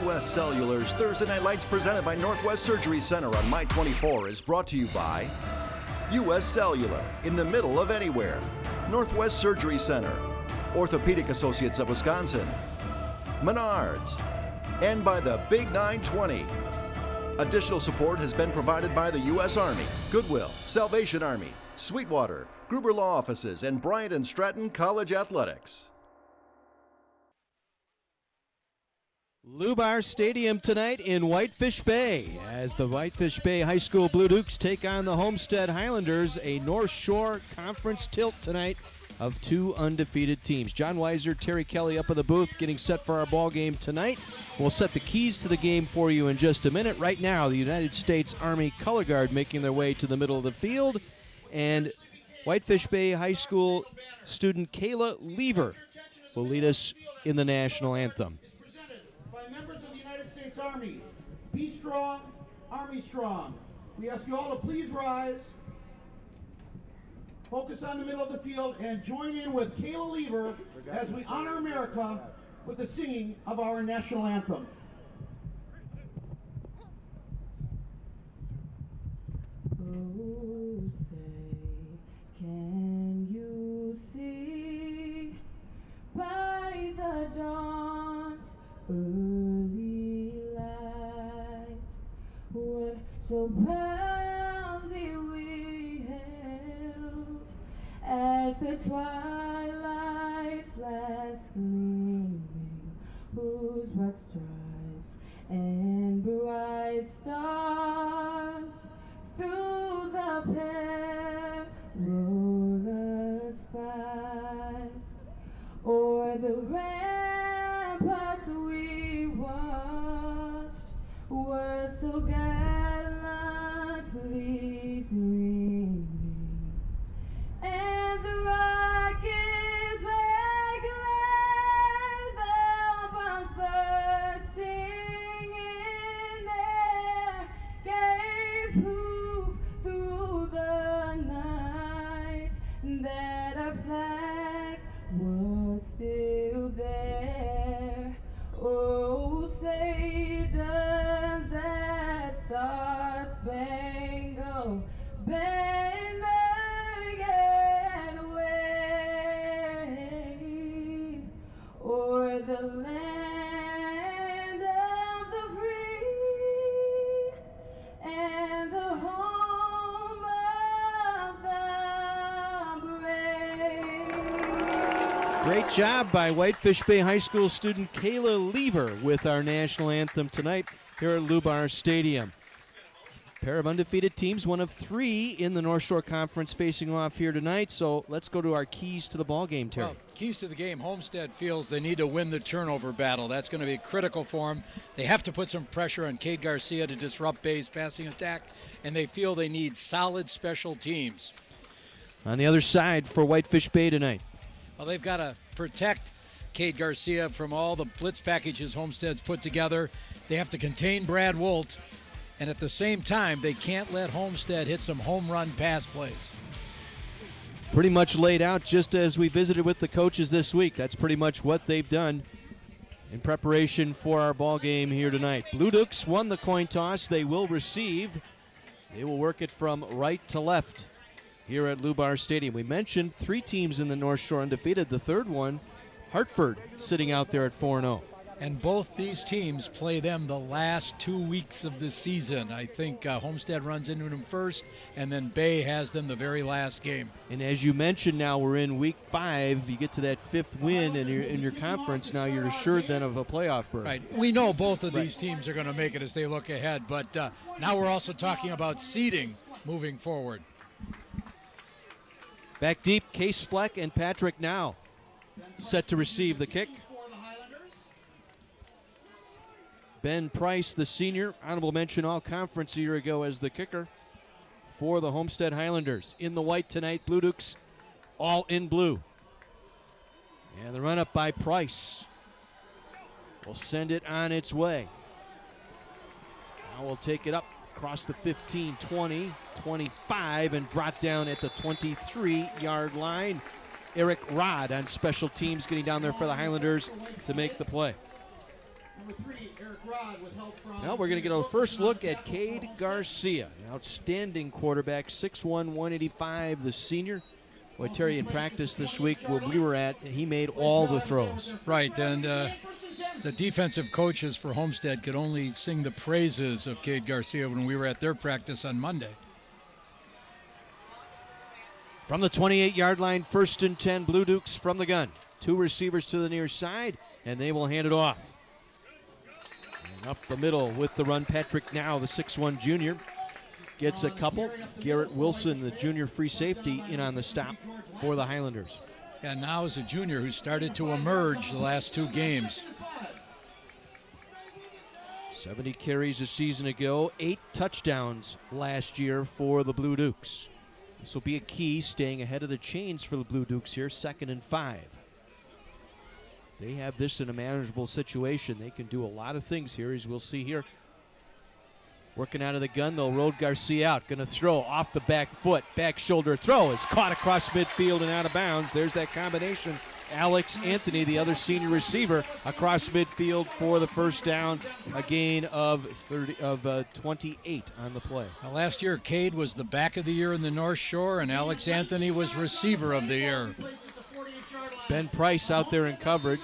U.S. Cellular's Thursday Night Lights presented by Northwest Surgery Center on My 24 is brought to you by U.S. Cellular, in the middle of anywhere. Northwest Surgery Center, Orthopedic Associates of Wisconsin, Menards, and by the Big 920. Additional support has been provided by the U.S. Army, Goodwill, Salvation Army, Sweetwater, Gruber Law Offices, and Bryant and Stratton College Athletics. Lubar Stadium tonight in Whitefish Bay as the Whitefish Bay High School Blue Dukes take on the Homestead Highlanders, a North Shore Conference tilt tonight of two undefeated teams. John Weiser, Terry Kelly up in the booth getting set for our ball game tonight. We'll set the keys to the game for you in just a minute. Right now, the United States Army Color Guard making their way to the middle of the field, and Whitefish Bay High School student Kayla Lever will lead us in the national anthem. Members of the United States Army, be strong, Army strong. We ask you all to please rise, focus on the middle of the field, and join in with Kayla Lever as we honor America with the singing of our national anthem. Oh, say, can you see by the dawn's early light what so proudly we held at the twilight's last gleaming, whose broad stripes and bright stars through the perilous fight o'er the ramparts we watched were so gallantly streaming, and the rockets regular, the bombs bursting in air, gave proof through the night that our flag was still there. Oh, say does that star-spangled banner yet wave o'er the land of the free and the home of the brave? Great job by Whitefish Bay High School student Kayla Lever with our national anthem tonight here at Lubar Stadium. Pair of undefeated teams, one of three in the North Shore Conference facing off here tonight. So let's go to our keys to the ball game, Terry. Well, keys to the game. Homestead feels they need to win the turnover battle. That's going to be critical for them. They have to put some pressure on Cade Garcia to disrupt Bay's passing attack, and they feel they need solid special teams. On the other side for Whitefish Bay tonight. Well, they've got to protect Cade Garcia from all the blitz packages Homestead's put together. They have to contain Brad Wolt, and at the same time, they can't let Homestead hit some home run pass plays. Pretty much laid out just as we visited with the coaches this week. That's pretty much what they've done in preparation for our ball game here tonight. Blue Dukes won the coin toss. They will receive. They will work it from right to left here at Lubar Stadium. We mentioned three teams in the North Shore undefeated. The third one, Hartford, sitting out there at 4-0. And both these teams play them the last 2 weeks of the season. I think Homestead runs into them first, and then Bay has them the very last game. And as you mentioned, now we're in week 5. You get to that 5th win in your conference. Now you're assured then of a playoff berth. Right. We know both of these teams are going to make it as they look ahead, but now we're also talking about seeding moving forward. Back deep, Case Fleck and Patrick now set to receive the kick. Ben Price, the senior, honorable mention all-conference a year ago as the kicker for the Homestead Highlanders. In the white tonight, Blue Dukes all in blue. And the run-up by Price will send it on its way. Now we'll take it up across the 15, 20, 25, and brought down at the 23-yard line. Eric Rod on special teams getting down there for the Highlanders to make the play. Number 3, Eric Rod with help from... Now we're going to get a first look at Cade Garcia, an outstanding quarterback, 6'1", 185, the senior. Boy, Terry, in practice this week where we were at, he made all the throws. Right, and the defensive coaches for Homestead could only sing the praises of Cade Garcia when we were at their practice on Monday. From the 28-yard line, 1st and 10, Blue Dukes from the gun. 2 receivers to the near side, and they will hand it off. And up the middle with the run, Patrick Now, the 6'1 junior, gets a couple. Garrett Wilson, the junior free safety, in on the stop for the Highlanders. And Now is a junior who started to emerge the last 2 games. 70 carries a season ago, 8 touchdowns last year for the Blue Dukes. This will be a key, staying ahead of the chains for the Blue Dukes here, 2nd and 5. They have this in a manageable situation. They can do a lot of things here, as we'll see here. Working out of the gun, they'll roll Garcia out. Going to throw off the back foot. Back shoulder throw is caught across midfield and out of bounds. There's that combination. Alex Anthony, the other senior receiver, across midfield for the first down. A gain of 28 on the play. Now, last year, Cade was the back of the year in the North Shore, and Alex Anthony was receiver of the year. Ben Price out there in coverage.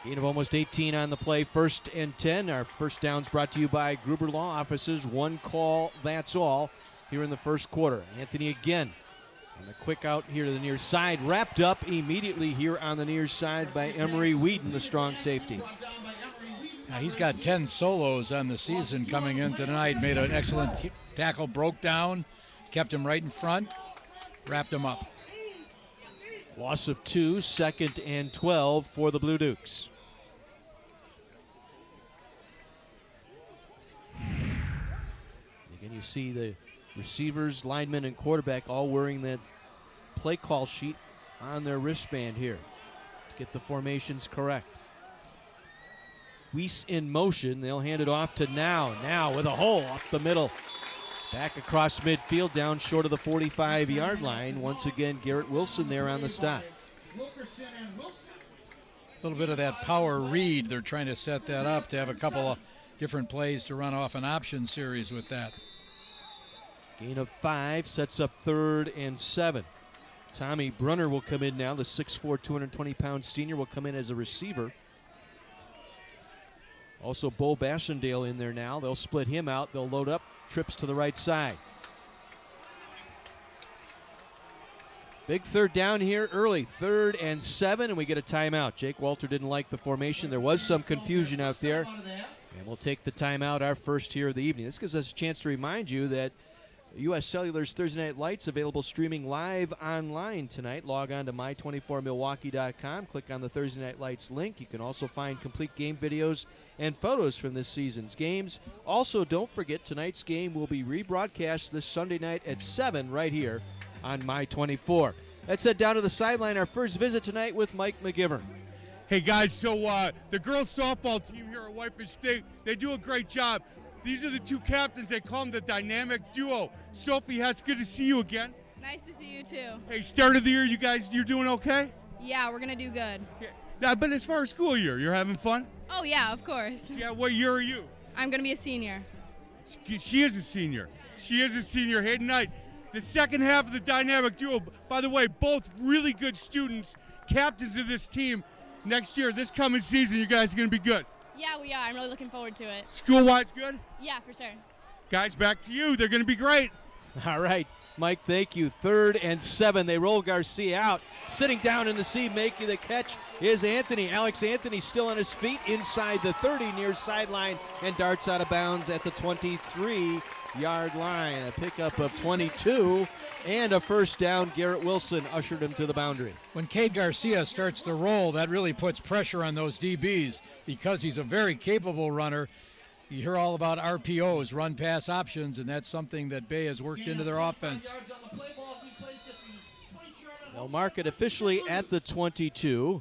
Gain of almost 18 on the play, 1st and 10. Our first downs brought to you by Gruber Law Offices. 1 call, that's all, here in the first quarter. Anthony again. And a quick out here to the near side. Wrapped up immediately here on the near side by Emery Whedon, the strong safety. Now, he's got 10 solos on the season coming in tonight. Made an excellent tackle, broke down, kept him right in front, wrapped him up. Loss of 2, 2nd and 12 for the Blue Dukes. Again, you see the receivers, linemen, and quarterback all wearing that play call sheet on their wristband here to get the formations correct. Weiss in motion. They'll hand it off to Now. Now with a hole up the middle. Back across midfield, down short of the 45-yard line. Once again, Garrett Wilson there on the stop. A little bit of that power read. They're trying to set that up to have a couple of different plays to run off an option series with that. Gain of 5 sets up 3rd and 7. Tommy Brunner will come in now. The 6'4", 220-pound senior will come in as a receiver. Also, Bo Bassendale in there now. They'll split him out. They'll load up. Trips to the right side. Big 3rd down here early. 3rd and 7, and we get a timeout. Jake Walter didn't like the formation. There was some confusion out there. And we'll take the timeout, our first here of the evening. This gives us a chance to remind you that U.S. Cellular's Thursday Night Lights available streaming live online tonight. Log on to my24milwaukee.com. Click on the Thursday Night Lights link. You can also find complete game videos and photos from this season's games. Also, don't forget, tonight's game will be rebroadcast this Sunday night at 7 right here on My24. Let's head down to the sideline. Our first visit tonight with Mike McGivern. Hey, guys, so the girls softball team here at Whitefish State, they do a great job. These are the 2 captains. They call them the dynamic duo. Sophie Hess, good to see you again. Nice to see you too. Hey, start of the year, you're doing okay? Yeah, we're gonna do good. Yeah, but as far as school year, you're having fun? Oh yeah, of course. Yeah, what year are you? I'm gonna be a senior. She is a senior. She is a senior. Hey, tonight, the second half of the dynamic duo, by the way, both really good students, captains of this team. Next year, this coming season, you guys are going to be good. Yeah, we are. I'm really looking forward to it. School-wise good? Yeah, for sure. Guys, back to you. They're going to be great. All right, Mike, thank you. 3rd and 7. They roll Garcia out. Sitting down in the seat, making the catch is Anthony. Alex Anthony still on his feet inside the 30 near sideline and darts out of bounds at the 23-yard line. A pickup of 22 and a first down. Garrett Wilson ushered him to the boundary. When Cade Garcia starts to roll, that really puts pressure on those DBs because he's a very capable runner. You hear all about RPOs, run-pass options, and that's something that Bay has worked into their offense. They'll mark it officially at the 22.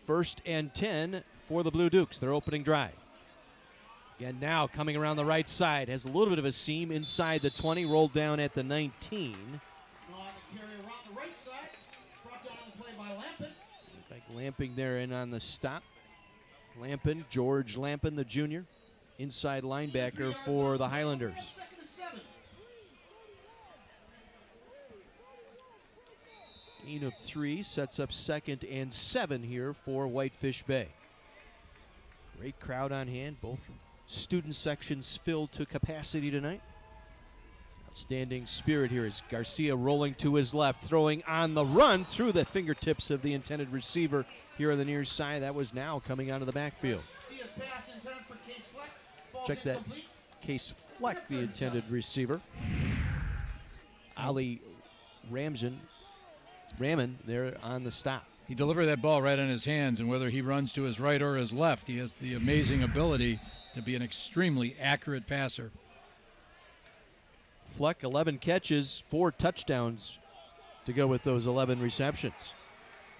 1st and 10 for the Blue Dukes, their opening drive. Again, now coming around the right side, has a little bit of a seam inside the 20, rolled down at the 19. Lamping there in on the stop. Lampin, George Lampin, the junior, inside linebacker for the Highlanders. Gain of 3 sets up 2nd and 7 here for Whitefish Bay. Great crowd on hand, both student sections filled to capacity tonight. Outstanding spirit here as Garcia rolling to his left, throwing on the run through the fingertips of the intended receiver here on the near side. That was now coming out of the backfield. Check that. Case Fleck, the intended receiver. Ali Raman there on the stop. He delivered that ball right on his hands, and whether he runs to his right or his left, he has the amazing ability to be an extremely accurate passer. Fleck, 11 catches, 4 touchdowns to go with those 11 receptions.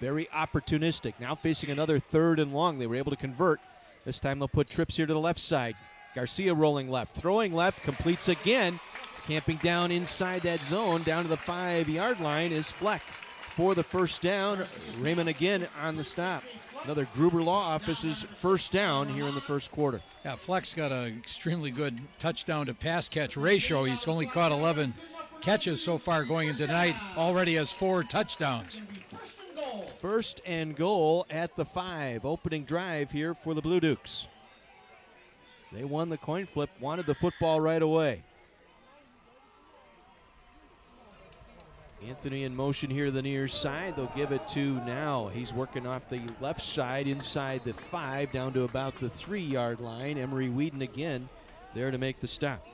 Very opportunistic. Now facing another 3rd and long. They were able to convert. This time they'll put trips here to the left side. Garcia rolling left, throwing left, completes again. Camping down inside that zone, down to the 5-yard line is Fleck for the first down. Raymond again on the stop. Another Gruber Law Office's first down here in the first quarter. Yeah, Fleck's got an extremely good touchdown to pass catch ratio. He's only caught 11 catches so far going into tonight. Already has 4 touchdowns. First and goal at the 5. Opening drive here for the Blue Dukes. They won the coin flip, wanted the football right away. Anthony in motion here to the near side. They'll give it to now. He's working off the left side inside the 5 down to about the 3-yard line. Emery Whedon again there to make the stop.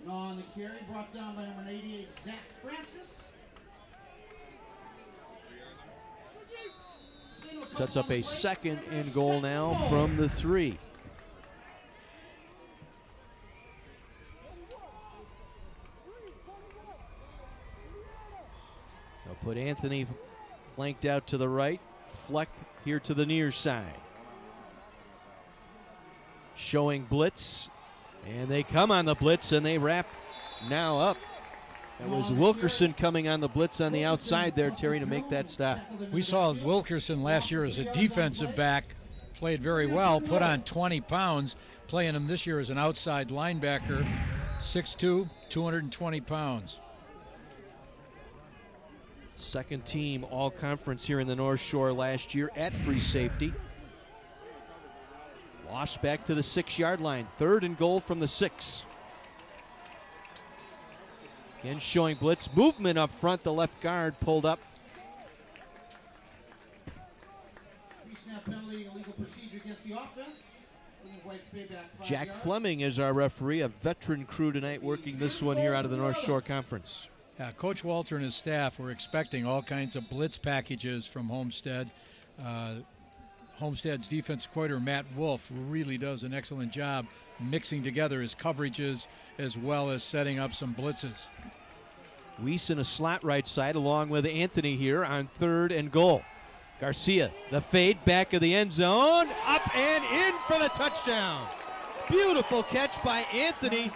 On the carry brought down by number 88, Zach Francis. Sets up a 2nd and goal now from the 3. They'll put Anthony flanked out to the right. Fleck here to the near side. Showing blitz. And they come on the blitz and they wrap now up. That was Wilkerson coming on the blitz on the outside there, Terry, to make that stop. We saw Wilkerson last year as a defensive back, played very well, put on 20 pounds, playing him this year as an outside linebacker, 6'2", 220 pounds. Second team all-conference here in the North Shore last year at free safety. Lost back to the 6-yard line. 3rd and goal from the 6. Again showing blitz. Movement up front. The left guard pulled up. Snap penalty, illegal procedure against the offense. Jack Fleming is our referee, a veteran crew tonight working this one here out of the North Shore Conference. Coach Walter and his staff were expecting all kinds of blitz packages from Homestead. Homestead's defensive coordinator, Matt Wolf, really does an excellent job mixing together his coverages as well as setting up some blitzes. Weiss in a slot right side along with Anthony here on 3rd and goal. Garcia, the fade, back of the end zone, up and in for the touchdown. Beautiful catch by Anthony.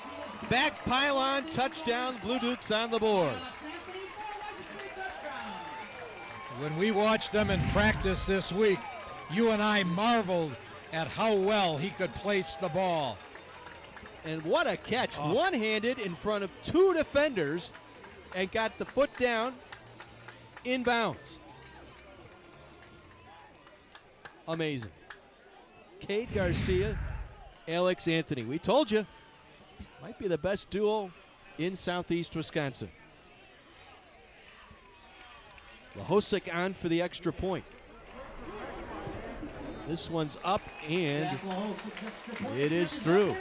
Back pylon, touchdown, Blue Dukes on the board. When we watched them in practice this week, you and I marveled at how well he could place the ball. And what a catch. One-handed in front of 2 defenders and got the foot down in bounds. Amazing. Cade Garcia, Alex Anthony. We told you, might be the best duo in Southeast Wisconsin. Lahosik on for the extra point. This one's up and it is through.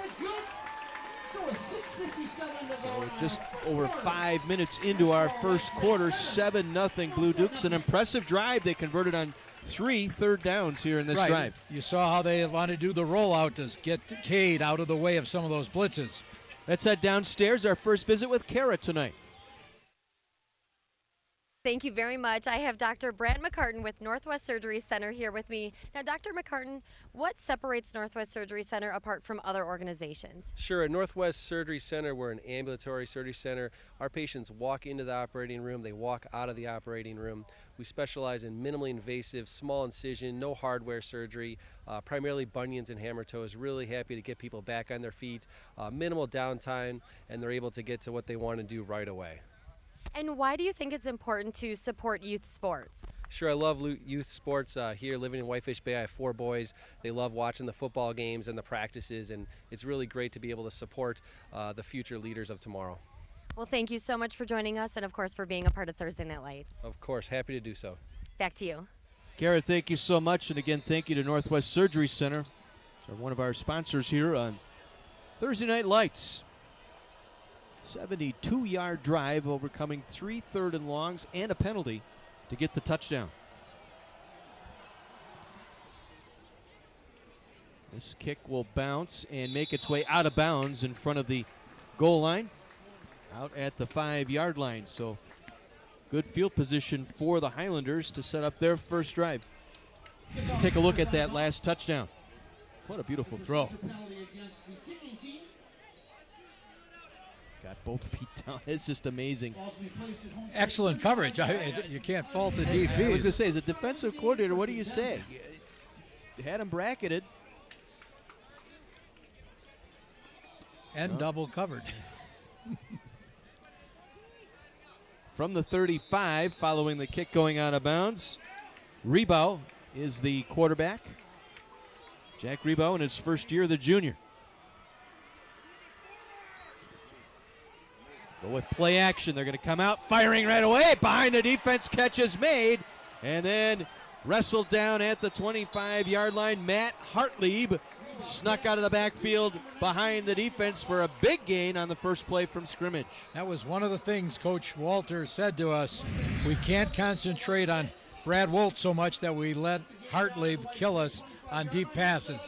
So just over 5 minutes into our first quarter, 7-0 Blue Dukes. An impressive drive. They converted on 3 third downs here in this drive. You saw how they want to do the rollout to get Cade out of the way of some of those blitzes. Let's head downstairs. Our first visit with Kara tonight. Thank you very much. I have Dr. Brant McCartan with Northwest Surgery Center here with me. Now, Dr. McCartan, what separates Northwest Surgery Center apart from other organizations? Sure. At Northwest Surgery Center, we're an ambulatory surgery center. Our patients walk into the operating room, they walk out of the operating room. We specialize in minimally invasive, small incision, no hardware surgery, primarily bunions and hammer toes. Really happy to get people back on their feet, minimal downtime, and they're able to get to what they want to do right away. And why do you think it's important to support youth sports? Sure, I love youth sports here living in Whitefish Bay. I have 4 boys. They love watching the football games and the practices, and it's really great to be able to support the future leaders of tomorrow. Well, thank you so much for joining us and, of course, for being a part of Thursday Night Lights. Of course, happy to do so. Back to you. Garrett, thank you so much. And again, thank you to Northwest Surgery Center, one of our sponsors here on Thursday Night Lights. 72-yard drive, overcoming 3 third and longs and a penalty to get the touchdown. This kick will bounce and make its way out of bounds in front of the goal line, out at the 5-yard line. So good field position for the Highlanders to set up their first drive. Take a look at that last touchdown. What a beautiful throw. Got both feet down. It's just amazing. Excellent coverage. You can't fault the DP. I was going to say, as a defensive coordinator, what do you say? You had him bracketed. And double covered. From the 35, following the kick going out of bounds, Rebow is the quarterback. Jack Rebow in his first year, the junior. But with play action, they're going to come out firing right away. Behind the defense, catch is made. And then wrestled down at the 25-yard line. Matt Hartlieb snuck out of the backfield behind the defense for a big gain on the first play from scrimmage. That was one of the things Coach Walter said to us. We can't concentrate on Brad Wolt so much that we let Hartlieb kill us on deep passes.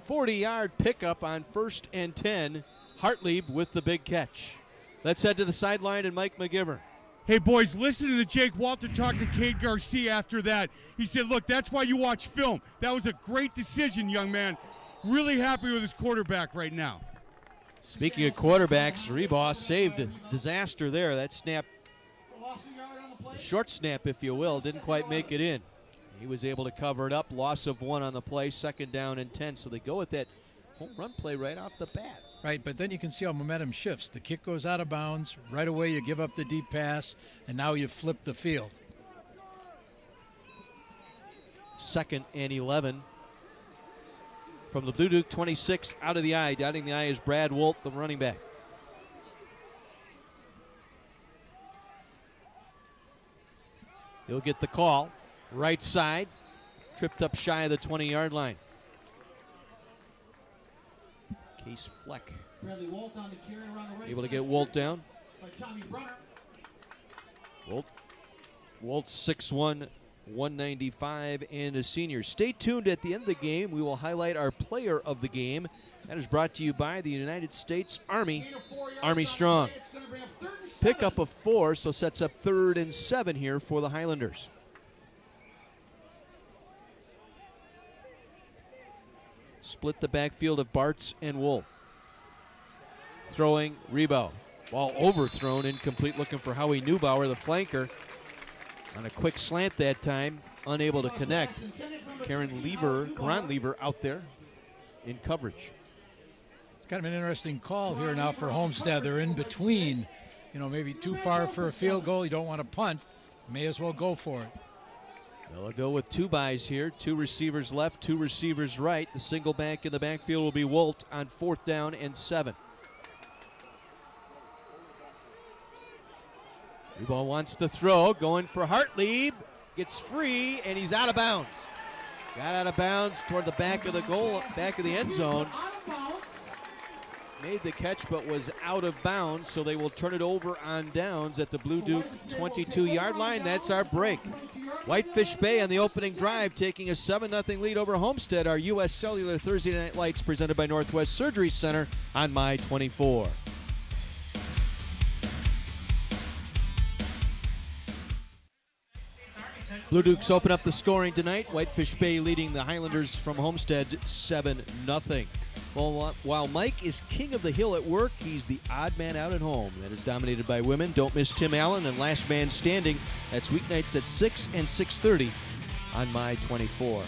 40-yard pickup on 1st and 10. Hartlieb with the big catch. Let's head to the sideline and Mike McGivern. Hey, boys, listen to Jake Walter talk to Cade Garcia after that. He said, look, that's why you watch film. That was a great decision, young man. Really happy with his quarterback right now. Speaking of quarterbacks, Reboss saved a disaster there. That snap, a short snap, if you will, didn't quite make it in. He was able to cover it up. Loss of 1 on the play, 2nd down and 10. So they go with that home run play right off the bat. Right, but then you can see how momentum shifts. The kick goes out of bounds. Right away you give up the deep pass, and now you flip the field. 2nd and 11. From the Blue Duke 26, out of the eye. Dotting the I is Brad Wolt, the running back. He'll get the call. Right side. Tripped up shy of the 20-yard line. Case Fleck able to get Wolt down. Wolt 6'1", 195, and a senior. Stay tuned at the end of the game. We will highlight our player of the game. That is brought to you by the United States Army. Army Strong. Pickup of 4, so sets up 3rd and 7 here for the Highlanders. Split the backfield of Bartz and Wolf. Throwing Rebow. Ball overthrown, incomplete, looking for Howie Neubauer, the flanker. On a quick slant that time, unable to connect. Karan Lever out there in coverage. It's kind of an interesting call here now for Homestead. They're in between, maybe too far for a field goal. You don't want to punt. May as well go for it. They'll go with 2 buys here. 2 receivers left, 2 receivers right. The single back in the backfield will be Wolt on 4th down and 7. Rebow wants to throw, going for Hartlieb. Gets free, and he's out of bounds. Got out of bounds toward the back of the goal, back of the end zone. Made the catch, but was out of bounds, so they will turn it over on downs at the Blue Duke 22-yard line. That's our break. Whitefish Bay on the opening drive, taking a 7-0 lead over Homestead. Our U.S. Cellular Thursday Night Lights presented by Northwest Surgery Center on My 24. Blue Dukes open up the scoring tonight. Whitefish Bay leading the Highlanders from Homestead 7-0. Well, while Mike is king of the hill at work, he's the odd man out at home. That is dominated by women. Don't miss Tim Allen and Last Man Standing. That's weeknights at 6 and 6:30 on My 24.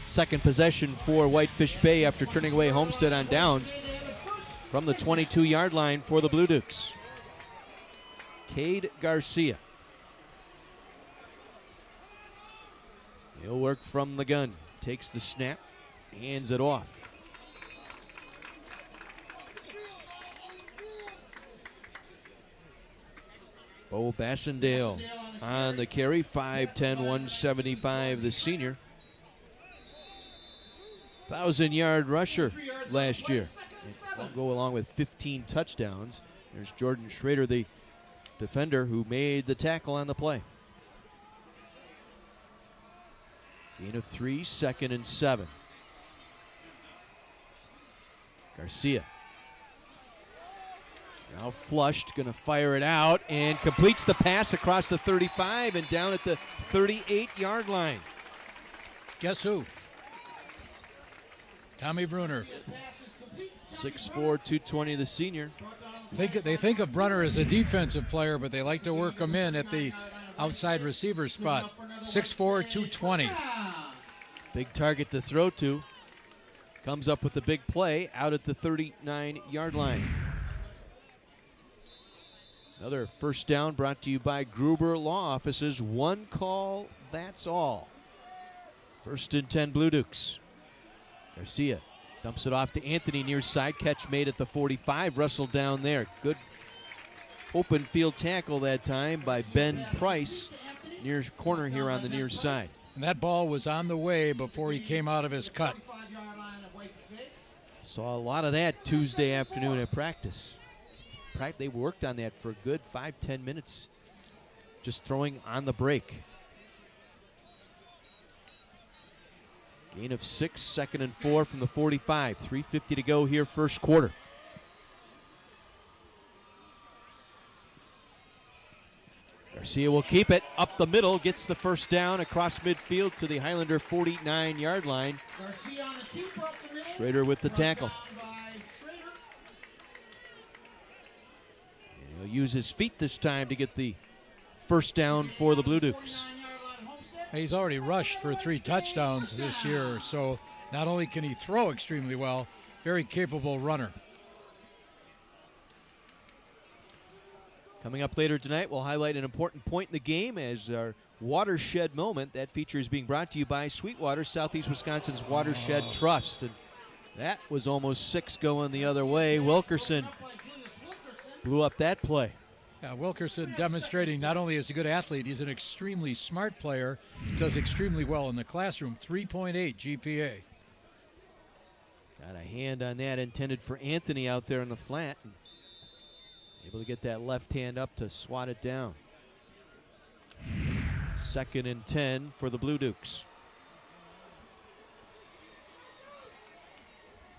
Second possession for Whitefish Bay after turning away Homestead on downs from the 22-yard line for the Blue Dukes. Cade Garcia. He'll work from the gun. Takes the snap, hands it off. Bo Bassendale on the carry, 5'10", 175, the senior. 1,000-yard rusher last year. Will go along with 15 touchdowns. There's Jordan Schrader, the defender who made the tackle on the play. Gain of 3, 2nd and 7. Garcia. Now flushed, going to fire it out, and completes the pass across the 35 and down at the 38-yard line. Guess who? Tommy Bruner. 6'4", 220, the senior. They think of Brunner as a defensive player, but they like to work him in at the outside receiver spot. 6'4", 220. Big target to throw to. Comes up with the big play out at the 39-yard line. Another first down brought to you by Gruber Law Offices. One call, that's all. 1st and 10, Blue Dukes. Garcia dumps it off to Anthony near side. Catch made at the 45. Wrestled down there. Good open field tackle that time by Ben Price near corner here on the near side. And that ball was on the way before he came out of his cut. Saw a lot of that Tuesday afternoon at practice. They worked on that for a good 5-10 minutes, just throwing on the break. Gain of 6, 2nd and 4 from the 45. 3:50 to go here, first quarter. Garcia will keep it up the middle, gets the first down across midfield to the Highlander 49-yard line. Schrader with the tackle. And he'll use his feet this time to get the first down for the Blue Dukes. He's already rushed for 3 touchdowns this year, so not only can he throw extremely well, very capable runner. Coming up later tonight, we'll highlight an important point in the game as our watershed moment. That feature is being brought to you by Sweetwater, Southeast Wisconsin's Watershed Trust. And that was almost 6 going the other way. Wilkerson blew up that play. Yeah, Wilkerson demonstrating not only is a good athlete, he's an extremely smart player. Does extremely well in the classroom. 3.8 GPA. Got a hand on that intended for Anthony out there in the flat. Able to get that left hand up to swat it down. 2nd and 10 for the Blue Dukes.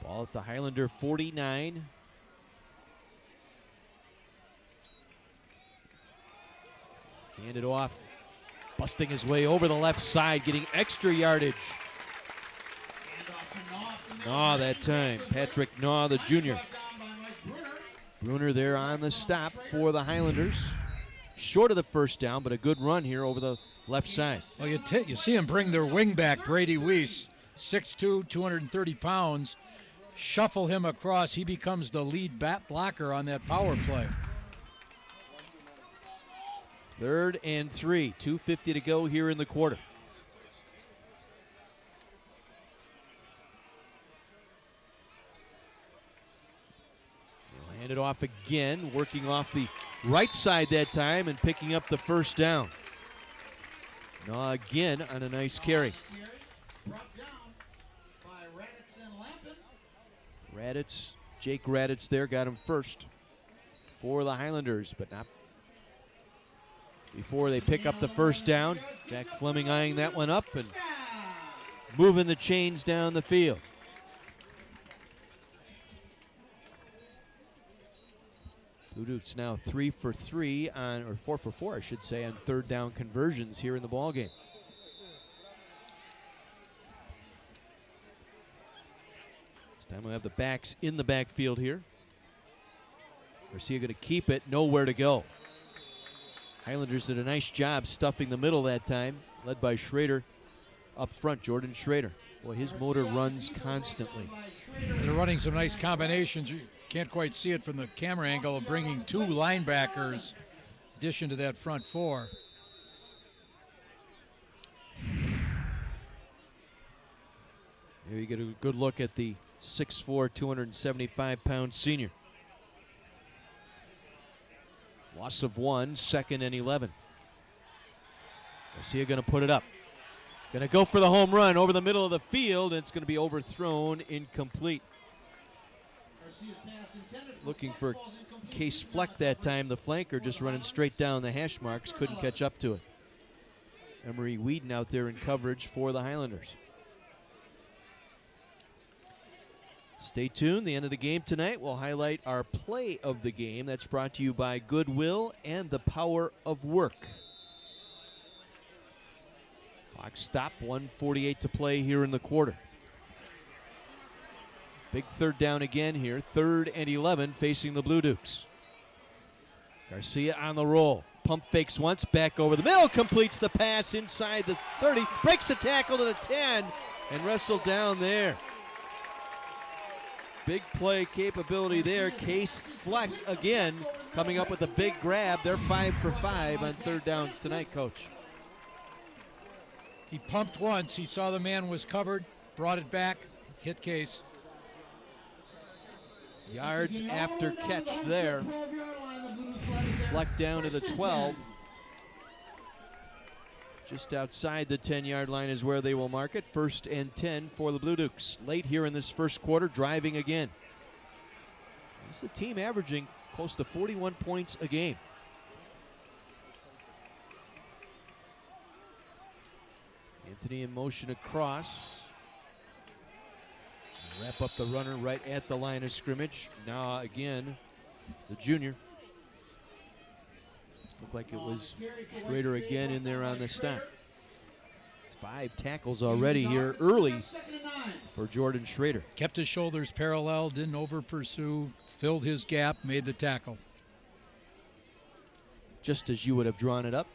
Ball at the Highlander 49. Handed off, busting his way over the left side, getting extra yardage. Naw that time, Patrick Naw, the junior. Bruner there on the stop for the Highlanders. Short of the first down, but a good run here over the left side. Well, you see him bring their wing back, Brady Weiss, 6'2", 230 pounds. Shuffle him across. He becomes the lead bat blocker on that power play. 3rd and 3, 2:50 to go here in the quarter. He'll hand it off again, working off the right side that time and picking up the first down. Naw again on a nice carry. Raditz, Jake Raditz there got him first for the Highlanders, but not before they pick up the first down. Jack Fleming eyeing that one up and moving the chains down the field. Blue Dukes now 3 for 3 on, or 4 for 4, I should say, on third down conversions here in the ballgame. This time we'll have the backs in the backfield here. Garcia going to keep it, nowhere to go. Highlanders did a nice job stuffing the middle that time, led by Schrader up front, Jordan Schrader. Boy, his motor runs constantly. They're running some nice combinations. You can't quite see it from the camera angle of bringing two linebackers, in addition to that front four. There you get a good look at the 6'4", 275-pound senior. Loss of 1, 2nd and 11. Garcia going to put it up. Going to go for the home run over the middle of the field, and it's going to be overthrown, incomplete. Looking for Case Fleck that time. The flanker just running straight down the hash marks, couldn't catch up to it. Emery Whedon out there in coverage for the Highlanders. Stay tuned. The end of the game tonight, we'll highlight our play of the game. That's brought to you by Goodwill and the Power of Work. Clock stop, 1:48 to play here in the quarter. Big third down again here, 3rd and 11 facing the Blue Dukes. Garcia on the roll. Pump fakes once, back over the middle, completes the pass inside the 30, breaks the tackle to the 10, and wrestled down there. Big play capability there. Case Fleck again coming up with a big grab. They're 5 for 5 on third downs tonight, Coach. He pumped once. He saw the man was covered, brought it back, hit Case. Yards after catch there. Fleck down to the 12. Just outside the 10-yard line is where they will mark it. 1st and 10 for the Blue Dukes. Late here in this first quarter, driving again. This is a team averaging close to 41 points a game. Anthony in motion across. Wrap up the runner right at the line of scrimmage. Now again, the junior. Looked like it was Schrader again in there on the stop. 5 tackles already here early for Jordan Schrader. Kept his shoulders parallel, didn't over pursue, filled his gap, made the tackle. Just as you would have drawn it up.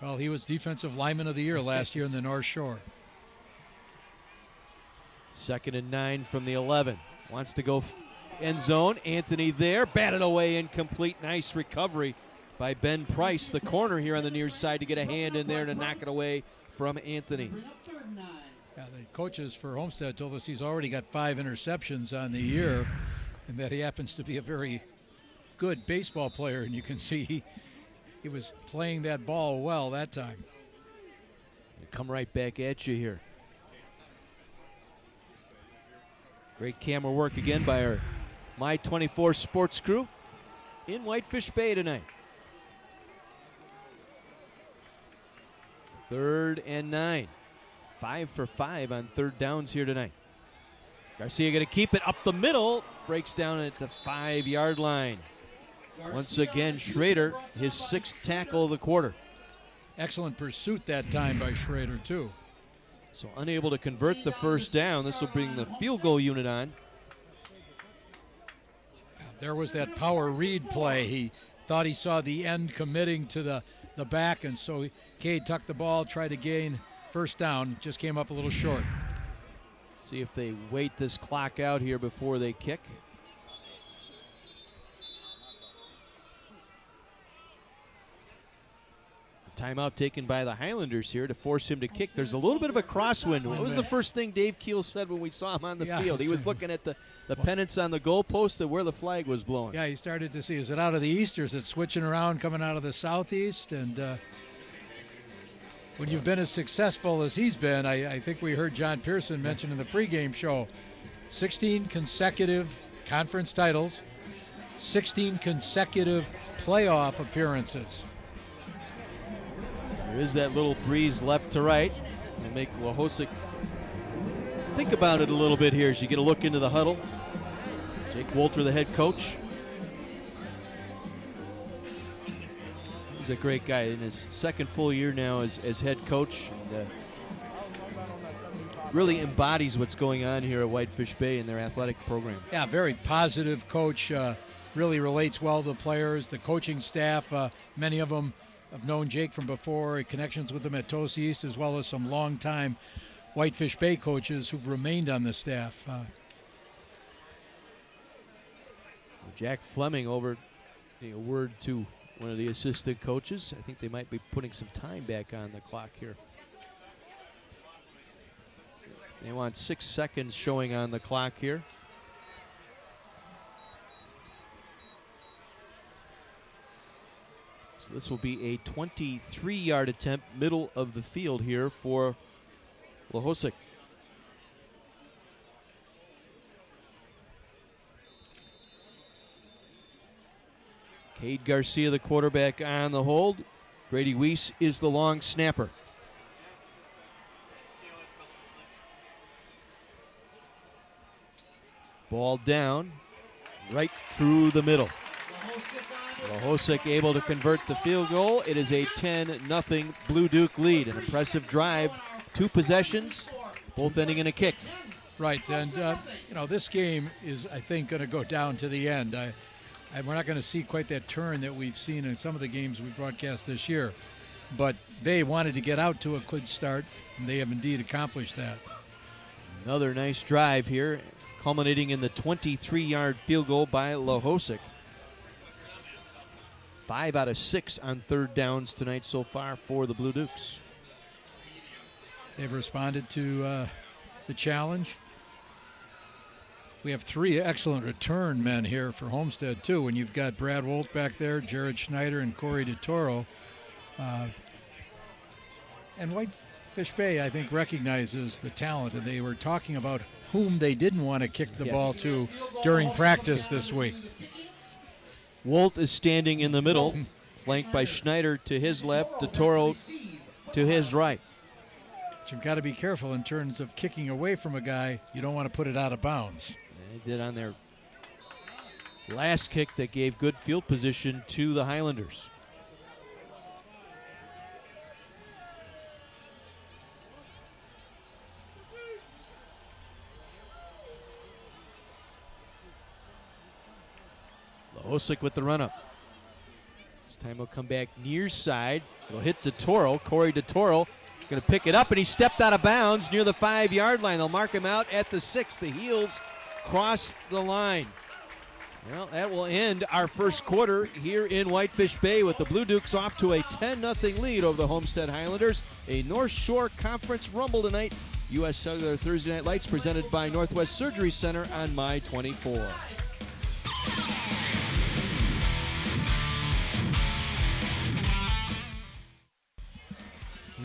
Well, he was Defensive Lineman of the Year last year in the North Shore. 2nd and 9 from the 11. Wants to go end zone. Anthony there, batted away, incomplete. Nice recovery by Ben Price, the corner here on the near side, to get a hand in there to knock it away from Anthony. Yeah, the coaches for Homestead told us he's already got 5 interceptions on the year, and that he happens to be a very good baseball player, and you can see he was playing that ball well that time. They come right back at you here. Great camera work again by our My 24 sports crew in Whitefish Bay tonight. 3rd and 9. 5 for 5 on third downs here tonight. Garcia going to keep it up the middle. Breaks down at the 5-yard line. Once again, Schrader, his 6th tackle of the quarter. Excellent pursuit that time by Schrader, too. So unable to convert the first down. This will bring the field goal unit on. There was that power read play. He thought he saw the end committing to the back, and so Cade tucked the ball, tried to gain first down, just came up a little short. See if they wait this clock out here before they kick. Timeout taken by the Highlanders here to force him to kick. There's a little bit of a crosswind. What was the first thing Dave Keel said when we saw him on the field? He was looking at the pennants on the goalpost and where the flag was blowing. Yeah, he started to see, is it out of the east or is it switching around coming out of the southeast? And when you've been as successful as he's been, I think we heard John Pearson mention in the pregame show, 16 consecutive conference titles, 16 consecutive playoff appearances. There is that little breeze left to right. It'll make Wachosek think about it a little bit here as you get a look into the huddle. Jake Wolter, the head coach. He's a great guy in his second full year now as head coach. And, really embodies what's going on here at Whitefish Bay in their athletic program. Yeah, very positive coach. Really relates well to the players, the coaching staff. Many of them have known Jake from before, connections with him at Tosa East, as well as some longtime Whitefish Bay coaches who've remained on the staff. Jack Fleming over a word to one of the assistant coaches. I think they might be putting some time back on the clock here. They want 6 seconds showing on the clock here. So this will be a 23-yard attempt, middle of the field here for Lahosic. Cade Garcia, the quarterback, on the hold. Brady Weiss is the long snapper. Ball down, right through the middle. Lahosic able to convert the field goal. It is a 10-0 Blue Duke lead. An impressive drive, 2 possessions, both ending in a kick. Right, and this game is, I think, going to go down to the end. We're not going to see quite that turn that we've seen in some of the games we broadcast this year. But they wanted to get out to a good start, and they have indeed accomplished that. Another nice drive here, culminating in the 23-yard field goal by Lahosic. 5 out of 6 on third downs tonight so far for the Blue Dukes. They've responded to the challenge. We have 3 excellent return men here for Homestead, too. When you've got Brad Wolt back there, Jared Schneider, and Corey DeToro. And Whitefish Bay, I think, recognizes the talent, and they were talking about whom they didn't want to kick the ball to during practice this week. Wolt is standing in the middle, flanked by Schneider to his left, DeToro to his right. But you've got to be careful in terms of kicking away from a guy. You don't want to put it out of bounds. They did on their last kick that gave good field position to the Highlanders. Lahosic with the run-up. This time he'll come back near side. It'll hit DeToro. Corey DeToro going to pick it up, and he stepped out of bounds near the 5-yard line. They'll mark him out at the 6. The heels cross the line. Well, that will end our first quarter here in Whitefish Bay with the Blue Dukes off to a 10-0 lead over the Homestead Highlanders. A North Shore Conference Rumble tonight. U.S. Cellular Thursday Night Lights presented by Northwest Surgery Center on My 24.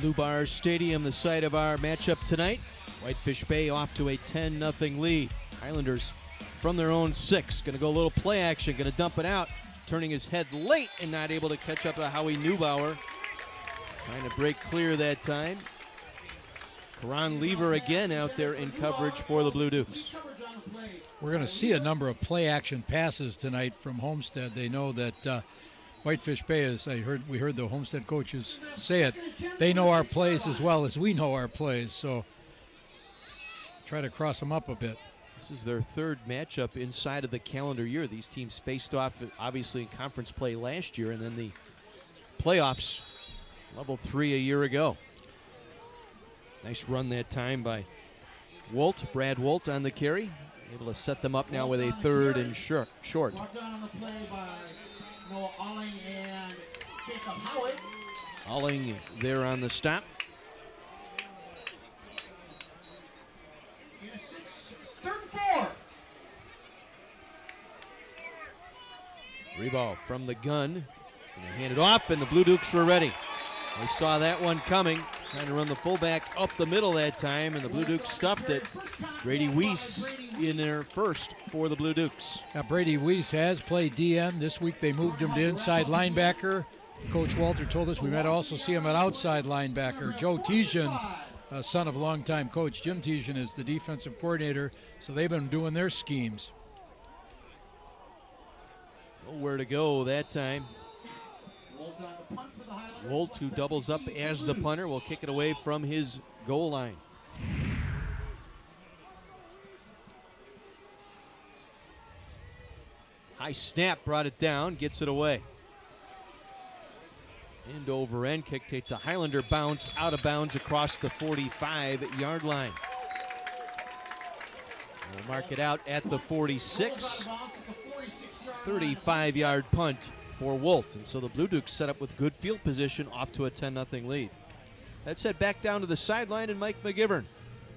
Lubar Stadium, the site of our matchup tonight. Whitefish Bay off to a 10-0 lead. Highlanders from their own 6. Going to go a little play action. Going to dump it out. Turning his head late and not able to catch up to Howie Neubauer. Trying to break clear that time. Karan Lever again out there in coverage for the Blue Dukes. We're going to see a number of play action passes tonight from Homestead. They know that Whitefish Bay, as we heard the Homestead coaches say it, they know our plays as well as we know our plays. So try to cross them up a bit. This is their 3rd matchup inside of the calendar year. These teams faced off, obviously, in conference play last year, and then the playoffs, level 3 a year ago. Nice run that time by Wolt, Brad Wolt on the carry. Able to set them up now with a 3rd and short. Marked down on the play by Noah Alling and Jacob Howard. Alling there on the stop. In a 6, 3rd and 4. Reball from the gun. And they hand it off, and the Blue Dukes were ready. They saw that one coming. Trying to run the fullback up the middle that time, and the Blue Dukes stuffed it. Brady Weiss in there first for the Blue Dukes. Now, Brady Weiss has played DN. This week they moved him to inside linebacker. Coach Walter told us we might also see him at outside linebacker. Joe Tijan, son of longtime coach Jim Tijan, is the defensive coordinator, so they've been doing their schemes. Nowhere to go that time. Wolt on the punt Wolt, who doubles up as the punter, will kick it away from his goal line. High snap, brought it down, gets it away. End over end kick takes a Highlander bounce out of bounds across the 45-yard line. We'll mark it out at the 46. 35-yard punt for Wolt. And so the Blue Dukes set up with good field position off to a 10-0 lead. Let's head back down to the sideline and Mike McGivern.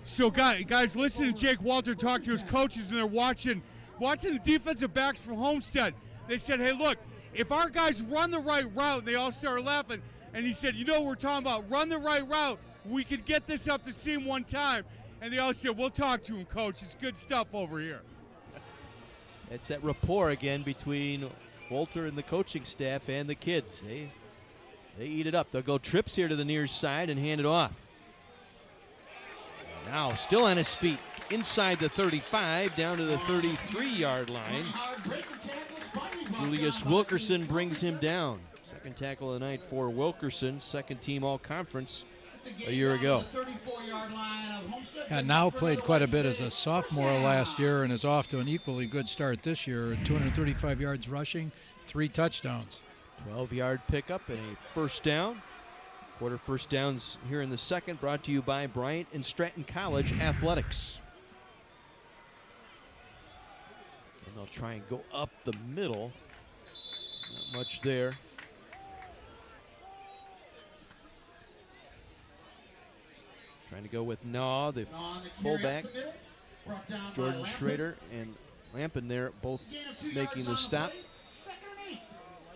So guys, listen to Jake Walter talk to his coaches, and they're watching the defensive backs from Homestead. They said, hey, look, if our guys run the right route, they all started laughing. And he said, you know what we're talking about, run the right route. We could get this up the seam one time. And they all said, we'll talk to him, coach. It's good stuff over here. It's that rapport again between Walter and the coaching staff and the kids. They eat it up. They'll go trips here to the near side and hand it off. Now still on his feet, inside the 35, down to the 33-yard line. Julius Wilkerson brings him down. Second tackle of the night for Wilkerson, second team all-conference a year ago. And now played quite a bit as a sophomore last year and is off to an equally good start this year. 235 yards rushing, 3 touchdowns. 12-yard pickup and a first down. Quarter first downs here in the second, brought to you by Bryant and Stratton College Athletics. And they'll try and go up the middle. Not much there. Trying to go with Naw, the fullback. Jordan Schrader and Lampin there, both making the stop.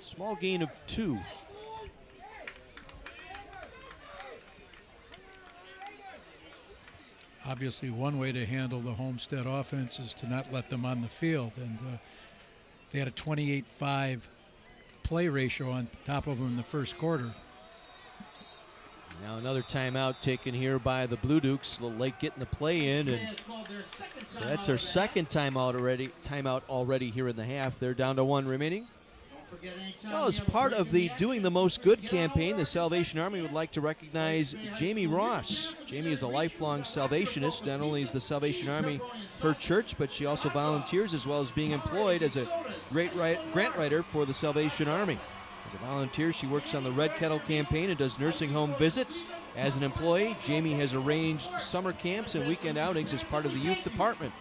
Small gain of 2. Obviously, one way to handle the Homestead offense is to not let them on the field. And they had a 28-5 play ratio on top of them in the first quarter. Now another timeout taken here by the Blue Dukes. A little late getting the play in, and so that's their second timeout already here in the half. They're down to 1 remaining. Well, as part of the Doing the Most Good campaign, the Salvation Army would like to recognize Jamie Ross. Jamie is a lifelong Salvationist. Not only is the Salvation Army her church, but she also volunteers as well as being employed as a grant writer for the Salvation Army. As a volunteer, she works on the Red Kettle campaign and does nursing home visits. As an employee, Jamie has arranged summer camps and weekend outings as part of the youth department.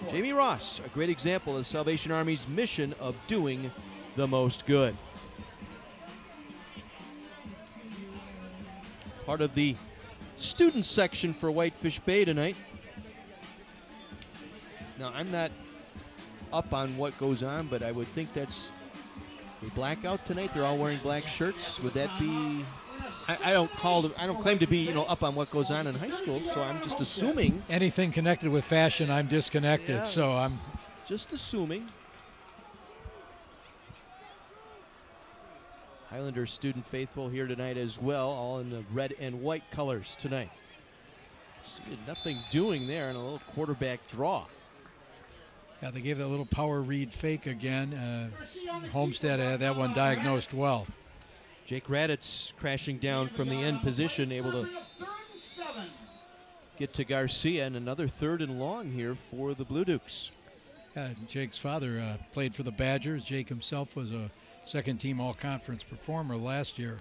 Jamie Ross, a great example of the Salvation Army's mission of doing the most good. Part of the student section for Whitefish Bay tonight. Now, I'm not up on what goes on, but I would think that's a blackout tonight. They're all wearing black shirts. Would that be? I don't claim to be up on what goes on in high school, so I'm just assuming. Anything connected with fashion, I'm disconnected. Yeah, so I'm just assuming. Highlander student faithful here tonight as well, all in the red and white colors tonight. See nothing doing there, and a little quarterback draw. Yeah, they gave that little power read fake again. Homestead had that one diagnosed well. Jake Raditz crashing down from the end position, able to get to Garcia, and another 3rd and long here for the Blue Dukes. Yeah, Jake's father played for the Badgers. Jake himself was a second-team all-conference performer last year.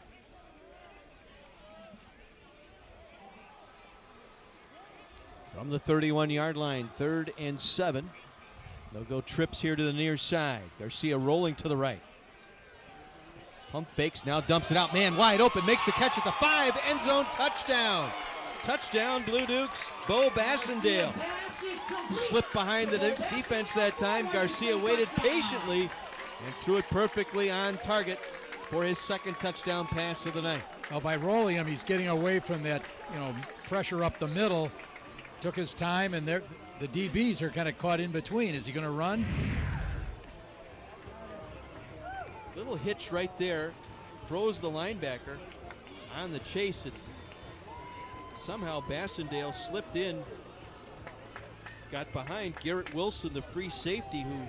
From the 31-yard line, 3rd and 7. They'll go trips here to the near side. Garcia rolling to the right. Pump fakes, now dumps it out. Man wide open, makes the catch at the 5. End zone touchdown. Touchdown, Blue Dukes. Bo Bassendale slipped behind the defense that time. Garcia waited patiently and threw it perfectly on target for his second touchdown pass of the night. Well, by rolling him, he's getting away from that, pressure up the middle. Took his time, and the DBs are kind of caught in between. Is he going to run? Little hitch right there. Froze the linebacker on the chase. Somehow Bassendale slipped in. Got behind Garrett Wilson, the free safety, who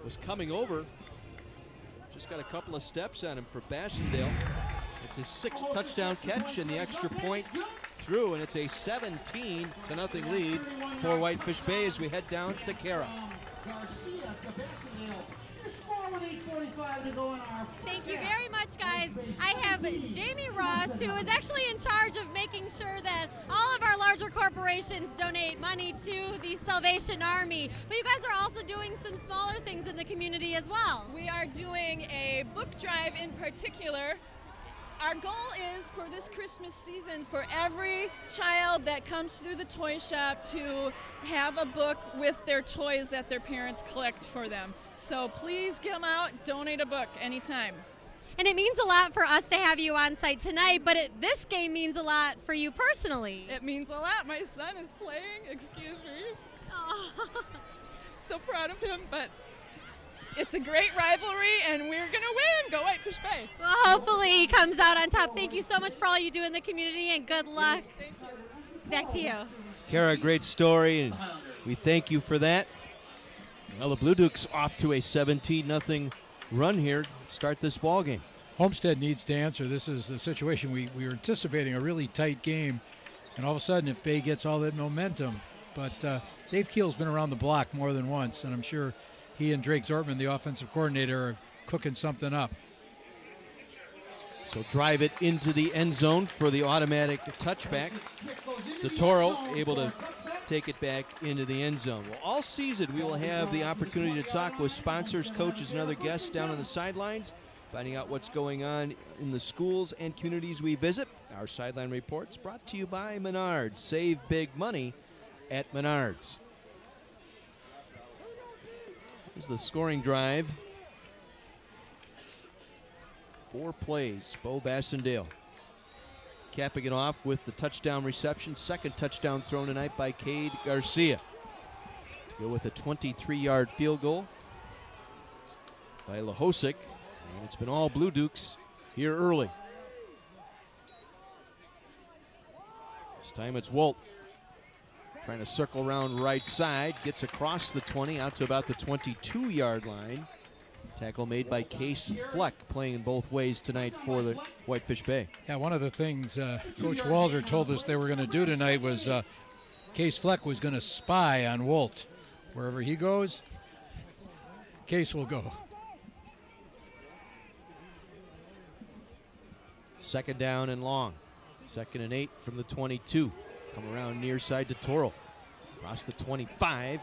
was coming over. Just got a couple of steps on him for Bassendale. It's his 6th touchdown catch and the extra point through, and it's a 17-0 lead for Whitefish Bay as we head down to Kara. Thank you very much, guys. I have Jamie Ross, who is actually in charge of making sure that all of our larger corporations donate money to the Salvation Army. But you guys are also doing some smaller things in the community as well. We are doing a book drive in particular. Our goal is for this Christmas season for every child that comes through the toy shop to have a book with their toys that their parents collect for them. So please come out, donate a book anytime. And it means a lot for us to have you on site tonight, but this game means a lot for you personally. It means a lot. My son is playing, excuse me. Oh. So proud of him, but it's a great rivalry, and we're going to win. Go Whitefish Bay. Well, hopefully he comes out on top. Thank you so much for all you do in the community, and good luck. Thank you. Back to you. Kara, great story, and we thank you for that. Well, the Blue Dukes off to a 17-0 run here to start this ball game. Homestead needs to answer. This is the situation we were anticipating, a really tight game, and all of a sudden if Bay gets all that momentum. But Dave Keel's been around the block more than once, and I'm sure he and Drake Zortman, the offensive coordinator, are cooking something up. So drive it into the end zone for the automatic touchback. DeToro able to take it back into the end zone. Well, all season we will have the opportunity to talk with sponsors, coaches, and other guests down on the sidelines, finding out what's going on in the schools and communities we visit. Our sideline reports brought to you by Menards. Save big money at Menards. Here's the scoring drive. 4 plays, Bo Bassendale capping it off with the touchdown reception. 2nd touchdown thrown tonight by Cade Garcia. To go with a 23-yard field goal by Lahosic. And it's been all Blue Dukes here early. This time it's Wolt trying to circle around right side. Gets across the 20 out to about the 22-yard line. Tackle made by Case Fleck, playing both ways tonight for the Whitefish Bay. Yeah, one of the things Coach Walter told us they were going to do tonight was Case Fleck was going to spy on Wolt. Wherever he goes, Case will go. 2nd down and long. 2nd and 8 from the 22. Come around near side to Toro. Across the 25.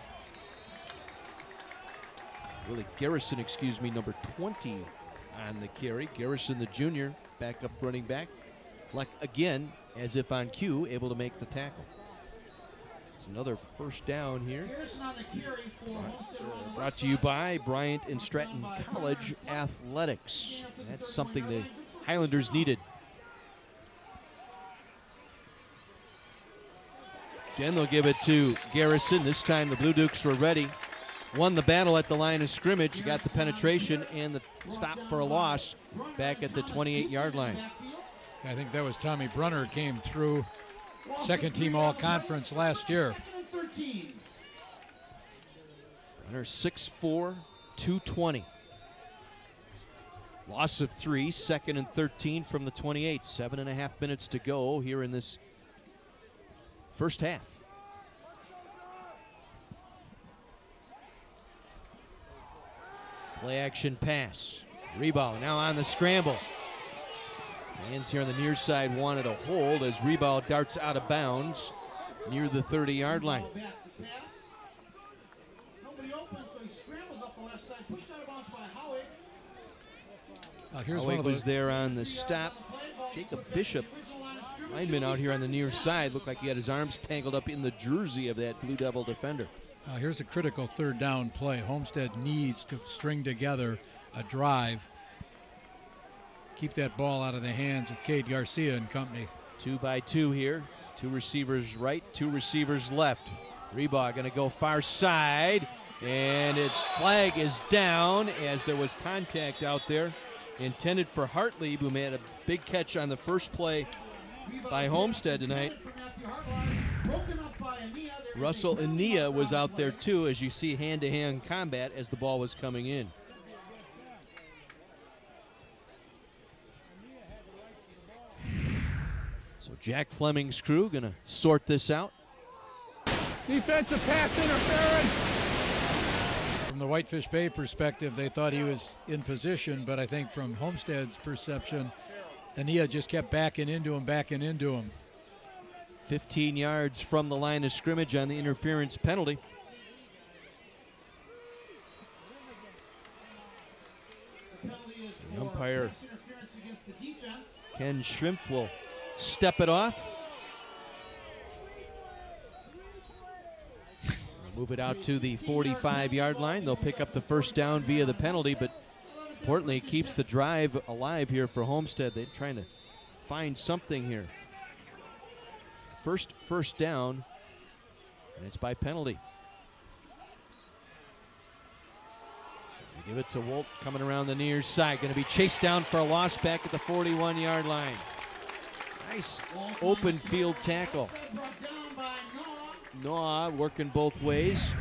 Willie Garrison, number 20 on the carry. Garrison, the junior, backup running back. Fleck again, as if on cue, able to make the tackle. It's another 1st down here. Brought to you by Bryant and Stratton College Athletics. That's something the Highlanders needed. Again, they'll give it to Garrison. This time the Blue Dukes were ready. Won the battle at the line of scrimmage, got the penetration and the stop for a loss back at the 28-yard line. I think that was Tommy Brunner, came through, 2nd team all-conference last year. Brunner 6'4", 220. Loss of 3, 2nd and 13 from the 28. 7.5 minutes to go here in this first half. Play action pass. Rebound now on the scramble. Fans here on the near side wanted a hold as Rebound darts out of bounds near the 30-yard line. Nobody open, so he scrambles up the left side, pushed out of bounds by Howick. Here's Howick one of was there on the stop. Jacob Bishop, lineman out here on the near side, looked like he had his arms tangled up in the jersey of that Blue Devil defender. Here's a critical 3rd down play. Homestead needs to string together a drive. Keep that ball out of the hands of Cade Garcia and company. 2 by 2 here. 2 receivers right, 2 receivers left. Reba going to go far side, and flag is down as there was contact out there intended for Hartley, who made a big catch on the first play by Homestead tonight. Russell Ania was out there too, as you see hand-to-hand combat as the ball was coming in. Jack Fleming's crew going to sort this out. Defensive pass interference. From the Whitefish Bay perspective, they thought he was in position, but I think from Homestead's perception, Ania just kept backing into him. 15 yards from the line of scrimmage on the interference penalty. The umpire, Ken Shrimp, will step it off. Move it out to the 45-yard line. They'll pick up the first down via the penalty, but importantly, it keeps the drive alive here for Homestead. They're trying to find something here. First down, and it's by penalty. They give it to Wolt coming around the near side. Going to be chased down for a loss back at the 41-yard line. Nice open field tackle. Noah working both ways.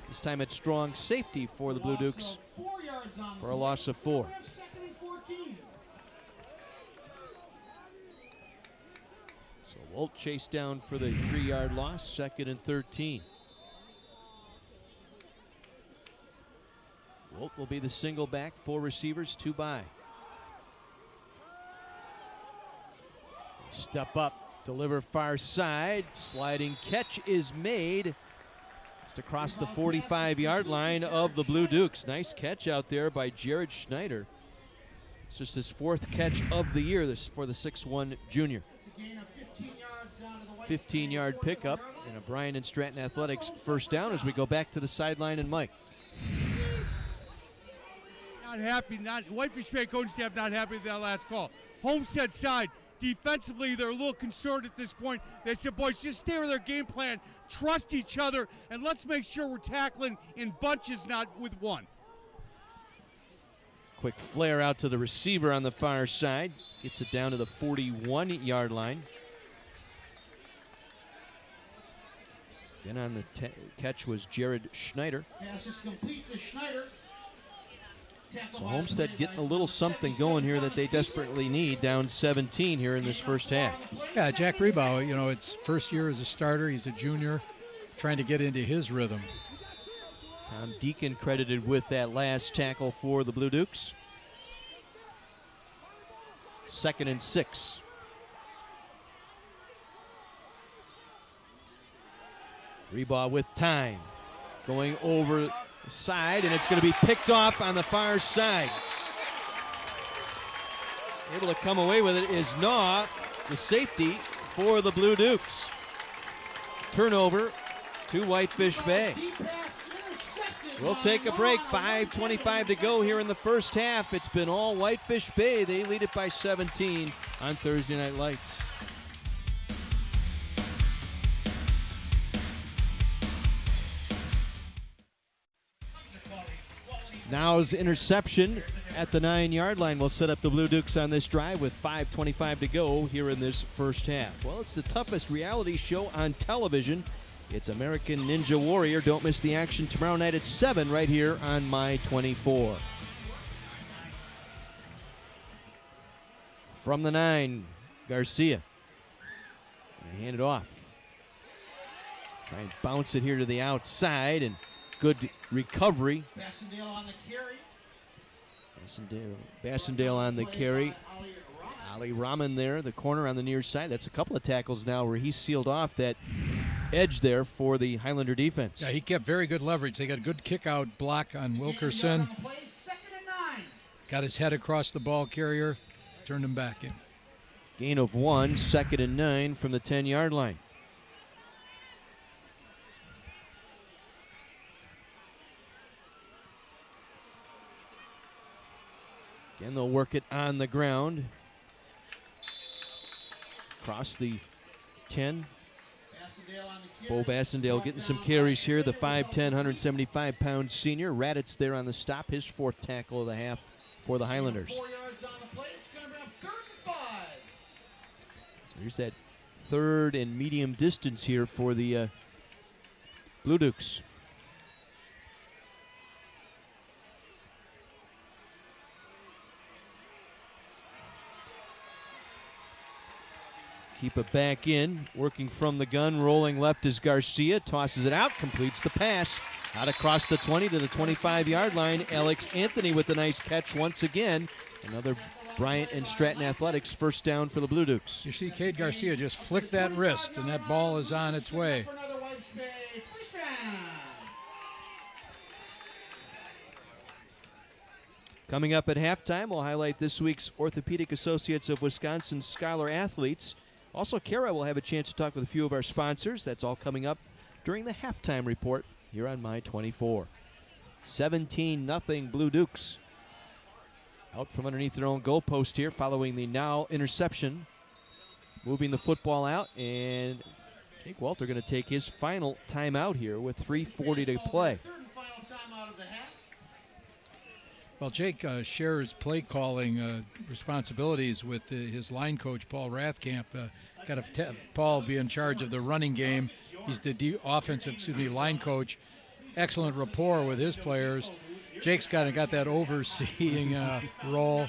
This time it's strong safety for the Blue Dukes for a loss of 4. So Wolt chased down for the 3-yard loss, 2nd and 13. Wolt will be the single back, 4 receivers, 2 by. Step up, deliver far side, sliding catch is made. Just across the 45-yard line of the Blue Dukes. Nice catch out there by Jared Schneider. It's just his 4th catch of the year for the 6'1 junior. 15-yard pickup and a Bryan and Stratton Athletics first down as we go back to the sideline and Mike. Not happy, Whitefish Bay coaching staff not happy with that last call. Homestead side, defensively, they're a little concerned at this point. They said, boys, just stay with their game plan, trust each other, and let's make sure we're tackling in bunches, not with one. Quick flare out to the receiver on the far side. Gets it down to the 41-yard line. Again on the catch was Jared Schneider. Pass is complete to Schneider. So Homestead getting a little something going here that they desperately need, down 17 here in this first half. Yeah, Jack Rebow, it's first year as a starter. He's a junior, trying to get into his rhythm. Tom Deacon credited with that last tackle for the Blue Dukes. 2nd and 6. Rebound with time. Going over the side, and it's going to be picked off on the far side. Able to come away with it is Naw, the safety for the Blue Dukes. Turnover to Whitefish Bay. We'll take a break. 5:25 to go here in the first half. It's been all Whitefish Bay. They lead it by 17 on Thursday Night Lights. Now's interception at the 9-yard line will set up the Blue Dukes on this drive with 5:25 to go here in this first half. Well, it's the toughest reality show on television. It's American Ninja Warrior. Don't miss the action tomorrow night at 7 right here on My 24. From the 9, Garcia. And hand it off. Try and bounce it here to the outside, and good recovery. Bassendale on the carry. Bassendale on the carry. Ali Rahman there, the corner on the near side. That's a couple of tackles now where he sealed off that edge there for the Highlander defense. Yeah, he kept very good leverage. They got a good kick-out block on Wilkerson. Got his head across the ball carrier, turned him back in. Gain of 1, 2nd and 9 from the 10-yard line. Again, they'll work it on the ground. Across the 10. Bo Bassendale getting some carries here. The 5'10", 175-pound senior. Raditz there on the stop. His 4th tackle of the half for the Highlanders. 4 yards on the play. It's going to be on 3rd and 5. So here's that 3rd and medium distance here for the Blue Dukes. keep it back in. Working from the gun, rolling left is Garcia. Tosses it out, completes the pass. Out across the 20 to the 25-yard line. Alex Anthony with a nice catch once again. Another Bryant and Stratton Athletics first down for the Blue Dukes. You see Cade Garcia just flick that wrist, and that ball is on its way. Coming up at halftime, we'll highlight this week's Orthopedic Associates of Wisconsin Scholar Athletes. Also, Kara will have a chance to talk with a few of our sponsors. That's all coming up during the halftime report here on My 24. 17-0 Blue Dukes. Out from underneath their own goalpost here following the now interception. Moving the football out, and Jake Walter going to take his final timeout here with 3:40 to play. Well, Jake shares play calling responsibilities with his line coach, Paul Rathkamp. Got to have Paul be in charge of the running game. He's the line coach. Excellent rapport with his players. Jake's kind of got that overseeing role.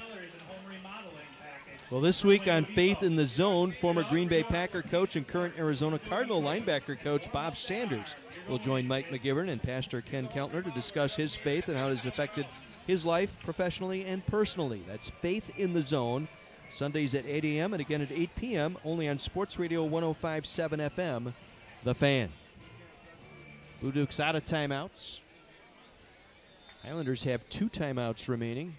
Well, this week on Faith in the Zone, former Green Bay Packer coach and current Arizona Cardinal linebacker coach Bob Sanders will join Mike McGivern and Pastor Ken Keltner to discuss his faith and how it has affected his life professionally and personally. That's Faith in the Zone, Sundays at 8 a.m. and again at 8 p.m. only on Sports Radio 105.7 FM, The Fan. Blue Dukes out of timeouts. Highlanders have 2 timeouts remaining.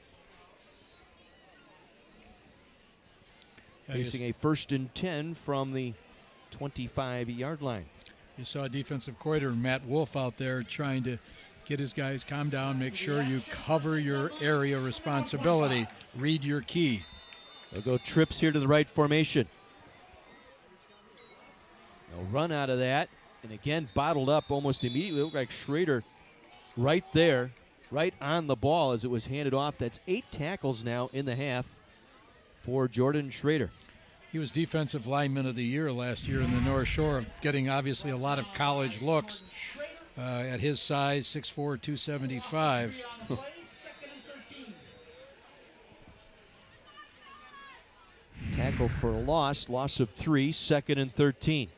Facing a 1st and 10 from the 25-yard line. You saw defensive coordinator Matt Wolf out there trying to get his guys calm down, make sure you cover your area responsibility, read your key. They'll go trips here to the right formation. They'll run out of that, and again bottled up almost immediately. Looked like Schrader right there, right on the ball as it was handed off. That's 8 tackles now in the half for Jordan Schrader. He was Defensive Lineman of the Year last year in the North Shore, getting obviously a lot of college looks. At his size, 6'4", 275. Tackle for a loss of 3, 2nd and 13.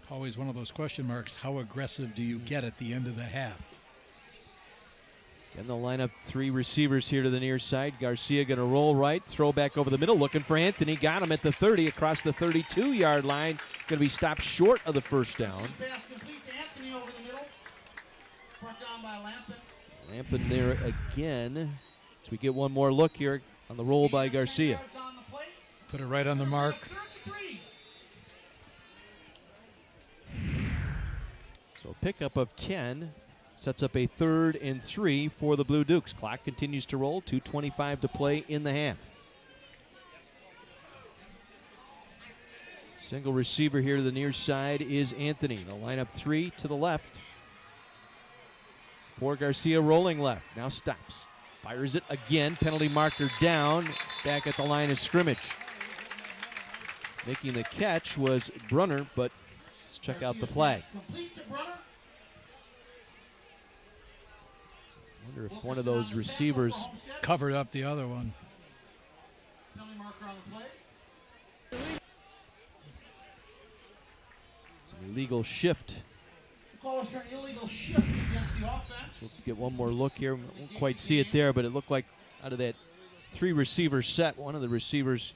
Always one of those question marks, how aggressive do you get at the end of the half? Again, they'll line up 3 receivers here to the near side. Garcia going to roll right, throw back over the middle, looking for Anthony. Got him at the 30, across the 32-yard line. Going to be stopped short of the first down. Lampin there again. As we get one more look here on the roll by Garcia. Put it right on the mark. So a pickup of 10. Sets up a 3rd and 3 for the Blue Dukes. Clock continues to roll. 2:25 to play in the half. Single receiver here to the near side is Anthony. They'll line up 3 to the left. For Garcia rolling left. Now stops. Fires it again. Penalty marker down. Back at the line of scrimmage. Making the catch was Brunner, but let's check out the flag. Wonder if one of those receivers covered up the other one. It's an illegal shift. Calls for an illegal shift against the offense. So we'll get one more look here. Won't quite see it there, but it looked like out of that 3 receiver set, one of the receivers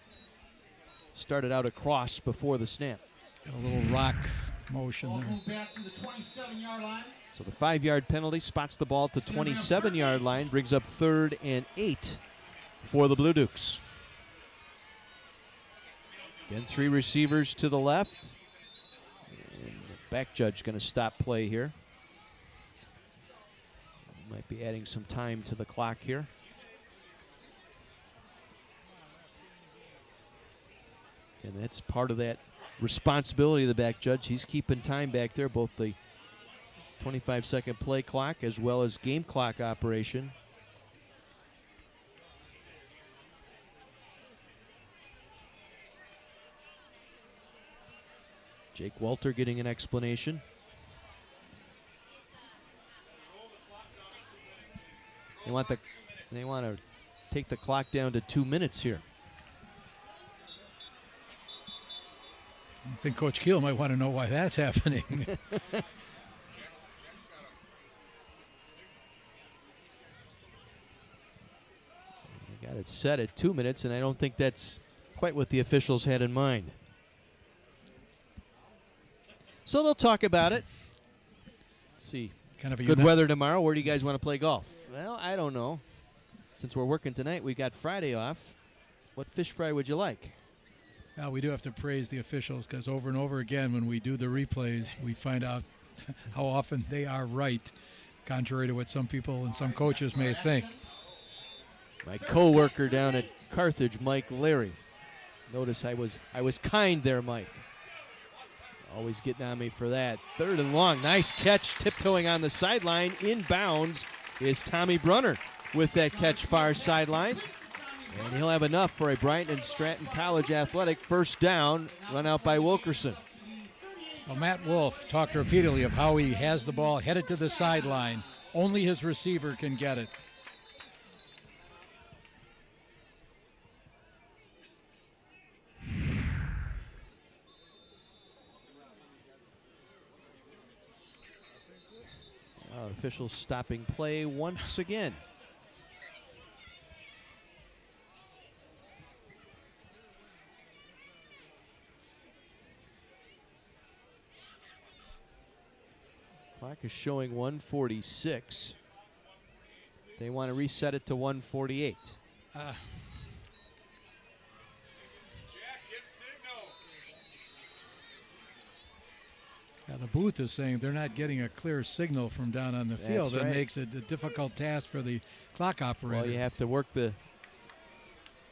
started out across before the snap. Got a little rock motion there. Move back to the 27-yard line. So the 5-yard penalty spots the ball at the 27-yard line, brings up 3rd and 8 for the Blue Dukes. Again, 3 receivers to the left. And the back judge going to stop play here. Might be adding some time to the clock here. And that's part of that responsibility of the back judge. He's keeping time back there, both the 25-second play clock as well as game clock operation. Jake Walter getting an explanation. They want to take the clock down to 2 minutes here. I think Coach Keel might want to know why that's happening. Got it set at 2 minutes, and I don't think that's quite what the officials had in mind. So they'll talk about it. Let's see. Kind of a Good weather tomorrow. Where do you guys want to play golf? Well, I don't know. Since we're working tonight, we got Friday off. What fish fry would you like? Well, we do have to praise the officials because over and over again when we do the replays, we find out how often they are right, contrary to what some people and some coaches may think. My co-worker down at Carthage, Mike Larry. Notice I was kind there, Mike. Always getting on me for that. Third and long. Nice catch, tiptoeing on the sideline. Inbounds is Tommy Brunner with that catch far sideline. And he'll have enough for a Bryant and Stratton College athletic first down, run out by Wilkerson. Well, Matt Wolf talked repeatedly of how he has the ball headed to the sideline. Only his receiver can get it. Officials stopping play once again. Clock is showing 1:46. They want to reset it to 1:48. Yeah, the booth is saying they're not getting a clear signal from down on the field. That makes it a difficult task for the clock operator. Well, you have to work the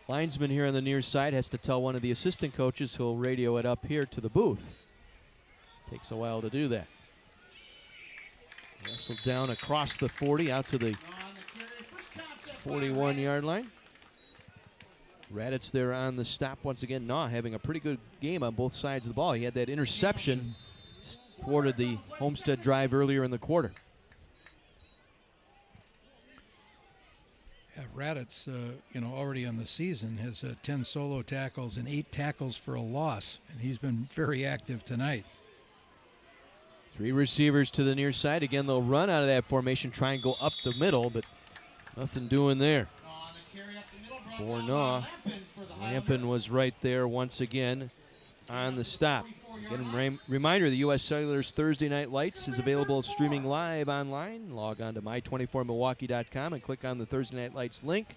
linesman here on the near side, has to tell one of the assistant coaches who'll radio it up here to the booth. Takes a while to do that. Wrestled down across the 40 out to the 41-yard line. Raditz there on the stop once again. Nah having a pretty good game on both sides of the ball. He had that interception, thwarted the Homestead drive earlier in the quarter. Yeah, Raditz, already on the season has 10 solo tackles and 8 tackles for a loss, and he's been very active tonight. 3 receivers to the near side. Again, they'll run out of that formation, try and go up the middle, but nothing doing there. For Naw. Lampin was right there once again on the stop. Again, reminder, the U.S. Cellular's Thursday Night Lights is available streaming live online. Log on to my24milwaukee.com and click on the Thursday Night Lights link.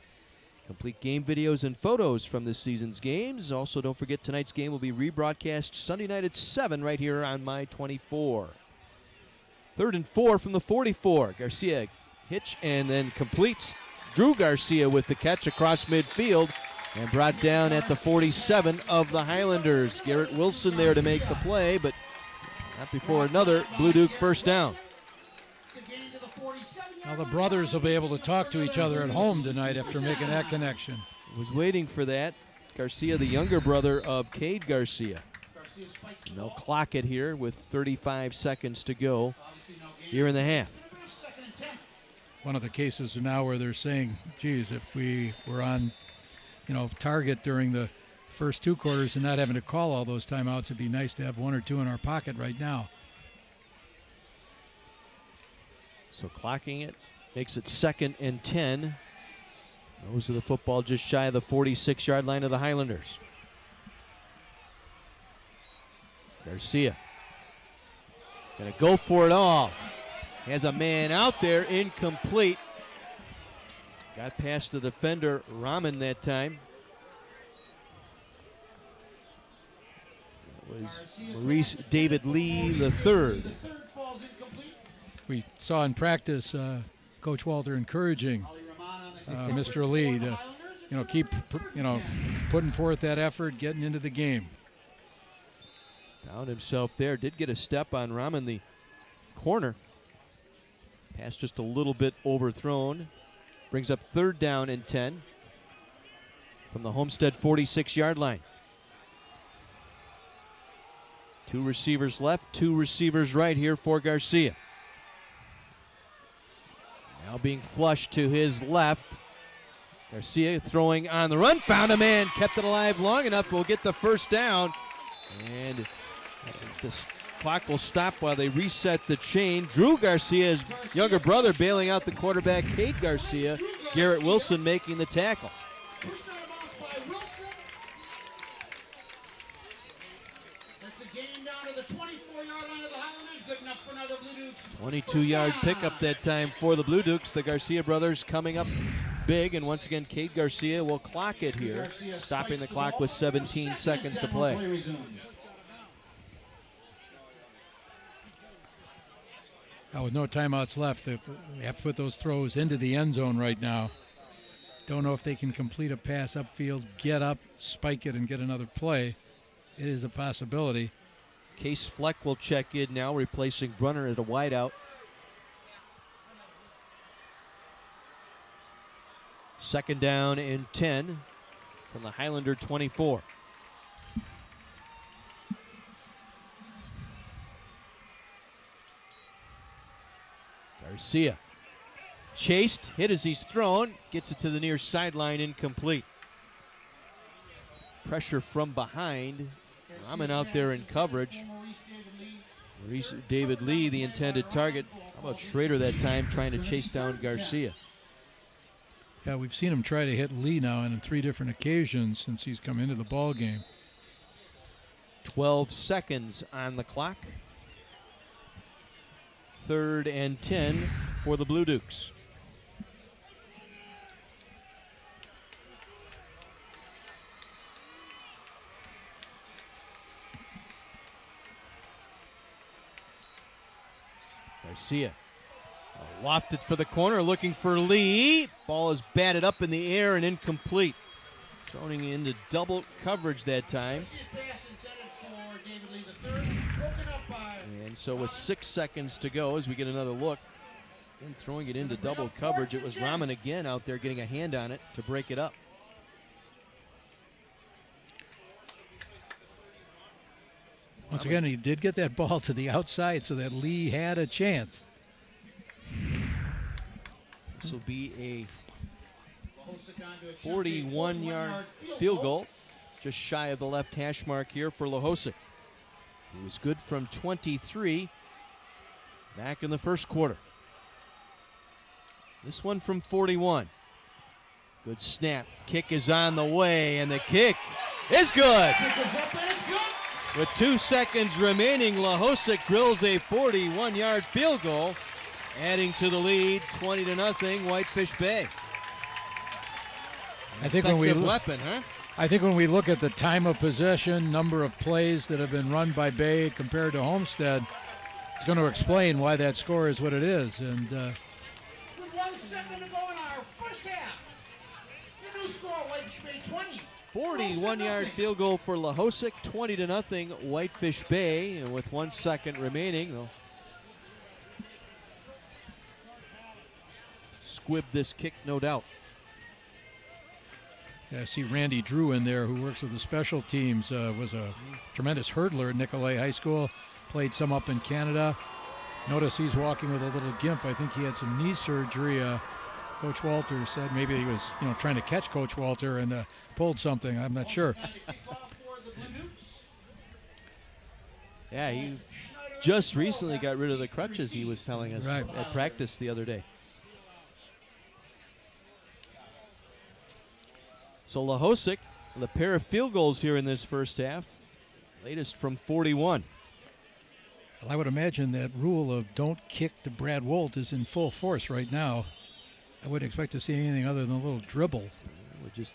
Complete game videos and photos from this season's games. Also, don't forget tonight's game will be rebroadcast Sunday night at 7 right here on My24. 3rd and 4 from the 44. Garcia hitch and then completes. Drew Garcia with the catch across midfield and brought down at the 47 of the Highlanders. Garrett Wilson there to make the play, but not before another Blue Duke first down. Now the brothers will be able to talk to each other at home tonight after making that connection. Was waiting for that. Garcia, the younger brother of Cade Garcia. And they'll clock it here with 35 seconds to go here in the half. One of the cases now where they're saying, geez, if we were on, target during the first 2 quarters and not having to call all those timeouts, it'd be nice to have 1 or 2 in our pocket right now. So clocking it makes it 2nd and 10. Those are the football just shy of the 46-yard line of the Highlanders. Garcia gonna go for it all. Has a man out there, incomplete. Got past the defender, Rahman, that time. That was Maurice David Lee III. We saw in practice Coach Walter encouraging Mr. Lee to, keep, putting forth that effort, getting into the game. Found himself there. Did get a step on Rahman, the corner. Pass just a little bit overthrown. Brings up 3rd down and 10 from the Homestead 46-yard line. 2 receivers left, 2 receivers right here for Garcia. Now being flushed to his left. Garcia throwing on the run, found a man, kept it alive long enough, will get the first down, and the clock will stop while they reset the chain. Drew Garcia's younger brother bailing out the quarterback, Cade Garcia. Garrett Wilson making the tackle. Pushed out of bounds by Wilson. That's a gain down to the 24-yard line of the Highlanders. Good enough for another Blue Dukes. 22-yard pickup that time for the Blue Dukes. The Garcia brothers coming up big, and once again, Cade Garcia will clock it here, stopping the clock with 17 seconds to play. Now with no timeouts left, they have to put those throws into the end zone right now. Don't know if they can complete a pass upfield, get up, spike it, and get another play. It is a possibility. Case Fleck will check in now, replacing Brunner at a wideout. Second down and 10 from the Highlander 24. Garcia chased, hit as he's thrown, gets it to the near sideline, incomplete. Pressure from behind. Rahman out there in coverage. Maurice David Lee, the intended target. How about Schrader that time trying to chase down Garcia? Yeah, we've seen him try to hit Lee now on 3 different occasions since he's come into the ball game. 12 seconds on the clock. 3rd and 10 for the Blue Dukes. Garcia lofted for the corner, looking for Lee. Ball is batted up in the air and incomplete. Throwing into double coverage that time. And so with 6 seconds to go as we get another look. And throwing it into double coverage, it was Rahman again out there getting a hand on it to break it up. Once again, he did get that ball to the outside so that Lee had a chance. This will be a 41-yard field goal, just shy of the left hash mark here for Lehosick. He was good from 23 back in the first quarter. This one from 41. Good snap. Kick is on the way, and the kick is good. With 2 seconds remaining, Lehosick drills a 41-yard field goal, adding to the lead 20-0 Whitefish Bay. I think when we weapon, huh? I think when we look at the time of possession, number of plays that have been run by Bay compared to Homestead, it's going to explain why that score is what it is. And with 1 second to go in our first half, the new score, Whitefish Bay 20. 41-yard field goal for Lehosick, 20-0 Whitefish Bay, and with 1 second remaining, they'll squib this kick, no doubt. Yeah, I see Randy Drew in there, who works with the special teams, was a tremendous hurdler at Nicolay High School, played some up in Canada. Notice he's walking with a little gimp. I think he had some knee surgery. Coach Walter said maybe he was, trying to catch Coach Walter and pulled something. I'm not sure. Yeah, he just recently got rid of the crutches, he was telling us at practice the other day. So Lehosick with a pair of field goals here in this first half, latest from 41. Well, I would imagine that rule of don't kick to Brad Wolt is in full force right now. I wouldn't expect to see anything other than a little dribble. We'll just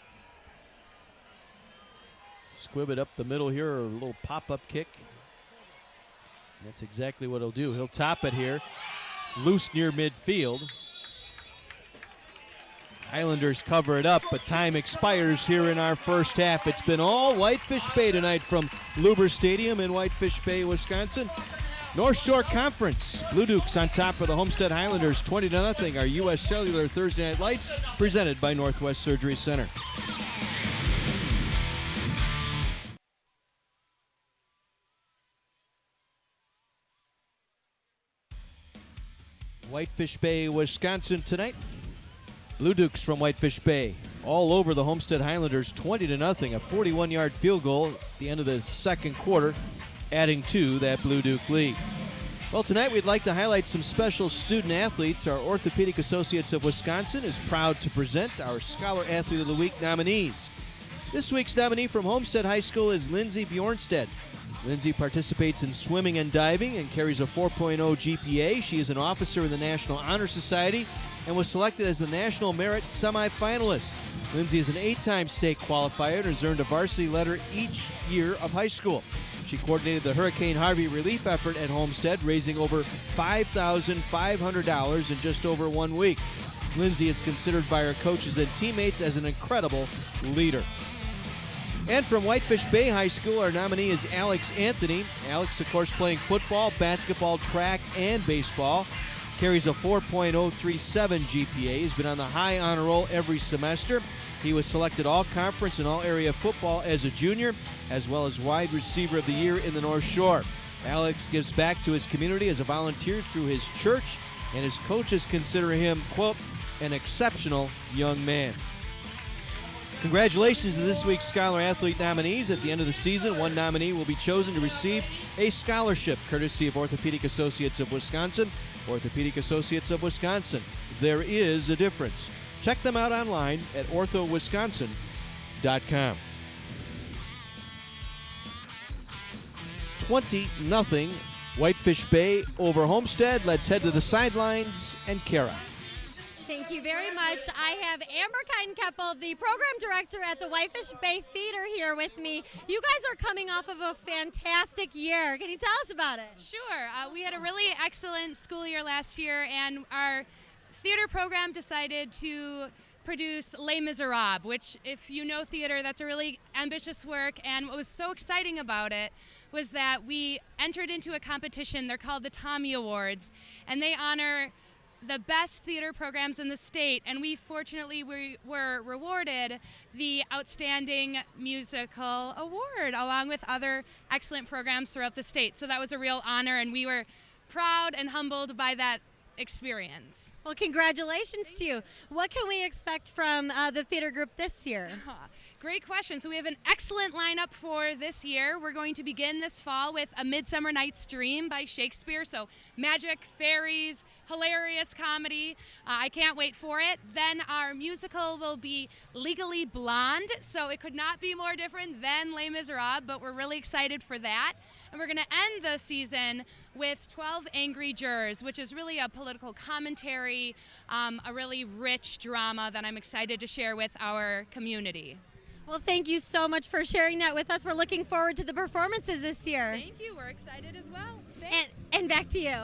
squib it up the middle here, or a little pop-up kick. And that's exactly what he'll do. He'll top it here. It's loose near midfield. Highlanders cover it up, but time expires here in our first half. It's been all Whitefish Bay tonight from Luber Stadium in Whitefish Bay, Wisconsin. North Shore Conference, Blue Dukes on top of the Homestead Highlanders, 20-0. Our U.S. Cellular Thursday Night Lights, presented by Northwest Surgery Center. Whitefish Bay, Wisconsin tonight. Blue Dukes from Whitefish Bay all over the Homestead Highlanders 20-0, a 41-yard field goal at the end of the second quarter, adding to that Blue Duke lead. Well, tonight we'd like to highlight some special student athletes. Our Orthopedic Associates of Wisconsin is proud to present our Scholar Athlete of the Week nominees. This week's nominee from Homestead High School is Lindsay Bjornstead. Lindsay participates in swimming and diving and carries a 4.0 GPA. She is an officer in the National Honor Society and was selected as the National Merit semifinalist. Lindsay is an 8-time state qualifier and has earned a varsity letter each year of high school. She coordinated the Hurricane Harvey relief effort at Homestead, raising over $5,500 in just over 1 week. Lindsay is considered by her coaches and teammates as an incredible leader. And from Whitefish Bay High School, our nominee is Alex Anthony. Alex, of course, playing football, basketball, track, and baseball. Carries a 4.037 GPA. He's been on the high honor roll every semester. He was selected all-conference and all-area football as a junior, as well as wide receiver of the year in the North Shore. Alex gives back to his community as a volunteer through his church, and his coaches consider him, quote, an exceptional young man. Congratulations to this week's Scholar Athlete nominees. At the end of the season, one nominee will be chosen to receive a scholarship courtesy of Orthopedic Associates of Wisconsin. Orthopedic Associates of Wisconsin. There is a difference. Check them out online at orthowisconsin.com. 20-0 Whitefish Bay over Homestead. Let's head to the sidelines and Kara. Thank you very much. I have Amber Keppel, the program director at the Whitefish Bay Theater, here with me. You guys are coming off of a fantastic year. Can you tell us about it? Sure. We had a really excellent school year last year, and our theater program decided to produce Les Miserables, which, if you know theater, that's a really ambitious work. And what was so exciting about it was that we entered into a competition. They're called the Tommy Awards, and they honor the best theater programs in the state, and we fortunately were rewarded the Outstanding Musical Award along with other excellent programs throughout the state. So that was a real honor, and we were proud and humbled by that experience. Well, congratulations to you. What can we expect from the theater group this year? Great question. So we have an excellent lineup for this year. We're going to begin this fall with A Midsummer Night's Dream by Shakespeare. So magic, fairies, hilarious comedy. I can't wait for it. Then our musical will be Legally Blonde. So it could not be more different than Les Miserables, but we're really excited for that. And we're going to end the season with 12 Angry Jurors, which is really a political commentary, a really rich drama that I'm excited to share with our community. Well, thank you so much for sharing that with us. We're looking forward to the performances this year. Thank you. We're excited as well. Thanks. And back to you.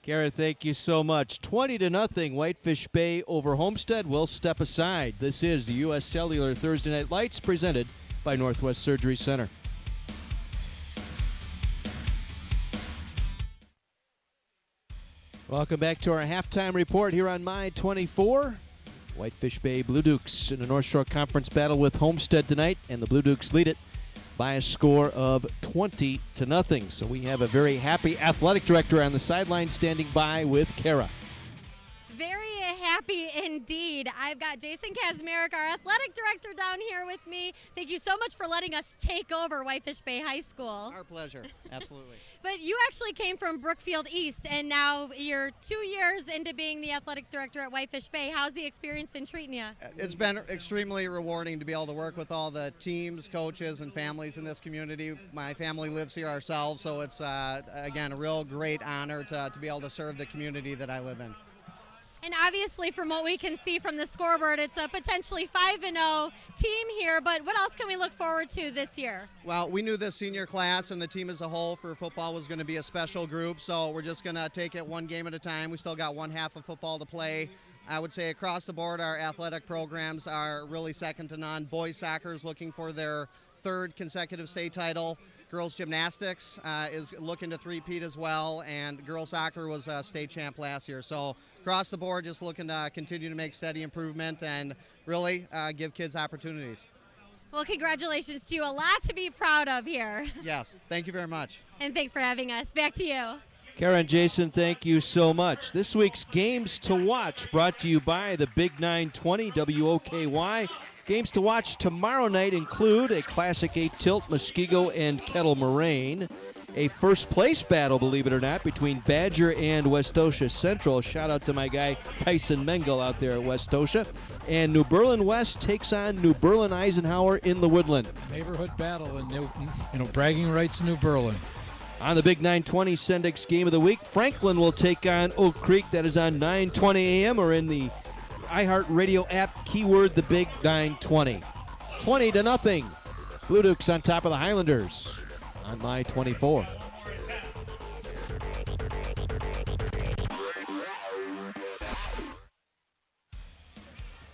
Kara, thank you so much. 20-0 Whitefish Bay over Homestead. We'll step aside. This is the U.S. Cellular Thursday Night Lights presented by Northwest Surgery Center. Welcome back to our halftime report here on My 24. Whitefish Bay Blue Dukes in a North Shore Conference battle with Homestead tonight, and the Blue Dukes lead it by a score of 20-0. So we have a very happy athletic director on the sideline standing by with Kara. Very happy indeed. I've got Jason Kazmarek, our athletic director, down here with me. Thank you so much for letting us take over Whitefish Bay High School. Our pleasure. Absolutely. But you actually came from Brookfield East, and now you're 2 years into being the athletic director at Whitefish Bay. How's the experience been treating you? It's been extremely rewarding to be able to work with all the teams, coaches, and families in this community. My family lives here ourselves, so it's, again, a real great honor to be able to serve the community that I live in. And obviously, from what we can see from the scoreboard, it's a potentially 5-0 team here, but what else can we look forward to this year? Well, we knew this senior class and the team as a whole for football was going to be a special group, so we're just going to take it one game at a time. We still got one half of football to play. I would say across the board, our athletic programs are really second to none. Boys soccer is looking for their third consecutive state title. Girls gymnastics is looking to three-peat as well, and girls soccer was a state champ last year. So across the board, just looking to continue to make steady improvement and really give kids opportunities. Well, congratulations to you. A lot to be proud of here. Yes, thank you very much. And thanks for having us. Back to you. Kara and Jason, thank you so much. This week's Games to Watch brought to you by the Big 920 WOKY. Games to watch tomorrow night include a Classic 8 tilt, Muskego and Kettle Moraine. A first place battle, believe it or not, between Badger and Westosha Central. Shout out to my guy Tyson Mengel out there at Westosha. And New Berlin West takes on New Berlin Eisenhower in the Woodland. Neighborhood battle in Newton, bragging rights in New Berlin. On the Big 920 Sendix Game of the Week, Franklin will take on Oak Creek. That is on 9:20 a.m. or in the iHeartRadio app, keyword the Big 920. 20-0. Blue Dukes on top of the Highlanders on My 24.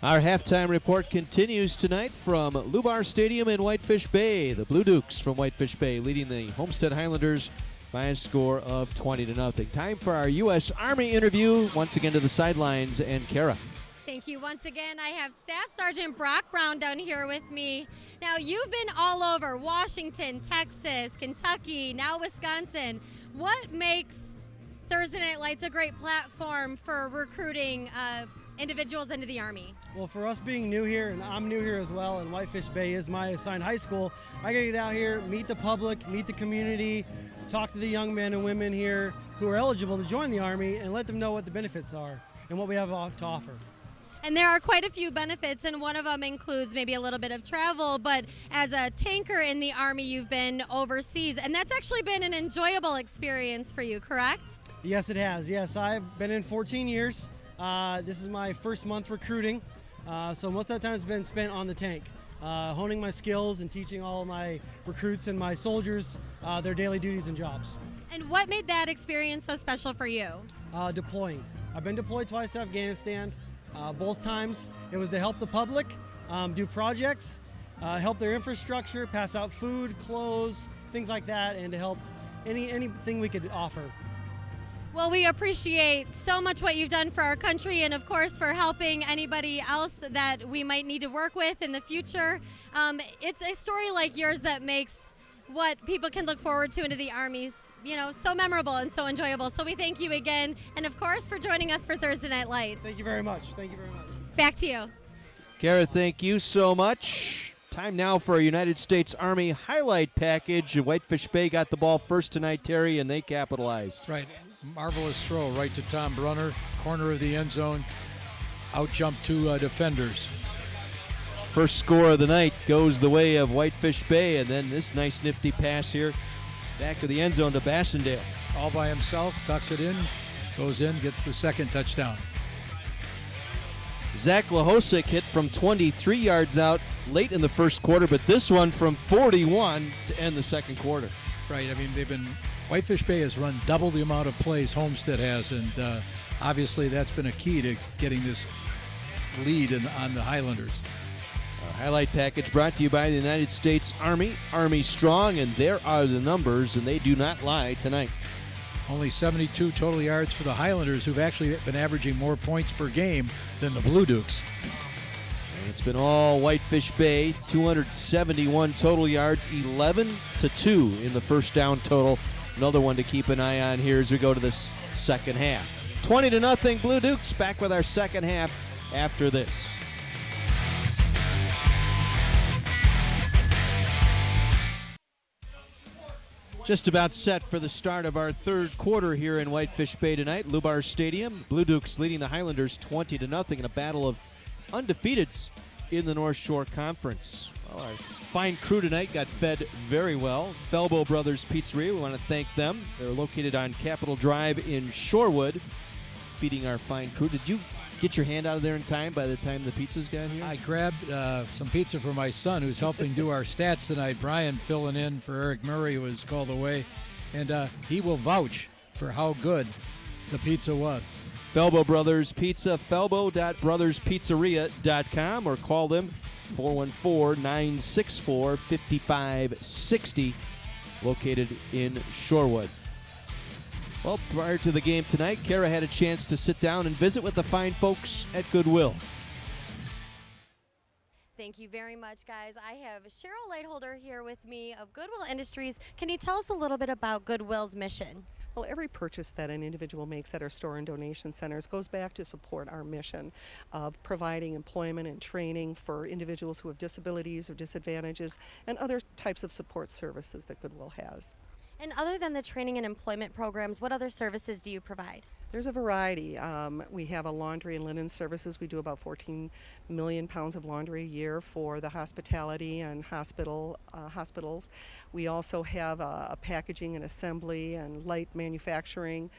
Our halftime report continues tonight from Lubar Stadium in Whitefish Bay. The Blue Dukes from Whitefish Bay leading the Homestead Highlanders by a score of 20-0. Time for our U.S. Army interview. Once again to the sidelines, and Kara. Thank you once again. I have Staff Sergeant Brock Brown down here with me. Now, you've been all over Washington, Texas, Kentucky, now Wisconsin. What makes Thursday Night Lights a great platform for recruiting individuals into the Army? Well, for us being new here, and I'm new here as well, and Whitefish Bay is my assigned high school, I gotta get out here, meet the public, meet the community, talk to the young men and women here who are eligible to join the Army, and let them know what the benefits are and what we have to offer. And there are quite a few benefits, and one of them includes maybe a little bit of travel, but as a tanker in the Army, you've been overseas, and that's actually been an enjoyable experience for you, correct? Yes, it has. Yes, I've been in 14 years. This is my first month recruiting, so most of that time has been spent on the tank, honing my skills and teaching all of my recruits and my soldiers their daily duties and jobs. And what made that experience so special for you? Deploying. I've been deployed twice to Afghanistan. Both times it was to help the public do projects, help their infrastructure, pass out food, clothes, things like that, and to help anything we could offer. Well, we appreciate so much what you've done for our country, and of course for helping anybody else that we might need to work with in the future. It's a story like yours that makes what people can look forward to into the Army's, so memorable and so enjoyable. So we thank you again, and of course for joining us for Thursday Night Lights. Thank you very much. Thank you very much. Back to you. Kara, thank you so much. Time now for a United States Army highlight package. Whitefish Bay got the ball first tonight, Terry, and they capitalized. Right. Marvelous throw right to Tom Brunner, corner of the end zone. Out jumped two defenders. First score of the night goes the way of Whitefish Bay, and then this nice nifty pass here back of the end zone to Bassendale. All by himself, tucks it in, goes in, gets the second touchdown. Zach Lahosik hit from 23 yards out late in the first quarter, but this one from 41 to end the second quarter. Right, Whitefish Bay has run double the amount of plays Homestead has, and obviously that's been a key to getting this lead on the Highlanders. Our highlight package brought to you by the United States Army. Army strong, and there are the numbers, and they do not lie tonight. Only 72 total yards for the Highlanders, who've actually been averaging more points per game than the Blue Dukes. And it's been all Whitefish Bay, 271 total yards, 11-2 in the first down total. Another one to keep an eye on here as we go to the second half. 20-0 Blue Dukes. Back with our second half after this. Just about set for the start of our third quarter here in Whitefish Bay tonight. Lubar Stadium. Blue Dukes leading the Highlanders 20-0 in a battle of undefeateds in the North Shore Conference. Well, our fine crew tonight got fed very well. Felbo Brothers Pizzeria, we want to thank them. They're located on Capitol Drive in Shorewood, feeding our fine crew. Did you get your hand out of there in time by the time the pizzas got here? I grabbed some pizza for my son, who's helping do our stats tonight. Brian filling in for Eric Murray, who was called away. And he will vouch for how good the pizza was. Felbo Brothers Pizza, felbo.brotherspizzeria.com, or call them 414-964-5560, located in Shorewood. Well, prior to the game tonight, Kara had a chance to sit down and visit with the fine folks at Goodwill. Thank you very much, guys. I have Cheryl Lightholder here with me of Goodwill Industries. Can you tell us a little bit about Goodwill's mission? Well, every purchase that an individual makes at our store and donation centers goes back to support our mission of providing employment and training for individuals who have disabilities or disadvantages and other types of support services that Goodwill has. And other than the training and employment programs, what other services do you provide? There's a variety. We have a laundry and linen services. We do about 14 million pounds of laundry a year for the hospitality and hospitals. We also have a packaging and assembly and light manufacturing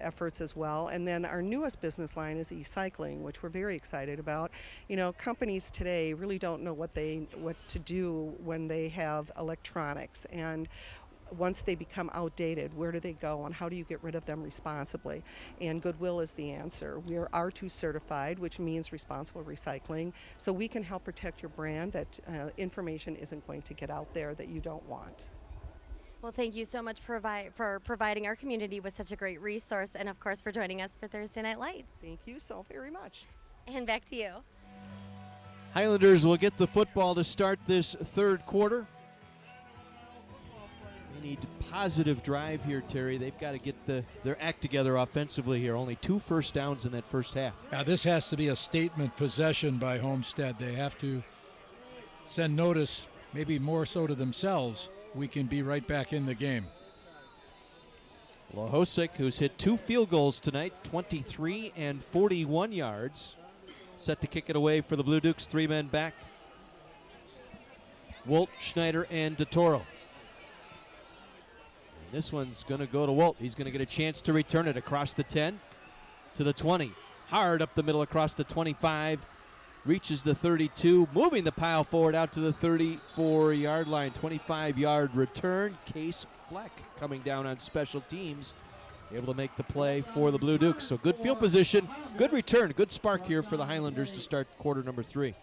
efforts as well. And then our newest business line is e-cycling, which we're very excited about. You know, companies today really don't know what to do when they have electronics, and once they become outdated, where do they go and how do you get rid of them responsibly? And Goodwill is the answer. We are R2 certified, which means responsible recycling, so we can help protect your brand, that information isn't going to get out there that you don't want. Well, thank you so much for providing our community with such a great resource, and of course for joining us for Thursday Night Lights. Thank you so very much. And back to you. Highlanders will get the football to start this third quarter. They need positive drive here, Terry. They've got to get their act together offensively here. Only 2 first downs in that first half. Now, this has to be a statement possession by Homestead. They have to send notice, maybe more so to themselves. We can be right back in the game. Lohosik, who's hit 2 field goals tonight, 23 and 41 yards. Set to kick it away for the Blue Dukes, 3 men back. Wolt, Schneider, and DeToro. This one's going to go to Wolt. He's going to get a chance to return it across the 10 to the 20. Hard up the middle across the 25. Reaches the 32. Moving the pile forward out to the 34-yard line. 25-yard return. Case Fleck coming down on special teams. Able to make the play for the Blue Dukes. So good field position. Good return. Good spark here for the Highlanders to start quarter number 3.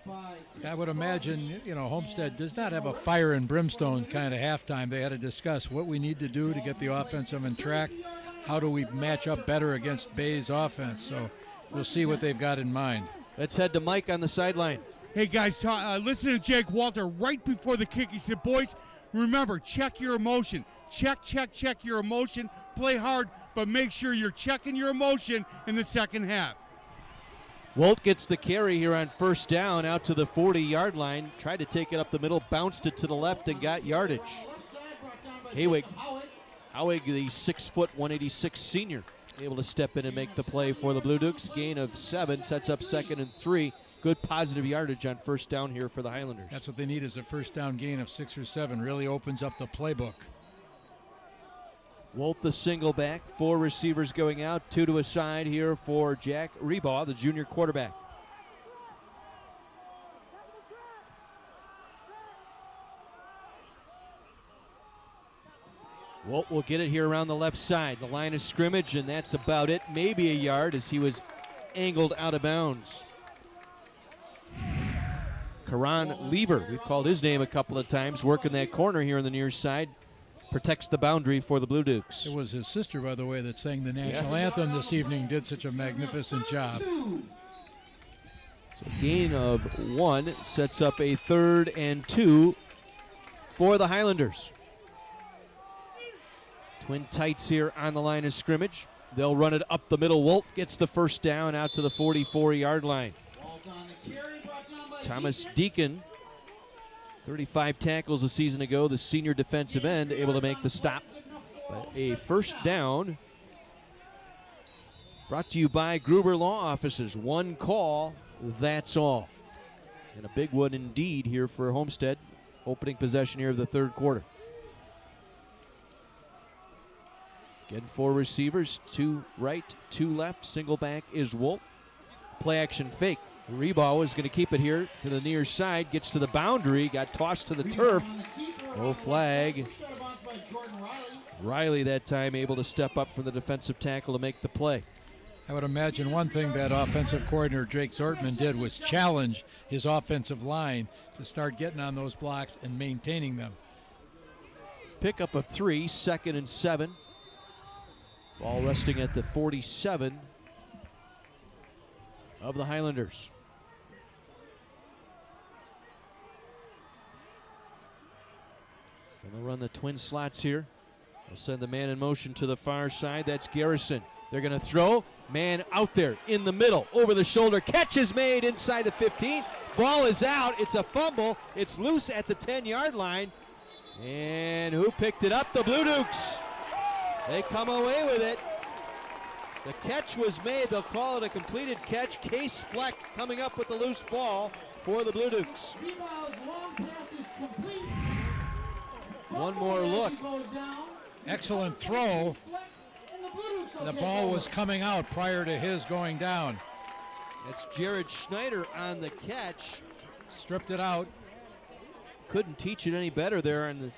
I would imagine, Homestead does not have a fire and brimstone kind of halftime. They had to discuss what we need to do to get the offensive on track. How do we match up better against Bay's offense? So we'll see what they've got in mind. Let's head to Mike on the sideline. Hey, guys, listen to Jake Walter right before the kick. He said, boys, remember, check your emotion. Check your emotion. Play hard, but make sure you're checking your emotion in the second half. Wolt gets the carry here on first down out to the 40-yard line. Tried to take it up the middle, bounced it to the left, and got yardage. Howig, the 6', 186 senior, able to step in and make the play for the Blue Dukes. Gain of 7, sets up 2nd and 3. Good positive yardage on first down here for the Highlanders. That's what they need, is a first down gain of 6 or 7. Really opens up the playbook. Wolt the single back, 4 receivers going out, 2 to a side here for Jack Rebaugh, the junior quarterback. Wolt will get it here around the left side. The line of scrimmage, and that's about it. Maybe a yard as he was angled out of bounds. Karan Lever, we've called his name a couple of times, working that corner here on the near side. Protects the boundary for the Blue Dukes. It was his sister, by the way, that sang the national anthem this evening. Did such a magnificent job. So gain of 1 sets up a 3rd and 2 for the Highlanders. Twin tights here on the line of scrimmage. They'll run it up the middle. Wolt gets the first down out to the 44-yard line. Thomas Deacon, 35 tackles a season ago, the senior defensive end, able to make the stop. But a first down brought to you by Gruber Law Offices. 1 call, that's all. And a big one indeed here for Homestead. Opening possession here of the third quarter. Again, 4 receivers, 2 right, 2 left. Single back is Wolt. Play action fake. Rebaugh is going to keep it here to the near side. Gets to the boundary. Got tossed to the turf. No flag. Riley that time able to step up from the defensive tackle to make the play. I would imagine one thing that offensive coordinator Drake Zortman did was challenge his offensive line to start getting on those blocks and maintaining them. Pickup of 3, 2nd and 7. Ball resting at the 47 of the Highlanders. Gonna run the twin slots here. They'll send the man in motion to the far side. That's Garrison. They're gonna throw. Man out there in the middle, over the shoulder. Catch is made inside the 15. Ball is out. It's a fumble. It's loose at the 10-yard line. And who picked it up? The Blue Dukes. They come away with it. The catch was made. They'll call it a completed catch. Case Fleck coming up with the loose ball for the Blue Dukes. One more look. Excellent throw. The ball was coming out prior to his going down. That's Jared Schneider on the catch. Stripped it out. Couldn't teach it any better there. And if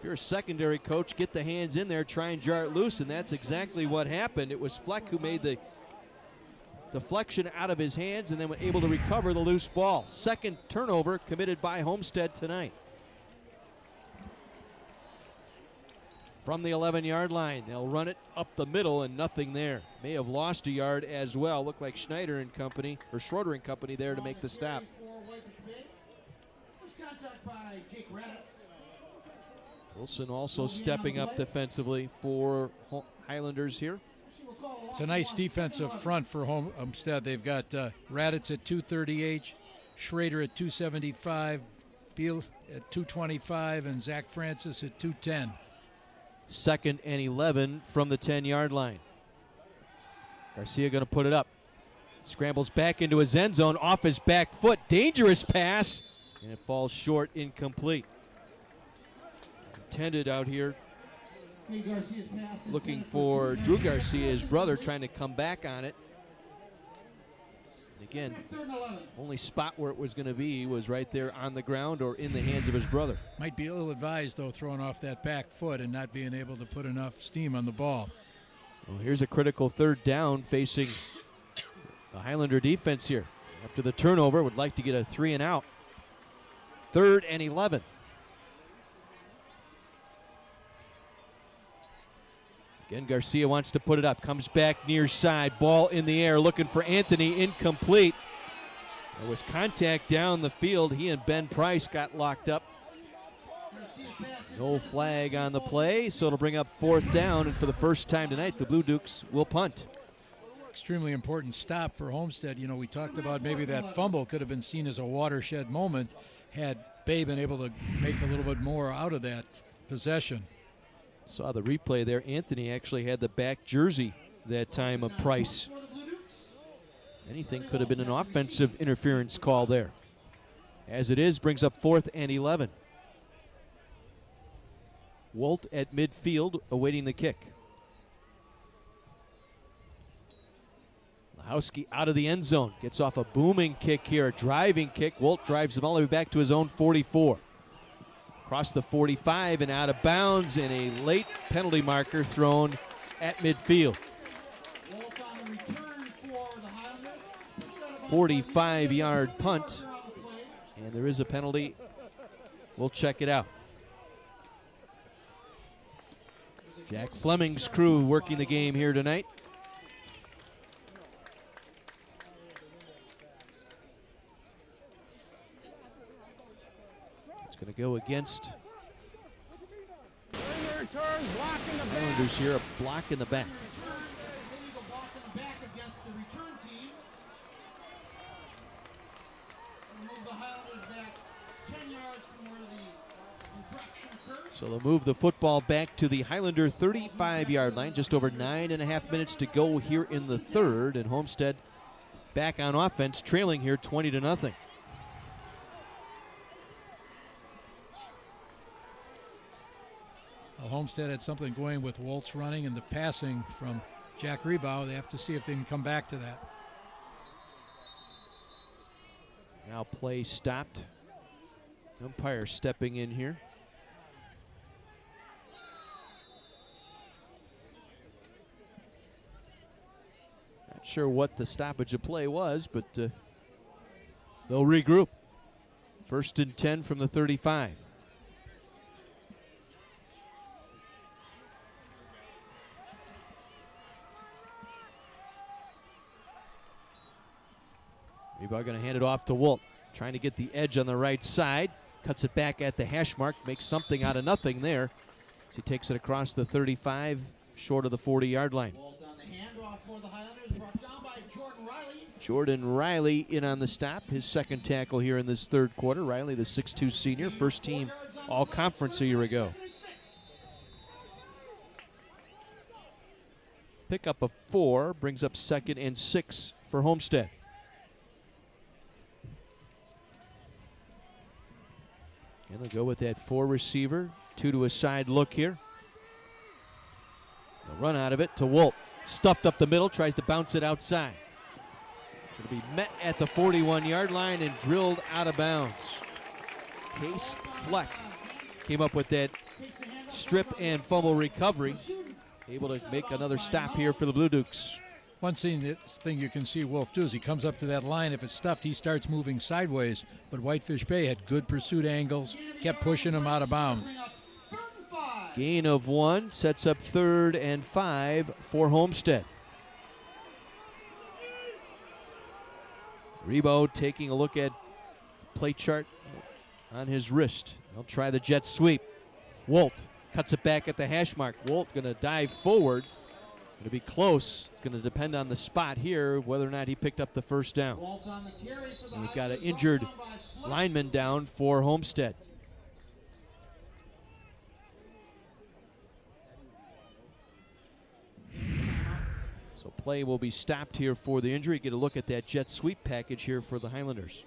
you're a secondary coach, get the hands in there, try and jar it loose, and that's exactly what happened. It was Fleck who made the deflection out of his hands and then was able to recover the loose ball. Second turnover committed by Homestead tonight. From the 11-yard line, they'll run it up the middle and nothing there. May have lost a yard as well. Looked like Schneider and company, or Schroeder and company there to make the stop. Wilson also stepping up defensively for Highlanders here. It's a nice defensive front for Homestead. They've got Raditz at 238, Schrader at 275, Beal at 225, and Zach Francis at 210. Second and 11 from the 10-yard line. Garcia going to put it up. Scrambles back into his end zone, off his back foot. Dangerous pass, and it falls short, incomplete. Intended out here, looking for Drew Garcia, his brother, trying to come back on it. And again, only spot where it was going to be was right there on the ground or in the hands of his brother. Might be ill-advised, though, throwing off that back foot and not being able to put enough steam on the ball. Well, here's a critical third down facing the Highlander defense here. After the turnover, would like to get a 3 and out. 3rd and 11. Again, Garcia wants to put it up. Comes back near side. Ball in the air. Looking for Anthony. Incomplete. There was contact down the field. He and Ben Price got locked up. No flag on the play, so it'll bring up 4th down. And for the first time tonight, the Blue Dukes will punt. Extremely important stop for Homestead. You know, we talked about maybe that fumble could have been seen as a watershed moment had Bay been able to make a little bit more out of that possession. Saw the replay there. Anthony actually had the back jersey that time of Price. Anything could have been an offensive interference call there. As it is, brings up 4th and 11. Wolt at midfield awaiting the kick. Lahowski out of the end zone. Gets off a booming kick here, a driving kick. Wolt drives him all the way back to his own 44. Across the 45 and out of bounds, and a late penalty marker thrown at midfield. 45-yard punt, and there is a penalty. We'll check it out. Jack Fleming's crew working the game here tonight. Going to go against Islanders here, a block in the back. So they'll move the football back to the Highlander 35-yard line. Just over 9.5 minutes to go here in the third, and Homestead back on offense, trailing here 20-0. Homestead had something going with Woltz running and the passing from Jack Rebow. They have to see if they can come back to that. Now play stopped. Umpire stepping in here. Not sure what the stoppage of play was, but they'll regroup. 1st and 10 from the 35. Rebow going to hand it off to Wolt. Trying to get the edge on the right side. cuts it back at the hash mark, makes something out of nothing there. As he takes it across the 35, short of the 40-yard line. Jordan Riley in on the stop, his second tackle here in this third quarter. Riley, the 6'2 senior, first team all-conference a year ago. Pick up a 4, brings up 2nd and 6 for Homestead. And they'll go with that 4 receiver, 2 to a side look here. They'll run out of it to Wolt. Stuffed up the middle, tries to bounce it outside. Going to be met at the 41-yard line and drilled out of bounds. Case Fleck came up with that strip and fumble recovery. Able to make another stop here for the Blue Dukes. One thing you can see Wolf do is he comes up to that line. If it's stuffed, he starts moving sideways. But Whitefish Bay had good pursuit angles, kept pushing him out of bounds. Gain of 1 sets up 3rd and 5 for Homestead. Rebo taking a look at play chart on his wrist. They'll try the jet sweep. Wolt cuts it back at the hash mark. Wolt going to dive forward. Going to be close. Going to depend on the spot here, whether or not he picked up the first down. And we've got an injured lineman down for Homestead. So play will be stopped here for the injury. Get a look at that jet sweep package here for the Highlanders.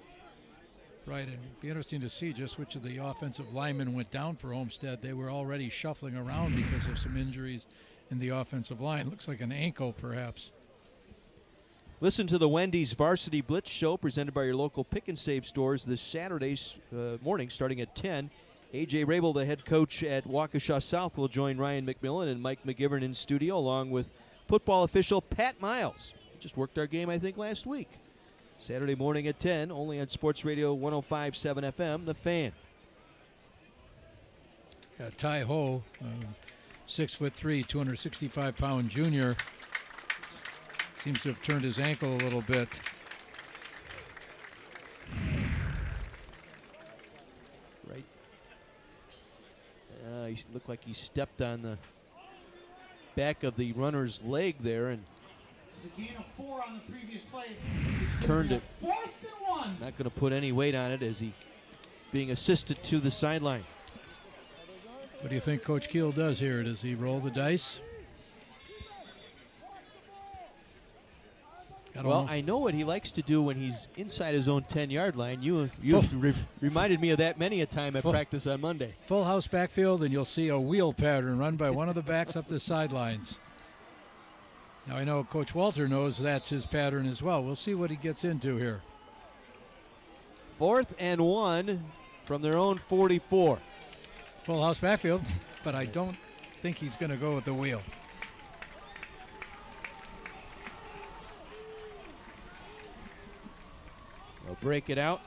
Right, and it'd be interesting to see just which of the offensive linemen went down for Homestead. They were already shuffling around because of some injuries in the offensive line. Looks like an ankle, perhaps. Listen to the Wendy's Varsity Blitz Show presented by your local Pick and Save stores this Saturday morning starting at 10. A.J. Rabel, the head coach at Waukesha South, will join Ryan McMillan and Mike McGivern in studio along with football official Pat Miles. Just worked our game, I think, last week. Saturday morning at 10, only on Sports Radio 105.7 FM, The Fan. Ty Ho, 6'3", 265-pound junior, seems to have turned his ankle a little bit. Right. He looked like he stepped on the back of the runner's leg there and a gain of 4 on the previous play. Turned it. 4th and 1. Not going to put any weight on it as he being assisted to the sideline. What do you think Coach Keel does here? Does he roll the dice? I know what he likes to do when he's inside his own 10-yard line. You reminded me of that many a time at practice on Monday. Full house backfield, and you'll see a wheel pattern run by one of the backs up the sidelines. Now, I know Coach Walter knows that's his pattern as well. We'll see what he gets into here. 4th and 1 from their own 44. Full house backfield, but I don't think he's going to go with the wheel. They'll break it out.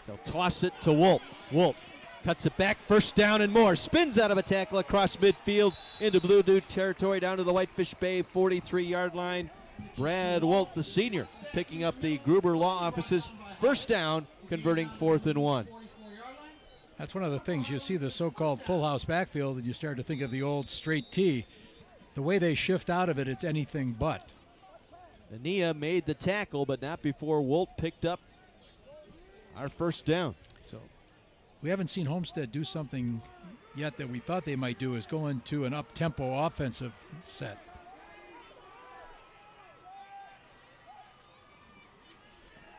They'll toss it to Wolt. Wolt cuts it back, first down and more. Spins out of a tackle across midfield into Blue Duke territory down to the Whitefish Bay 43-yard line. Brad Wolt, the senior, picking up the Gruber Law Office's first down, converting 4th and 1. That's one of the things. You see the so-called full house backfield and you start to think of the old straight T. The way they shift out of it, it's anything but. Ania made the tackle, but not before Wolt picked up our first down. So we haven't seen Homestead do something yet that we thought they might do, is go into an up-tempo offensive set.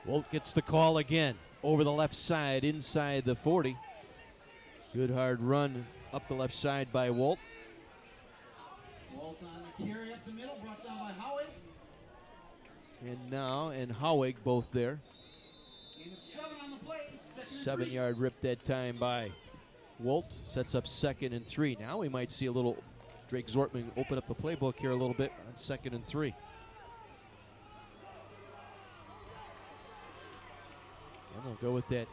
Wolt gets the call again over the left side inside the 40. Good hard run up the left side by Wolt. Wolt on the carry up the middle, brought down by Howick. And Howick both there. Gain of 7 on the play. 7-yard rip that time by Wolt. Sets up 2nd and 3. Now we might see a little Drake Zortman open up the playbook here a little bit on 2nd and 3. And they'll go with that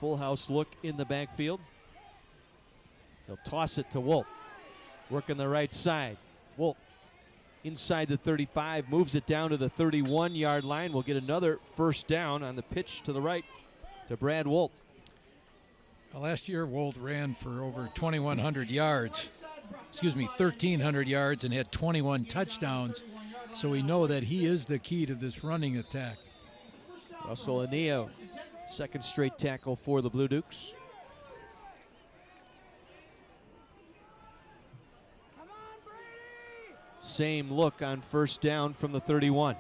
full house look in the backfield. They'll toss it to Wolt. Working the right side. Wolt inside the 35, moves it down to the 31-yard line. We'll get another first down on the pitch to the right to Brad Wolt. Well, last year, Wolt ran for over 2,100 yards. 1,300 yards and had 21 touchdowns. So we know that he is the key to this running attack. Russell Aneo, second straight tackle for the Blue Dukes. Same look on first down from the 31.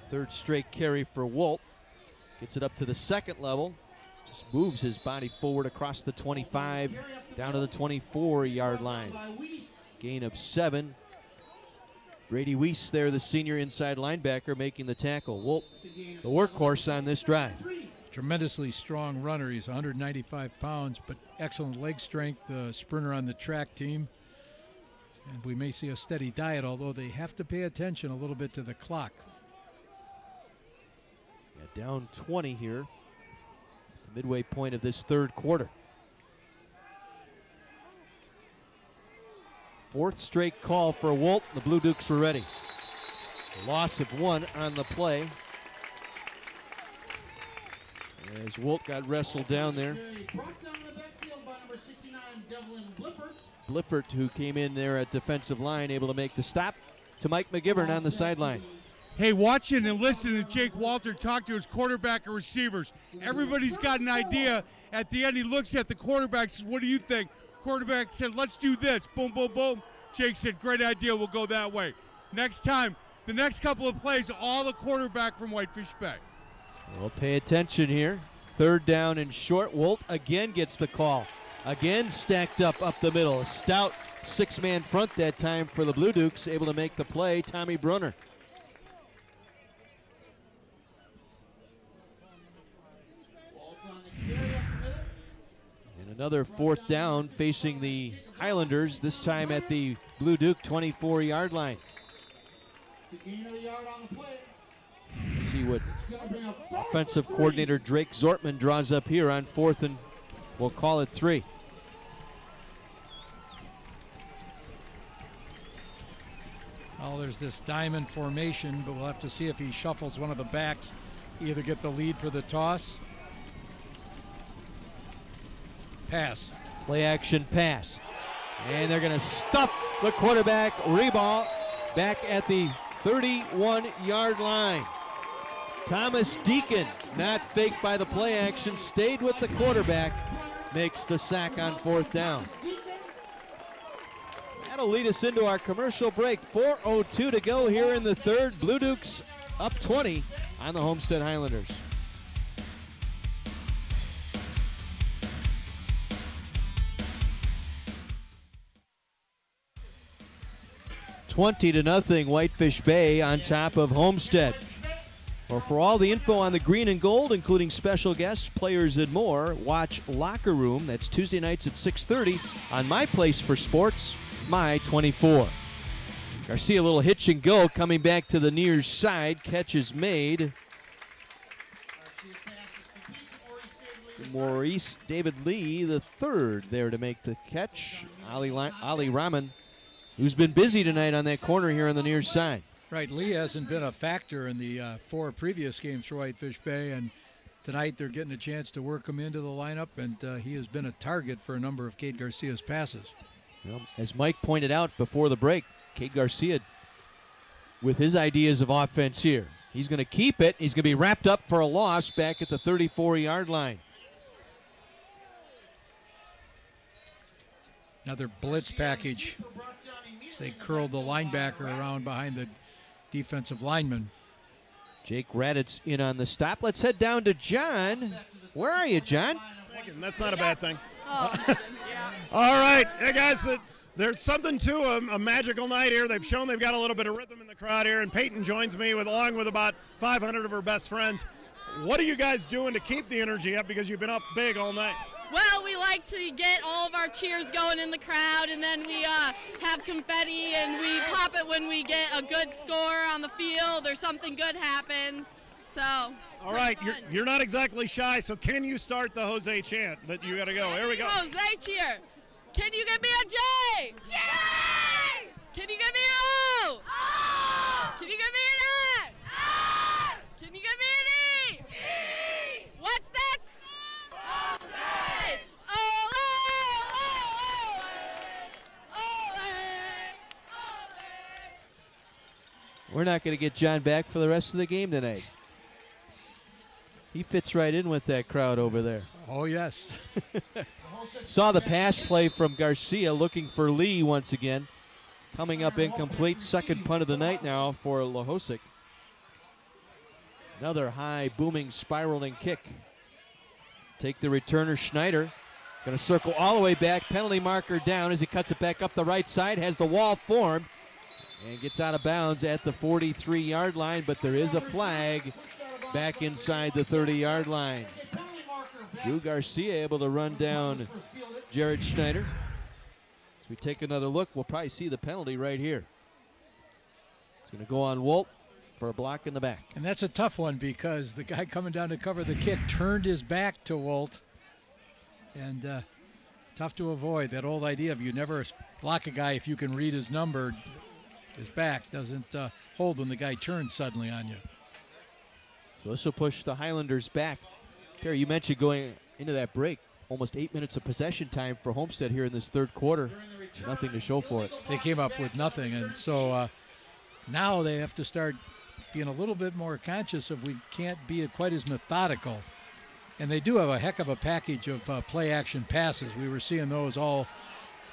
Third straight carry for Wolt. Gets it up to the second level. Just moves his body forward across the 25 down to the 24-yard line. Gain of 7. Brady Weiss there, the senior inside linebacker, making the tackle. Wolt, the workhorse on this drive. Tremendously strong runner. He's 195 pounds, but excellent leg strength, sprinter on the track team. And we may see a steady diet, although they have to pay attention a little bit to the clock. Yeah, down 20 here, the midway point of this third quarter. Fourth straight call for Wolt. The Blue Dukes were ready. A loss of 1 on the play, as Wolt got wrestled down there. Bliffert, who came in there at defensive line, able to make the stop to Mike McGivern on the sideline. Hey, watching and listening to Jake Walter talk to his quarterback and receivers. Everybody's got an idea. At the end, he looks at the quarterback, says, "What do you think?" Quarterback said, "Let's do this." Boom, boom, boom. Jake said, "Great idea. We'll go that way." Next time, the next couple of plays, all the quarterback from Whitefish Bay. We'll pay attention here. Third down and short. Wolt again gets the call. Again stacked up the middle. A stout 6-man front that time for the Blue Dukes, able to make the play, Tommy Brunner. And another fourth down facing the Highlanders, this time at the Blue Duke 24-yard line. Let's see what offensive coordinator Drake Zortman draws up here on 4th and we'll call it 3. Well, there's this diamond formation, but we'll have to see if he shuffles one of the backs, either get the lead for the toss. Pass. Play action pass. And they're going to stuff the quarterback, Reball, back at the 31-yard line. Thomas Deacon, not faked by the play action, stayed with the quarterback, makes the sack on 4th down. That'll lead us into our commercial break. 4:02 to go here in the third. Blue Dukes up 20 on the Homestead Highlanders. $20-0, Whitefish Bay on top of Homestead. Well, for all the info on the green and gold, including special guests, players, and more, watch Locker Room. That's Tuesday nights at 6:30 on My Place for Sports, My 24. Garcia, a little hitch and go, coming back to the near side. Catch is made. Maurice David Lee, the third, there to make the catch. Ali Rahman, who's been busy tonight on that corner here on the near side. Right, Lee hasn't been a factor in the 4 previous games for Whitefish Bay, and tonight they're getting a chance to work him into the lineup, and he has been a target for a number of Cade Garcia's passes. Well, as Mike pointed out before the break, Cade Garcia, with his ideas of offense here, he's going to keep it. He's going to be wrapped up for a loss back at the 34-yard line. Another blitz package. They curled the linebacker around behind the defensive lineman. Jake Raditz in on the stop. Let's head down to John. Where are you, John? That's not a bad thing. All right. Hey, guys, there's something to a magical night here. They've shown they've got a little bit of rhythm in the crowd here, and Peyton joins me along with about 500 of her best friends. What are you guys doing to keep the energy up, because you've been up big all night? Well, we like to get all of our cheers going in the crowd, and then we have confetti, and we pop it when we get a good score on the field or something good happens. So. All right, you're not exactly shy, so can you start the Jose chant that you got to go? Here we go. Jose cheer. Can you give me a J? J! Can you give me an O? O! We're not going to get John back for the rest of the game tonight. He fits right in with that crowd over there. Oh, yes. Saw the pass play from Garcia looking for Lee once again. Coming up incomplete. Second punt of the night now for Lahosic. Another high, booming, spiraling kick. Take the returner, Schneider. Going to circle all the way back. Penalty marker down as he cuts it back up the right side. Has the wall formed. And gets out of bounds at the 43-yard line. But there is a flag back inside the 30-yard line. Drew Garcia able to run down Jared Schneider. As we take another look, we'll probably see the penalty right here. It's going to go on Wolt for a block in the back. And that's a tough one because the guy coming down to cover the kick turned his back to Wolt. And tough to avoid. That old idea of you never block a guy if you can read his number. His back doesn't hold when the guy turns suddenly on you. So this will push the Highlanders back. Terry, you mentioned going into that break. Almost 8 minutes of possession time for Homestead here in this third quarter. Nothing to show for it. They came up with nothing, and so now they have to start being a little bit more conscious of we can't be quite as methodical. And they do have a heck of a package of play-action passes. We were seeing those all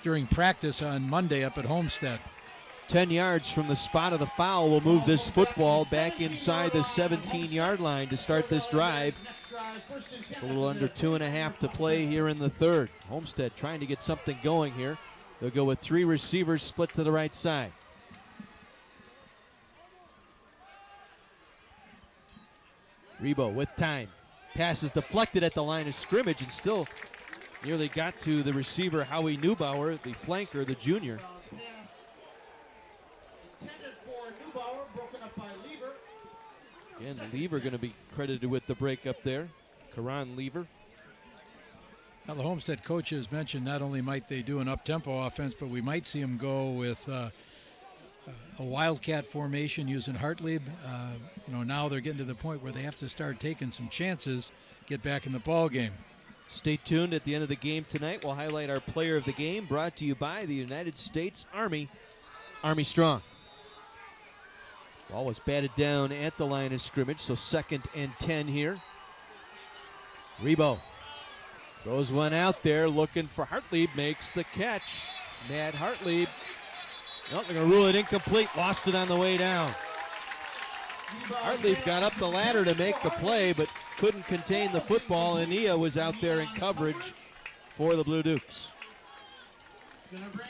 during practice on Monday up at Homestead. 10 yards from the spot of the foul will move this football back inside the 17-yard line to start this drive. Just a little under 2.5 to play here in the third. Homestead trying to get something going here. They'll go with 3 receivers split to the right side. Rebo with time. Pass is deflected at the line of scrimmage and still nearly got to the receiver Howie Neubauer, the flanker, the junior. Again, Lever going to be credited with the break up there. Karan Lever. Now the Homestead coaches mentioned not only might they do an up-tempo offense, but we might see them go with a wildcat formation using Hartlieb. Now they're getting to the point where they have to start taking some chances, get back in the ball game. Stay tuned. At the end of the game tonight, we'll highlight our player of the game, brought to you by the United States Army, Army Strong. Ball was batted down at the line of scrimmage, so 2nd and 10 here. Rebo throws one out there, looking for Hartlieb, makes the catch. Matt Hartlieb. Nope, they're going to rule it incomplete, lost it on the way down. Hartlieb got up the ladder to make the play, but couldn't contain the football, and Nia was out there in coverage for the Blue Dukes.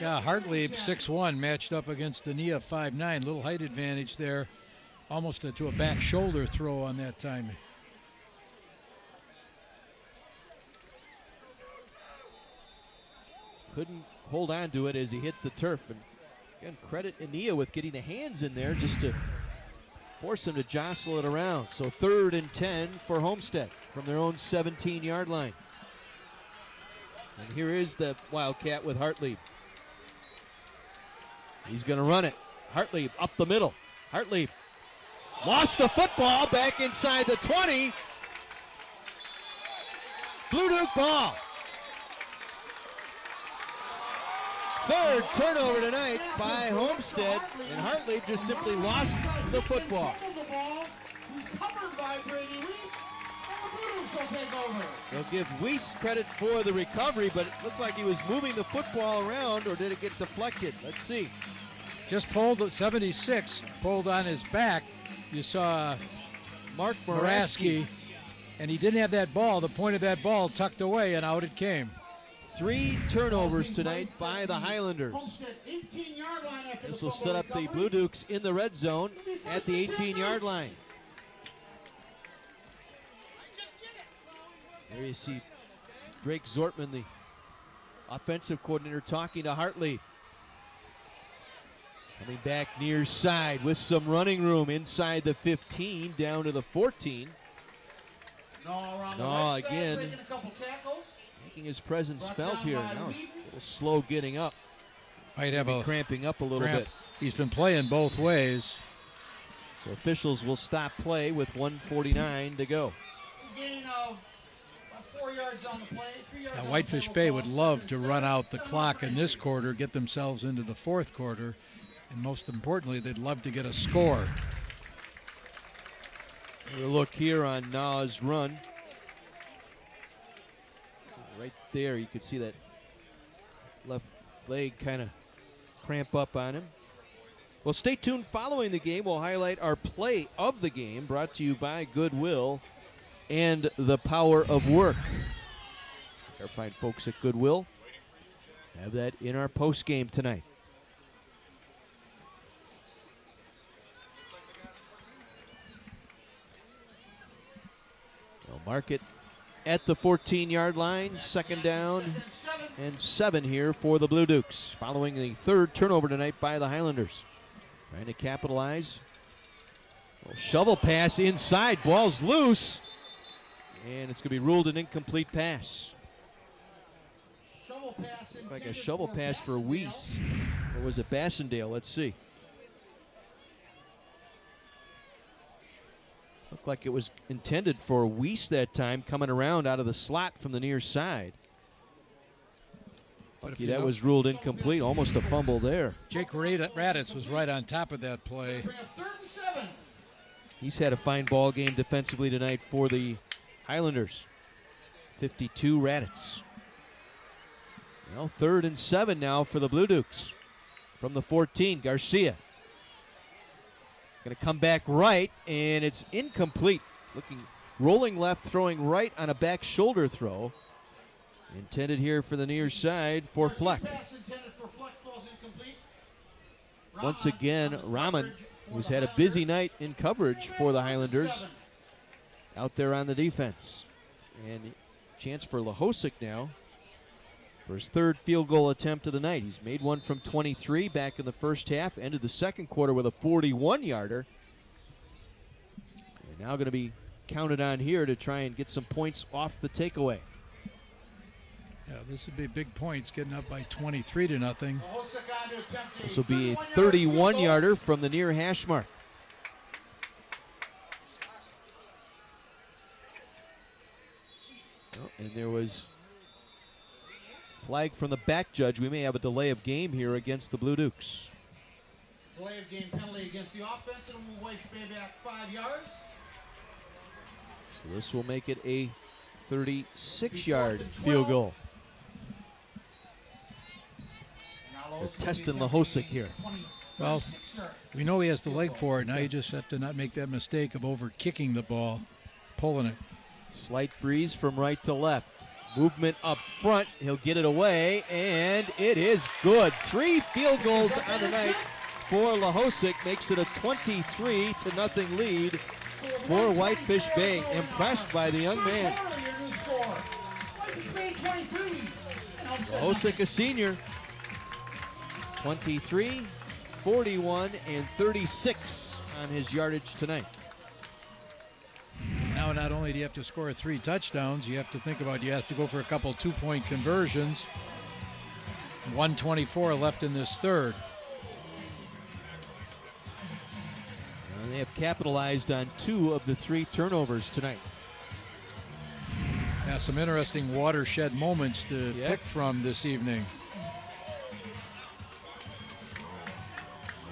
Yeah, Hartlieb 6'1", matched up against the Nia 5'9", little height advantage there, almost to a back shoulder throw on that time. Couldn't hold on to it as he hit the turf. And again, credit Ania with getting the hands in there just to force him to jostle it around. So 3rd and 10 for Homestead from their own 17-yard line. And here is the Wildcat with Hartlieb. He's going to run it. Hartlieb up the middle. Hartlieb lost the football back inside the 20. Blue Duke ball. 3rd turnover tonight by Homestead, and Hartlieb just simply lost the football. They'll give Weiss credit for the recovery, but it looked like he was moving the football around, or did it get deflected? Let's see. Just pulled at 76, pulled on his back. You saw Mark Moraski, and he didn't have that ball, the point of that ball tucked away, and out it came. 3 turnovers tonight by the Highlanders. This will set up the Blue Dukes in the red zone at the 18-yard line. There you see Drake Zortman, the offensive coordinator, talking to Hartlieb. Coming back near side with some running room inside the 15, down to the 14. No, again, making his presence felt here. Now, a little slow getting up. Might have a cramping up a little bit. He's been playing both ways. So officials will stop play with 1:49 to go. Now, Whitefish Bay would love to run out the clock in this quarter, get themselves into the 4th quarter. And most importantly, they'd love to get a score. A look here on Na's run. Right there, you could see that left leg kind of cramp up on him. Well, stay tuned. Following the game, we'll highlight our play of the game, brought to you by Goodwill and the Power of Work. Our fine folks at Goodwill have that in our post game tonight. They'll mark it at the 14-yard line. Second down and 7 here for the Blue Dukes, following the third turnover tonight by the Highlanders. Trying to capitalize. Shovel pass inside. Ball's loose. And it's going to be ruled an incomplete pass. Looked like a shovel pass for Weiss. Or was it Bassendale? Let's see. Looked like it was intended for Weiss that time, coming around out of the slot from the near side. Lucky that was ruled incomplete. Almost a fumble there. Jake Raditz was right on top of that play. He's had a fine ball game defensively tonight for the Highlanders. 52 Raditz. Well, 3rd and 7 now for the Blue Dukes. From the 14, Garcia. Going to come back right, and it's incomplete. Rolling left, throwing right on a back shoulder throw. Intended here for the near side for Fleck. Once again, Rahman, who's had a busy night in coverage for the Highlanders, out there on the defense. And chance for Lehosick now for his 3rd field goal attempt of the night. He's made one from 23 back in the first half, ended the second quarter with a 41-yarder. And now going to be counted on here to try and get some points off the takeaway. Yeah, this would be big points, getting up by 23-0. This will be a 31-yarder from the near hash mark. Oh, and there was flag from the back judge. We may have a delay of game here against the Blue Dukes. Delay of game penalty against the offense, and we'll wait back 5 yards. So this will make it a 36-yard field goal. They're testing Lehosick here. Well, we know he has the leg for it. Now you just have to not make that mistake of over-kicking the ball, pulling it. Slight breeze from right to left. Movement up front. He'll get it away, and it is good. 3 field goals on the night for Lehosick. Makes it a 23-0 lead for Whitefish Bay. Impressed by the young man. Lehosick, a senior. 23, 41, and 36 on his yardage tonight. Now, not only do you have to score 3 touchdowns, you have to think about, you have to go for a couple 2-point conversions. 1:24 left in this third. And they have capitalized on 2 of the 3 turnovers tonight. Yeah, some interesting watershed moments to pick from this evening.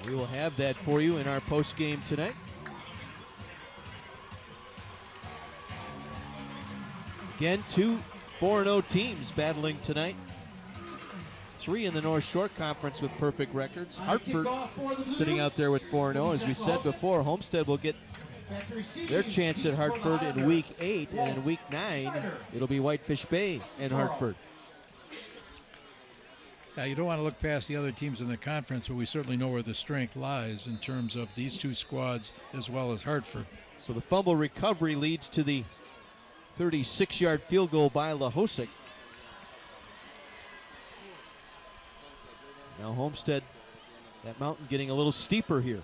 We will have that for you in our post game tonight. Again, 2 4-0 teams battling tonight. 3 in the North Shore Conference with perfect records. Hartford sitting out there with 4-0. As we said before, Homestead will get their chance at Hartford in Week 8, and in Week 9, it'll be Whitefish Bay and Hartford. Yeah, you don't want to look past the other teams in the conference, but we certainly know where the strength lies in terms of these 2 squads as well as Hartford. So the fumble recovery leads to the 36-yard field goal by Lehosick. Now Homestead, that mountain getting a little steeper here.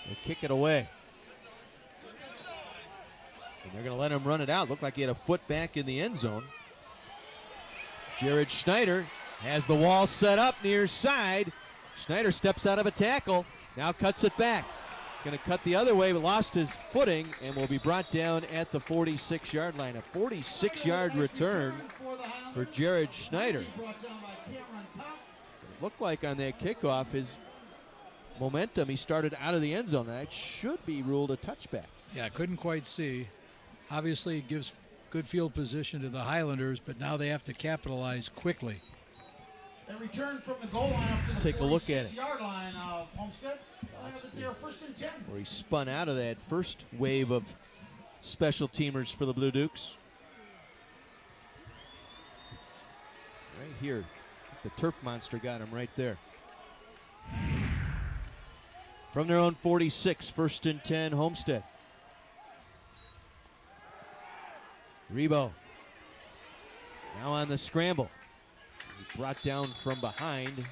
They'll kick it away. And they're going to let him run it out. Looked like he had a foot back in the end zone. Jared Schneider has the wall set up near side. Schneider steps out of a tackle, now cuts it back. Going to cut the other way, but lost his footing and will be brought down at the 46-yard line. A 46-yard return for Jared Schneider. looked like on that kickoff, his momentum, he started out of the end zone. That should be ruled a touchback. Yeah, couldn't quite see. Obviously, it gives good field position to the Highlanders, but now they have to capitalize quickly. They return from the goal line up to Let's the take a look at it. 46-yard line of Homestead. They're first and 10. Where he spun out of that first wave of special teamers for the Blue Dukes. Right here, the turf monster got him right there. From their own 46, first and 10, Homestead. Rebo now on the scramble. He brought down from behind.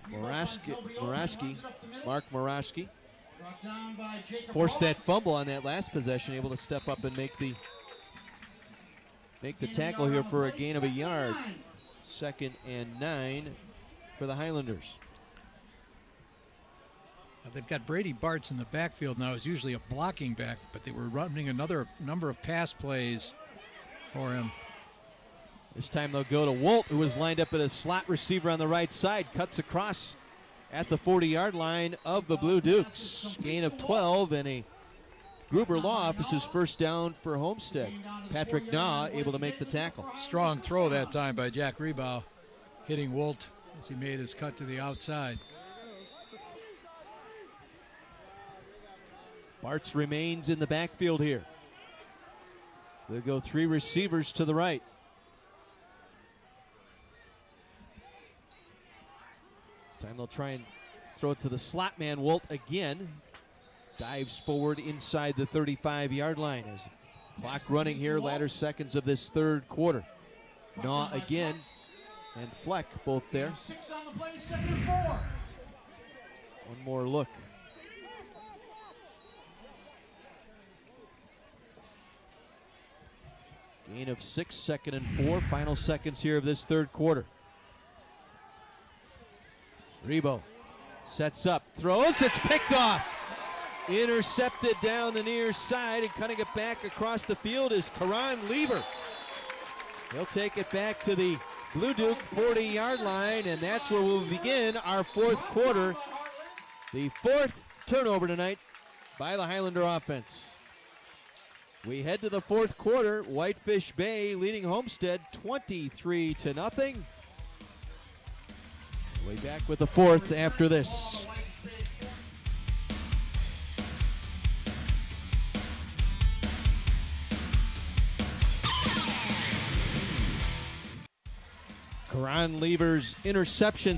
Mark Moraski forced that fumble on that last possession, able to step up and make the tackle here for a gain of a yard. 2nd and 9 for the Highlanders. They've got Brady Bartz in the backfield now. He's usually a blocking back, but they were running another number of pass plays for him. This time they'll go to Wolt, who was lined up at a slot receiver on the right side. Cuts across at the 40-yard line of the Blue Dukes. Gain of 12 and a Gruber Law Office's first down for Homestead. Patrick Naw able to make the tackle. Strong throw that time by Jack Rebow, hitting Wolt as he made his cut to the outside. Bartz remains in the backfield here. They'll go 3 receivers to the right. This time they'll try and throw it to the slot man, Wolt again. Dives forward inside the 35-yard line as clock running here, latter seconds of this third quarter. Naw again and Fleck both there. 6 on the play, 2nd and 4. One more look. Gain of 6, 2nd and 4. Final seconds here of this third quarter. Rebo sets up, throws, it's picked off. Intercepted down the near side, and cutting it back across the field is Karan Lever. He'll take it back to the Blue Duke 40-yard line, and that's where we'll begin our fourth quarter. The 4th turnover tonight by the Highlander offense. We head to the 4th quarter. Whitefish Bay leading Homestead 23-0. We'll be back with the 4th after this. Karan Lever's interception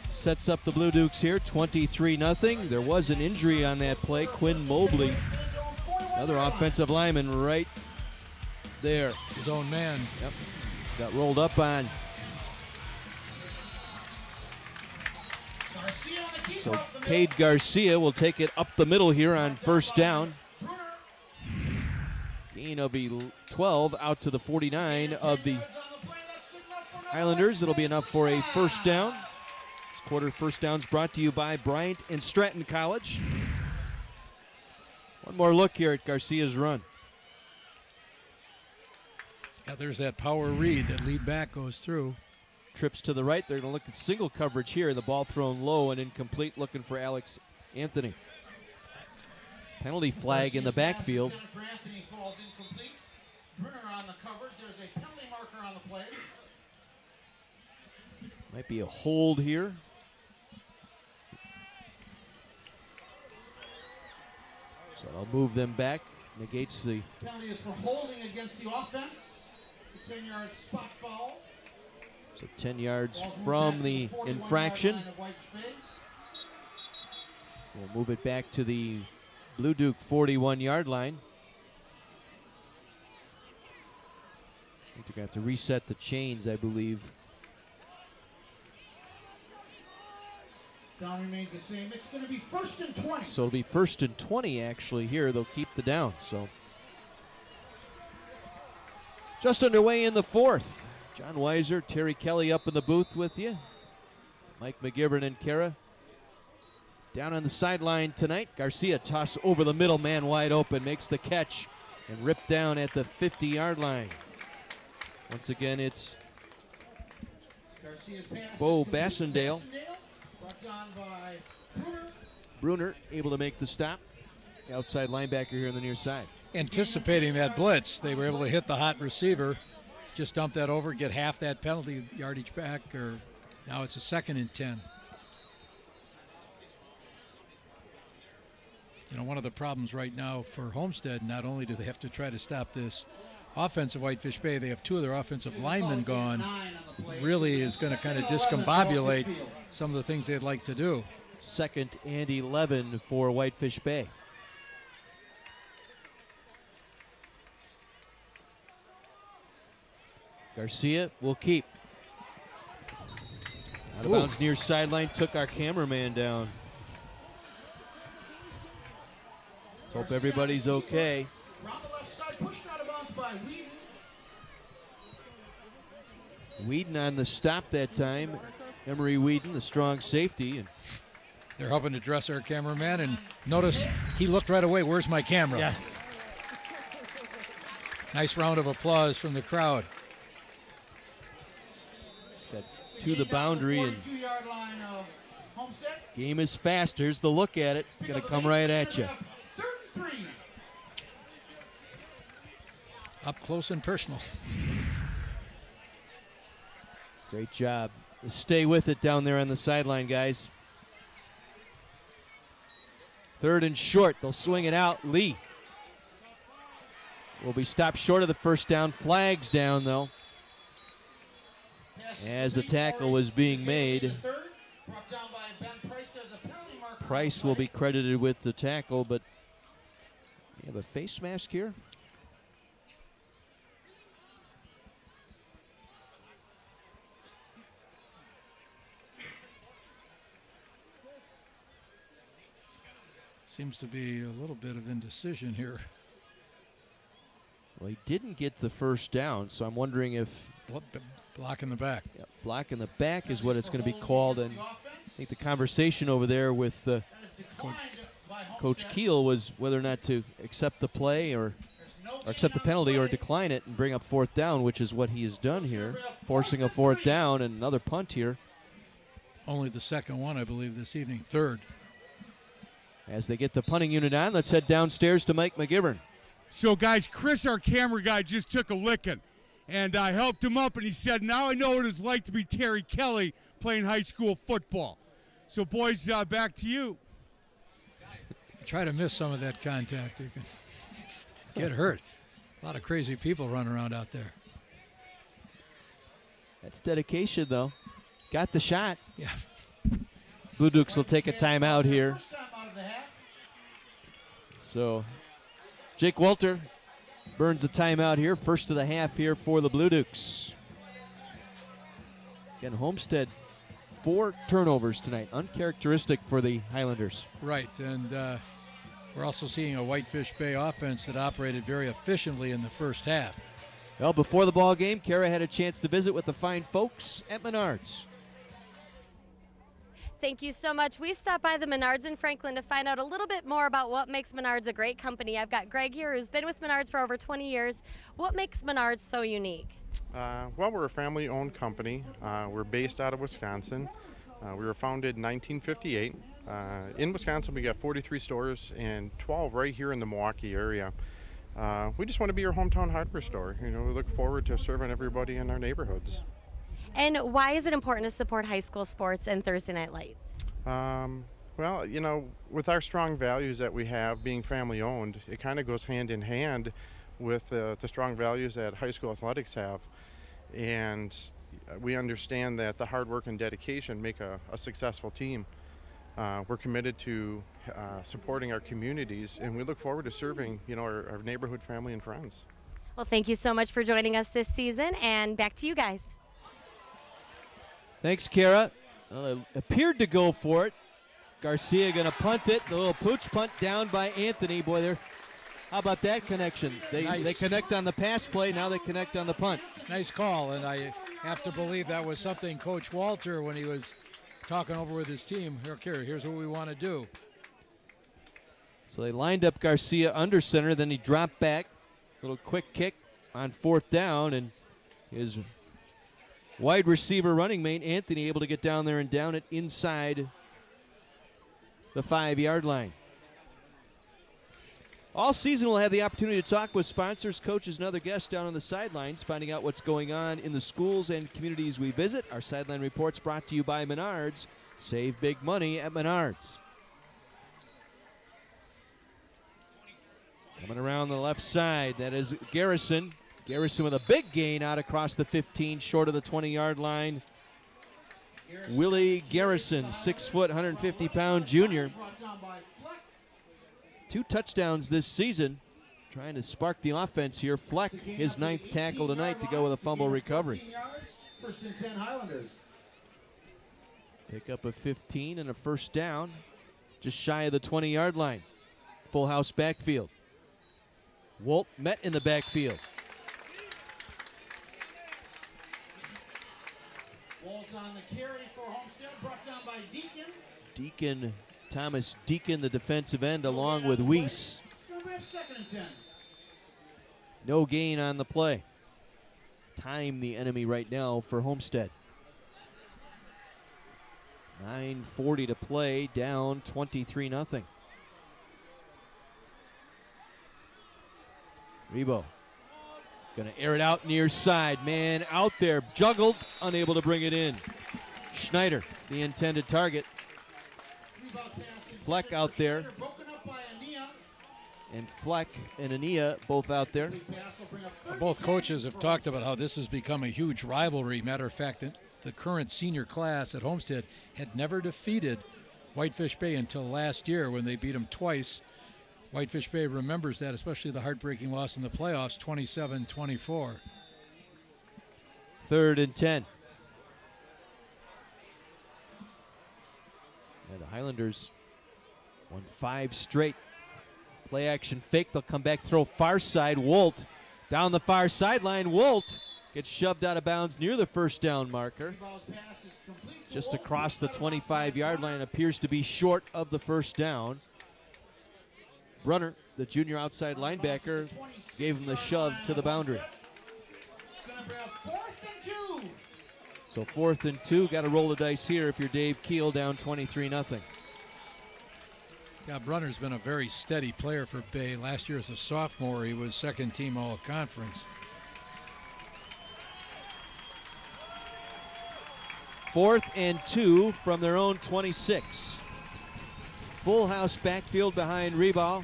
sets up the Blue Dukes here, 23-0. There was an injury on that play. Quinn Mobley, another offensive lineman right there. His own man. Yep, got rolled up on. So Cade Garcia will take it up the middle here on first down. Gain of 12 out to the 49 of the Highlanders. It'll be enough for a first down. This quarter first downs brought to you by Bryant and Stratton College. One more look here at Garcia's run. Yeah, there's that power read. That lead back goes through. Trips to the right. They're going to look at single coverage here. The ball thrown low and incomplete, looking for Alex Anthony. Penalty flag in the backfield. Anthony falls incomplete. Brunner on the coverage. There's a penalty marker on the play. Might be a hold here. So I'll move them back. Negates the penalty is for holding against the offense. It's a 10-yard spot foul. So 10 yards from the infraction. We'll move it back to the Blue Duke 41-yard line. I think they're going to have to reset the chains, I believe. Down remains the same. It's going to be 1st and 20. So it'll be 1st and 20 actually here. They'll keep the down. So just underway in the 4th. John Weiser, Terry Kelly up in the booth with you. Mike McGivern and Kara down on the sideline tonight. Garcia toss over the middle, man wide open, makes the catch and ripped down at the 50-yard line. Once again, it's Bo Bassendale. Brought down by Bruner. Bruner able to make the stop. The outside linebacker here on the near side. Anticipating that blitz, they were able to hit the hot receiver, just dump that over, get half that penalty yardage back, or now it's a 2nd and 10. You know, one of the problems right now for Homestead, not only do they have to try to stop this offense of Whitefish Bay, they have 2 of their offensive linemen gone. Really is going to kind of discombobulate some of the things they'd like to do. 2nd and 11 for Whitefish Bay. Garcia will keep. Out of bounds near sideline, took our cameraman down. Let's hope everybody's okay. Around the left side, pushed out of bounds by Whedon. Whedon on the stop that time. Emery Whedon, the strong safety. And they're helping to dress our cameraman, and notice he looked right away, where's my camera? Yes. Nice round of applause from the crowd. Just got to the boundary, and 42-yard line of Homestead. game is fast. Here's the look at it. Gonna come right at you. 3rd and 3. Up close and personal. Great job. Stay with it down there on the sideline, guys. 3rd and short. They'll swing it out. Lee will be stopped short of the first down. Flags down, though, as the tackle was being made. Price will be credited with the tackle, but you have a face mask here. Seems to be a little bit of indecision here. Well, he didn't get the first down, so I'm wondering if... Block in the back. Yeah, block in the back is what it's going to be called, and I think the conversation over there with Coach Keel was whether or not to accept the play or accept the penalty or decline it and bring up 4th down, which is what he has done here, forcing a 4th down and another punt here. Only the 2nd one, I believe, this evening. 3rd. As they get the punting unit on, let's head downstairs to Mike McGivern. So, guys, Chris, our camera guy, just took a licking. And I helped him up, and he said, now I know what it's like to be Terry Kelly playing high school football. So, boys, back to you. Try to miss some of that contact. You can get hurt. A lot of crazy people running around out there. That's dedication, though. Got the shot. Yeah. Blue Dukes will take a timeout here. So, Jake Walter burns a timeout here. First of the half here for the Blue Dukes. Again, Homestead, 4 turnovers tonight. Uncharacteristic for the Highlanders. Right, and we're also seeing a Whitefish Bay offense that operated very efficiently in the first half. Well, before the ball game, Kara had a chance to visit with the fine folks at Menards. Thank you so much. We stopped by the Menards in Franklin to find out a little bit more about what makes Menards a great company. I've got Greg here who's been with Menards for over 20 years. What makes Menards so unique? Well, we're a family-owned company. We're based out of Wisconsin. We were founded in 1958. In Wisconsin, we got 43 stores and 12 right here in the Milwaukee area. We just want to be your hometown hardware store. You know, we look forward to serving everybody in our neighborhoods. And why is it important to support high school sports and Thursday Night Lights? Well, you know, with our strong values that we have, being family-owned, it kind of goes hand in hand with the strong values that high school athletics have. And we understand that the hard work and dedication make a successful team. We're committed to supporting our communities, and we look forward to serving, you know, our neighborhood family and friends. Well, thank you so much for joining us this season, and back to you guys. Thanks, Kara. Well, it appeared to go for it. Garcia going to punt it. The little pooch punt down by Anthony. Boy, there. How about that connection? They connect on the pass play. Now they connect on the punt. Nice call, and I have to believe that was something Coach Walter, when he was talking over with his team, here's what we want to do. So they lined up Garcia under center. Then he dropped back. Little quick kick on 4th down, and his Wide receiver running mate Anthony able to get down there and down it inside the 5-yard line. All season we'll have the opportunity to talk with sponsors, coaches, and other guests down on the sidelines, finding out what's going on in the schools and communities we visit. Our sideline reports brought to you by Menards. Save big money at Menards. Coming around the left side, that is Garrison. Garrison with a big gain out across the 15, short of the 20-yard line. Willie Garrison, 6 foot, 150-pound junior. 2 touchdowns this season, trying to spark the offense here. Fleck, his 9th tackle tonight to go with a fumble recovery. First and 10 Highlanders. Pick up a 15 and a first down, just shy of the 20-yard line. Full house backfield. Wolt met in the backfield. Wolt on the carry for Homestead, brought down by Deacon. Thomas Deacon, the defensive end, along with Weiss. It's going to be a 2nd and 10. No gain on the play. Time the enemy right now for Homestead. 9:40 to play, down 23-0. Rebo gonna air it out near side. Man out there, juggled, unable to bring it in. Schneider, the intended target. Fleck out there. And Fleck and Ania both out there. Both coaches have talked about how this has become a huge rivalry. Matter of fact, the current senior class at Homestead had never defeated Whitefish Bay until last year when they beat them twice. Whitefish Bay remembers that, especially the heartbreaking loss in the playoffs, 27-24. 3rd and 10. And the Highlanders won 5 straight. Play action fake. They'll come back, throw far side. Wolt down the far sideline. Wolt gets shoved out of bounds near the first down marker. Just across the 25-yard line. Appears to be short of the first down. Brunner, the junior outside linebacker, gave him the shove to the boundary. So 4th and 2. Got to roll the dice here if you're Dave Keel, down 23-0. Yeah, Brunner's been a very steady player for Bay. Last year as a sophomore, he was 2nd team all-conference. 4th and 2 from their own 26. Full house backfield behind Reball.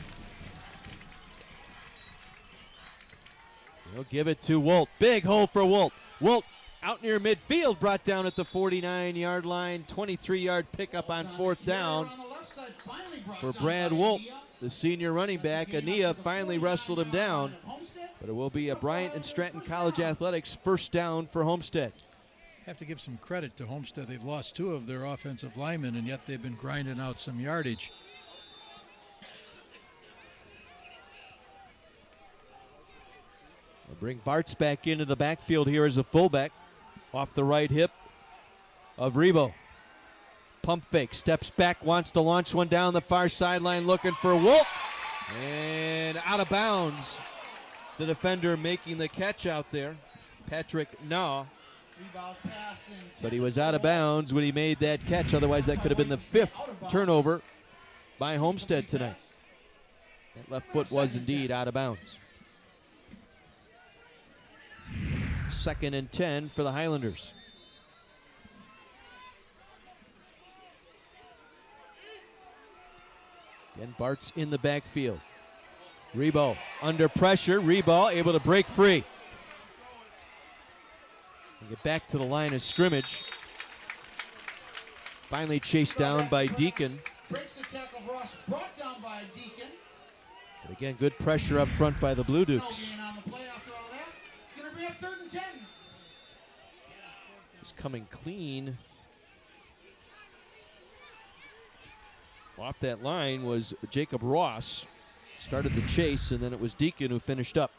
He'll give it to Wolt. Big hole for Wolt. Wolt out near midfield, brought down at the 49-yard line. 23-yard pickup on 4th down for Brad Wolt, the senior running back. Ania finally wrestled him down, but it will be a Bryant and Stratton College Athletics first down for Homestead. Have to give some credit to Homestead. They've lost 2 of their offensive linemen, and yet they've been grinding out some yardage. They'll bring Bartz back into the backfield here as a fullback. Off the right hip of Rebo. Pump fake, steps back, wants to launch one down the far sideline, looking for Wolt. And out of bounds. The defender making the catch out there, Patrick Naw. But he was out of bounds when he made that catch. Otherwise, that could have been the 5th turnover by Homestead tonight. That left foot was indeed out of bounds. 2nd and 10 for the Highlanders. Again, Bart's in the backfield. Rebo under pressure. Rebo able to break free. And get back to the line of scrimmage. Finally chased down by Deacon. Breaks the tackle, Ross, brought down by Deacon. But again, good pressure up front by the Blue Dukes. No gain on the play after all that. It's going to be a 3rd and 10. Just coming clean off that line was Jacob Ross. Started the chase, and then it was Deacon who finished up.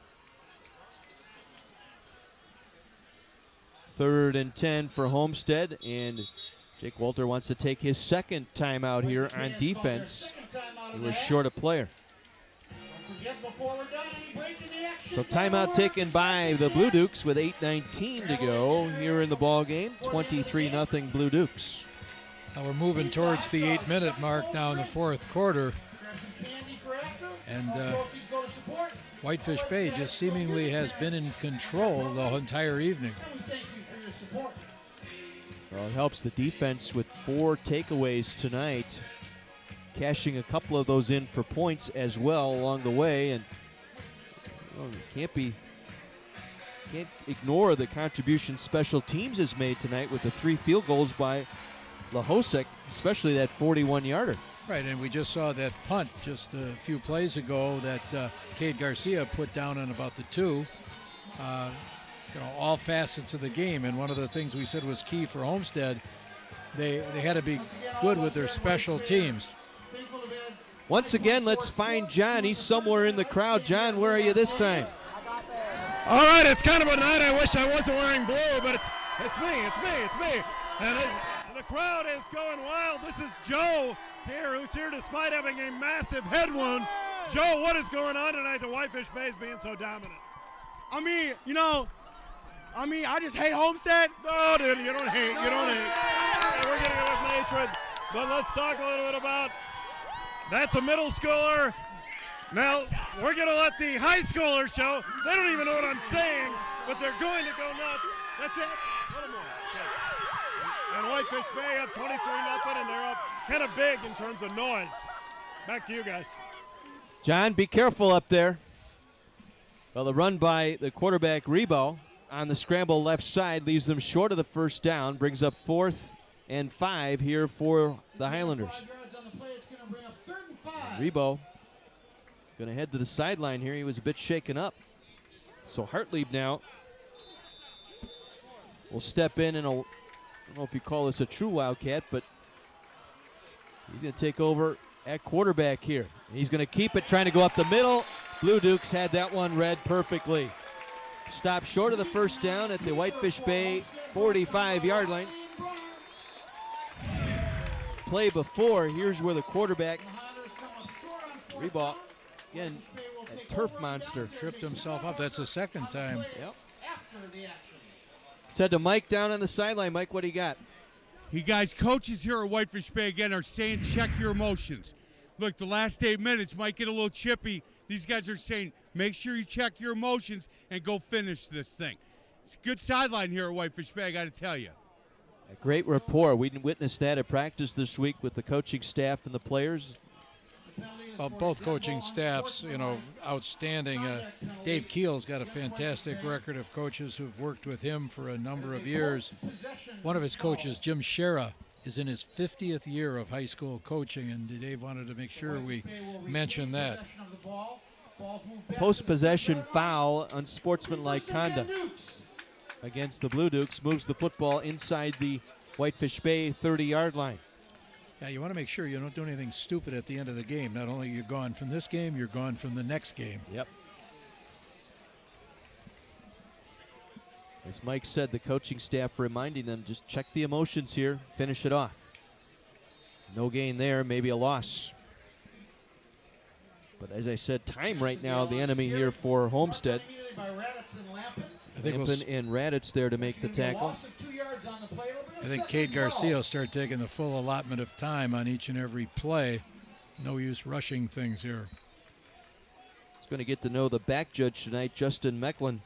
3rd and 10 for Homestead, and Jake Walter wants to take his 2nd timeout here on defense. He was short a player. So timeout taken by the Blue Dukes with 8:19 to go here in the ball game. 23-0 Blue Dukes. Now we're moving towards the 8-minute mark now in the fourth quarter. And Whitefish Bay just seemingly has been in control the entire evening. Well, it helps the defense with 4 takeaways tonight, cashing a couple of those in for points as well along the way. And can't ignore the contribution special teams has made tonight with the 3 field goals by Lahosek, especially that 41-yarder. Right, and we just saw that punt just a few plays ago that Cade Garcia put down on about the 2. All facets of the game, and one of the things we said was key for Homestead, they had to be good with their special teams. Once again, let's find John. He's somewhere in the crowd. John, where are you this time? All right, it's kind of a night I wish I wasn't wearing blue, but it's me. And the crowd is going wild. This is Joe here, who's here despite having a massive head wound. Joe, what is going on tonight? The Whitefish Bay is being so dominant. I just hate Homestead. No, dude, you don't hate. We're getting enough hatred. But let's talk a little bit about, that's a middle schooler. Now, we're going to let the high schoolers show. They don't even know what I'm saying, but they're going to go nuts. That's it. A little more. Okay. And Whitefish Bay up 23-0, and they're up kind of big in terms of noise. Back to you guys. John, be careful up there. Well, the run by the quarterback, Rebo, on the scramble left side leaves them short of the first down, brings up 4th and 5 here for the Highlanders. Rebo going to head to the sideline here. He was a bit shaken up. So Hartlieb now will step in, and I don't know if you call this a true Wildcat, but he's going to take over at quarterback here. He's going to keep it, trying to go up the middle. Blue Dukes had that one read perfectly. Stopped short of the first down at the Whitefish Bay 45-yard line. Play before, here's where the quarterback, Rebo, again, a turf monster. Tripped himself up. That's the second time. Yep. Said to Mike down on the sideline. Mike, what do you got? You guys, coaches here at Whitefish Bay again are saying check your emotions. Look, the last 8 minutes might get a little chippy. These guys are saying make sure you check your emotions and go finish this thing. It's a good sideline here at Whitefish Bay, I got to tell you. A great rapport. We witnessed that at practice this week with the coaching staff and the players. Well, both coaching staffs, outstanding. Dave Keel's got a fantastic record of coaches who've worked with him for a number of years. One of his coaches, Jim Shera, is in his 50th year of high school coaching, and Dave wanted to make sure we mention that. Post-possession foul, unsportsmanlike conduct against the Blue Dukes, moves the football inside the Whitefish Bay 30-yard line. Yeah, you want to make sure you don't do anything stupid at the end of the game. Not only you're gone from this game, you're gone from the next game. Yep. As Mike said, the coaching staff reminding them, just check the emotions here, finish it off. No gain there, maybe a loss. But as I said, time right now, the enemy here for Homestead. I think Lampin and Raditz there to make the tackle. I think Cade Garcia will start taking the full allotment of time on each and every play. No use rushing things here. He's going to get to know the back judge tonight, Justin Mecklin.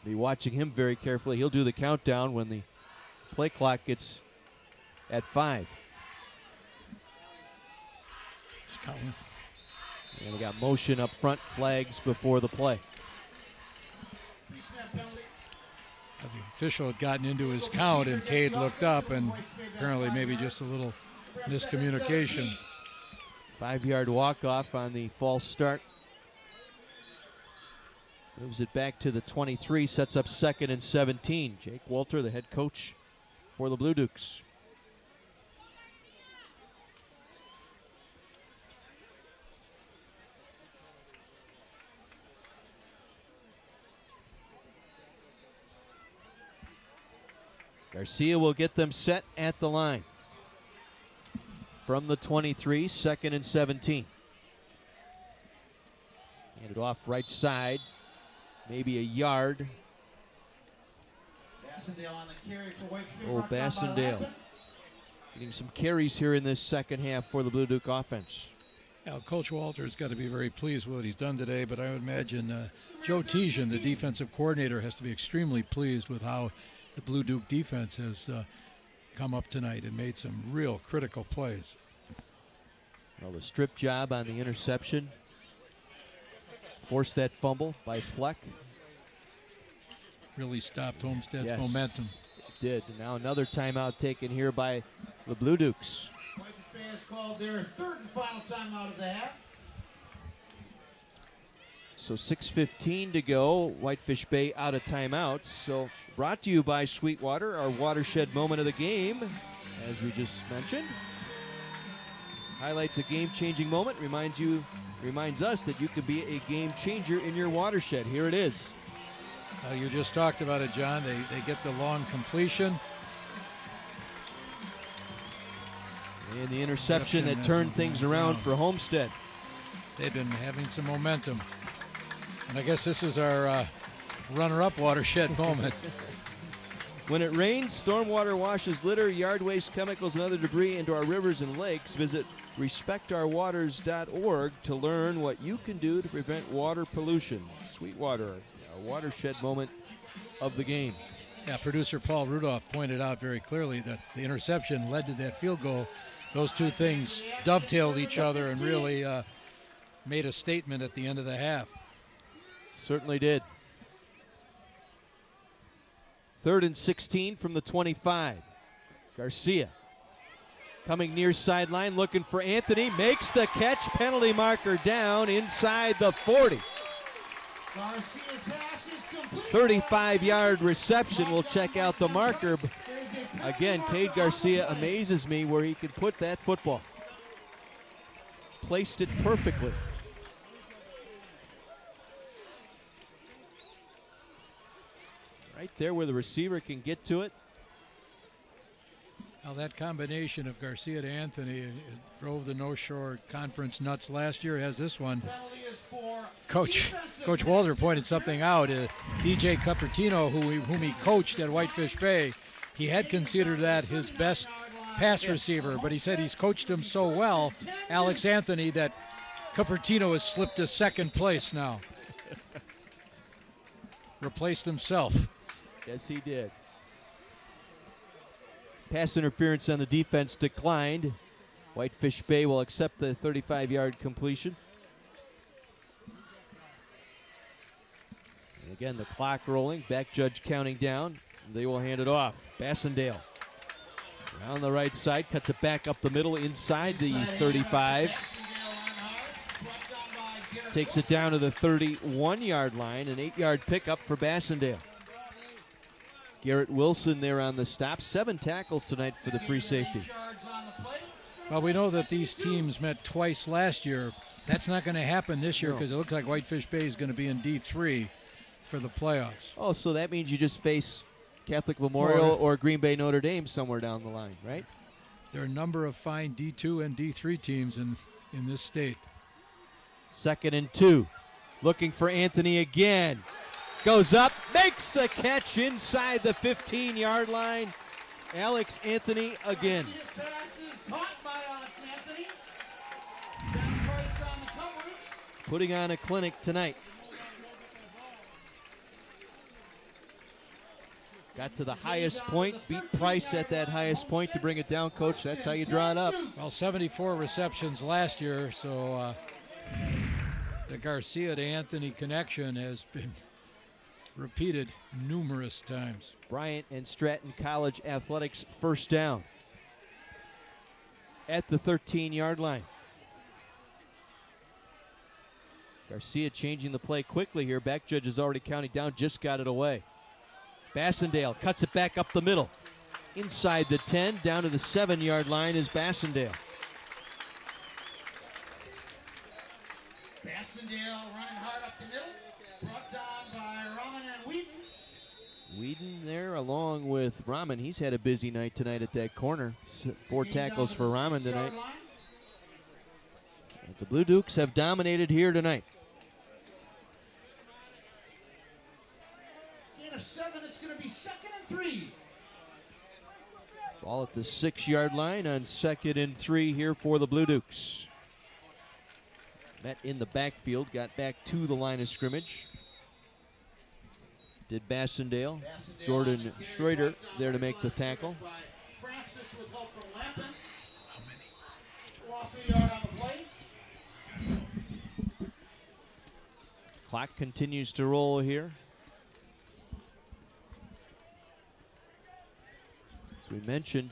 Be watching him very carefully. He'll do the countdown when the play clock gets at 5. It's counting. And we got motion up front, flags before the play. The official had gotten into his count, and Cade looked up, and apparently maybe just a little miscommunication. 5-yard walk-off on the false start. Moves it back to the 23, sets up 2nd and 17. Jake Walter, the head coach for the Blue Dukes. Garcia will get them set at the line. From the 23, 2nd and 17. Hand it off right side. Maybe a yard. Bassendale on the carry for Whitefish. Oh, Bassendale getting some carries here in this second half for the Blue Duke offense. Now, Coach Walter's got to be very pleased with what he's done today, but I would imagine Joe Tejan, the defensive coordinator, has to be extremely pleased with how the Blue Duke defense has come up tonight and made some real critical plays. Well, the strip job on the interception forced that fumble by Fleck. Really stopped Homestead's momentum. It did. And now another timeout taken here by the Blue Dukes. Whitefish Bay has called their third and final timeout of the half. So 6:15 to go. Whitefish Bay out of timeouts. So brought to you by Sweetwater, our watershed moment of the game, as we just mentioned. Highlights a game-changing moment. Reminds us that you can be a game changer in your watershed. Here it is. You just talked about it, John. They get the long completion. And the interception that turned things around for Homestead. They've been having some momentum. And I guess this is our runner-up watershed moment. When it rains, stormwater washes litter, yard waste, chemicals, and other debris into our rivers and lakes. Visit respectourwaters.org to learn what you can do to prevent water pollution. Sweetwater, our watershed moment of the game. Yeah, producer Paul Rudolph pointed out very clearly that the interception led to that field goal. Those two things dovetailed each other and really made a statement at the end of the half. Certainly did. 3rd and 16 from the 25. Garcia coming near sideline, looking for Anthony. Makes the catch. Penalty marker down inside the 40. 35-yard reception. We'll check out the marker. Again, Cade Garcia amazes me where he could put that football. Placed it perfectly. Right there where the receiver can get to it. Well, that combination of Garcia to Anthony it drove the North Shore Conference nuts last year, as this one. Coach Walter pointed something out. DJ Cupertino, whom he coached at Whitefish Bay, he had considered that his best pass receiver, but he said he's coached him so well, Alex Anthony, that Cupertino has slipped to second place now. Replaced himself. Yes, he did. Pass interference on the defense declined. Whitefish Bay will accept the 35-yard completion. And again, the clock rolling. Back judge counting down. They will hand it off. Bassendale around the right side. Cuts it back up the middle inside the 35. Takes it down to the 31-yard line. An 8-yard pickup for Bassendale. Garrett Wilson there on the stop. 7 tackles tonight for the free safety. Well, we know that these teams met twice last year. That's not going to happen this year because it looks like Whitefish Bay is going to be in D3 for the playoffs. Oh, so that means you just face Catholic Memorial or Green Bay Notre Dame somewhere down the line, right? There are a number of fine D2 and D3 teams in this state. 2nd and 2. Looking for Anthony again. Goes up, makes the catch inside the 15-yard line. Alex Anthony again. Putting on a clinic tonight. Got to the highest point, beat Price at that highest point to bring it down, Coach. That's how you draw it up. Well, 74 receptions last year, so the Garcia to Anthony connection has been repeated numerous times. Bryant and Stratton College Athletics first down at the 13-yard line. Garcia changing the play quickly here. Back judge is already counting down, just got it away. Bassendale cuts it back up the middle. Inside the 10, down to the 7-yard line is Bassendale. Bassendale running hard up the middle. Brought down by Rahman and Wheaton. Whedon there along with Rahman. He's had a busy night tonight at that corner. 4 tackles for Rahman tonight. But the Blue Dukes have dominated here tonight. 3. Ball at the 6-yard line on 2nd and 3 here for the Blue Dukes. Met in the backfield, got back to the line of scrimmage. Did Bassendale. Jordan Schrader there to make the tackle. Francis with help from Lampin. Loss a yard on the play. Clock continues to roll here. As we mentioned,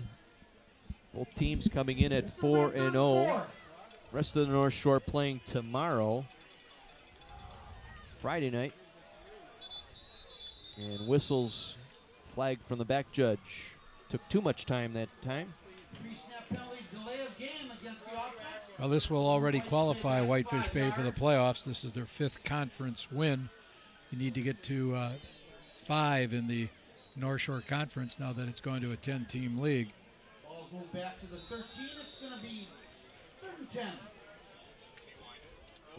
both teams coming in at 4-0. Rest of the North Shore playing tomorrow, Friday night. And whistles flagged from the back judge. Took too much time that time. Well, this will already qualify Whitefish Bay for the playoffs. This is their 5th conference win. You need to get to 5 in the North Shore Conference now that it's going to a 10-team league. Ball goes back to the 13. It's going to be 3rd and 10.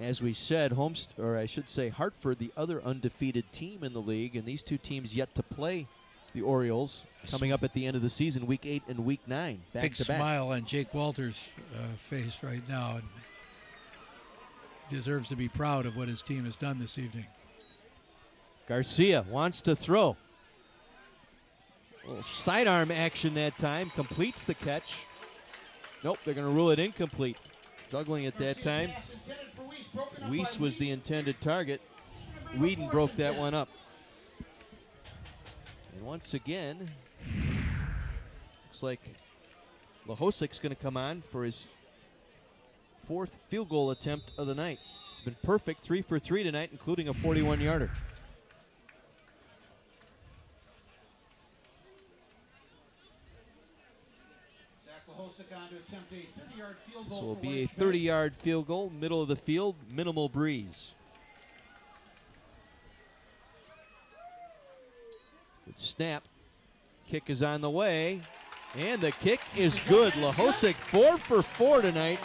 As we said, Hartford, the other undefeated team in the league, and these two teams yet to play the Orioles coming up at the end of the season, Week 8 and Week 9, back Big to back. Smile on Jake Walters' face right now, and deserves to be proud of what his team has done this evening. Garcia wants to throw. A little sidearm action that time, completes the catch. Nope, they're going to rule it incomplete. Juggling at that time. Weiss was the intended target. Whedon broke that one up. And once again, looks like Lahosic's going to come on for his 4th field goal attempt of the night. It's been perfect, 3 for 3 tonight, including a 41-yarder. This will be a 30-yard field goal, middle of the field, minimal breeze. Good snap. Kick is on the way, and the kick is good. Lahosic 4 for 4 tonight.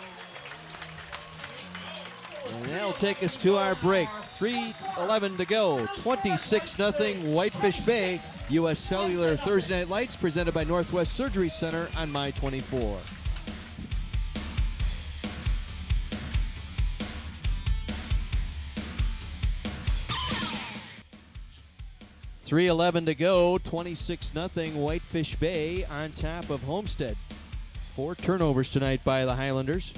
And that'll take us to our break. 3:11 to go. 26-0 Whitefish Bay. U.S. Cellular Thursday Night Lights presented by Northwest Surgery Center on My 24. .311 to go, 26-0 Whitefish Bay on top of Homestead. 4 turnovers tonight by the Highlanders.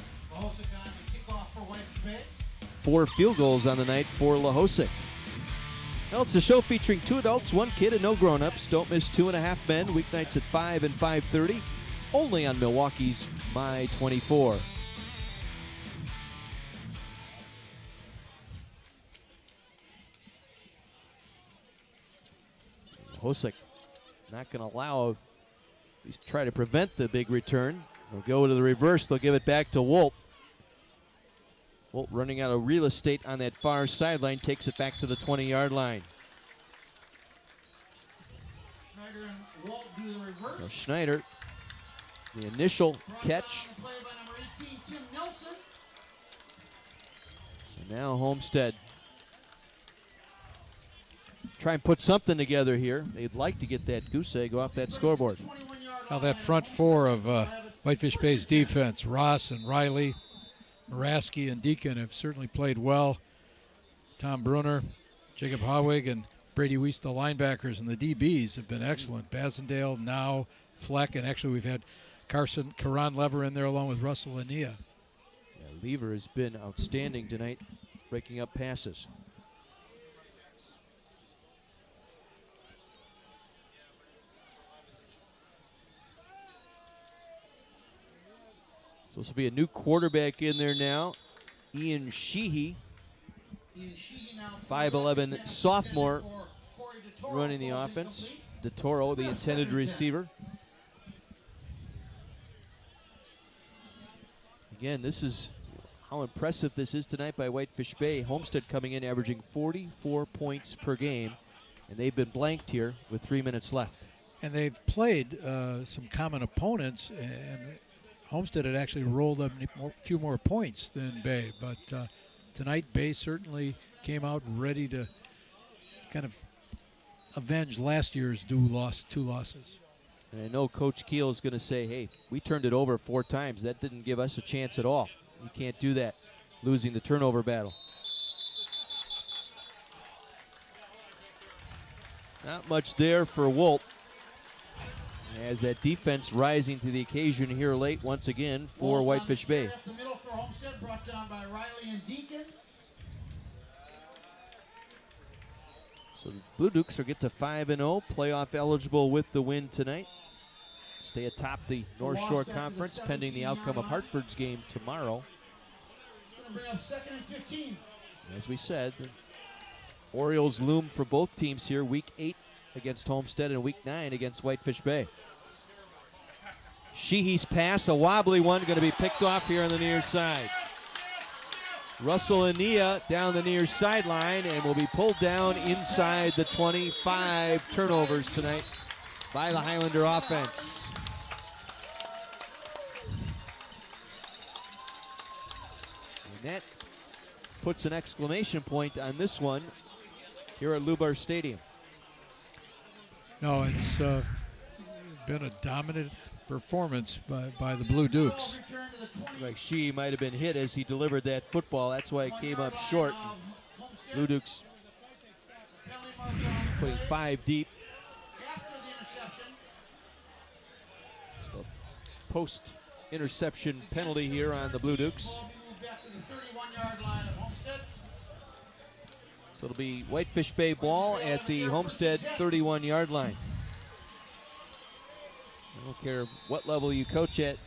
4 field goals on the night for Lahosic. Well, it's a show featuring 2 adults, 1 kid, and no grown-ups. Don't miss 2.5 Men, weeknights at 5 and 5:30, only on Milwaukee's My 24. Lahosic not going to allow, at least try to prevent the big return. They'll go to the reverse. They'll give it back to Wolt. Wolt running out of real estate on that far sideline, takes it back to the 20-yard line. Schneider and Walt do the reverse. So Schneider, the initial catch. Play by number 18, Tim Nelson. So now Homestead try and put something together here. They'd like to get that goose egg off that scoreboard. Now that front 4 of Whitefish Bay's defense, Ross and Riley, Maraski and Deacon have certainly played well. Tom Brunner, Jacob Hawig, and Brady Weiss, the linebackers, and the DBs have been excellent. Basendale, now Fleck, and actually we've had Karan Lever in there along with Russell Ania. Yeah, Lever has been outstanding tonight, breaking up passes. So this will be a new quarterback in there now. Ian Sheehy, 5'11" sophomore, running the offense. DeToro, the intended receiver. Again, this is how impressive this is tonight by Whitefish Bay. Homestead coming in averaging 44 points per game, and they've been blanked here with 3 minutes left. And they've played some common opponents, and Homestead had actually rolled up a few more points than Bay, but tonight Bay certainly came out ready to kind of avenge last year's two losses. And I know Coach Keel is going to say, hey, we turned it over 4 times. That didn't give us a chance at all. You can't do that, losing the turnover battle. Not much there for Wolt. As that defense rising to the occasion here late once again for Whitefish Bay. Up the middle for Homestead, brought down by Riley and Deacon. So the Blue Dukes will get to 5-0, playoff eligible with the win tonight. Stay atop the North Shore Conference pending the outcome of Hartford's game tomorrow. Going to bring up 2nd and 15. As we said, the Orioles loom for both teams here, week 8 against Homestead and week 9 against Whitefish Bay. Sheehy's pass, a wobbly one, going to be picked off here on the near side. Russell Ania down the near sideline and will be pulled down inside the 25. Turnovers tonight by the Highlander offense. And that puts an exclamation point on this one here at Lubar Stadium. No, it's been a dominant performance by the Blue Dukes. Like she might have been hit as he delivered that football. That's why it came up short. Blue Dukes putting 5 deep. So post-interception penalty here on the Blue Dukes. So it'll be Whitefish Bay ball at the Homestead 31-yard line. I don't care what level you coach at,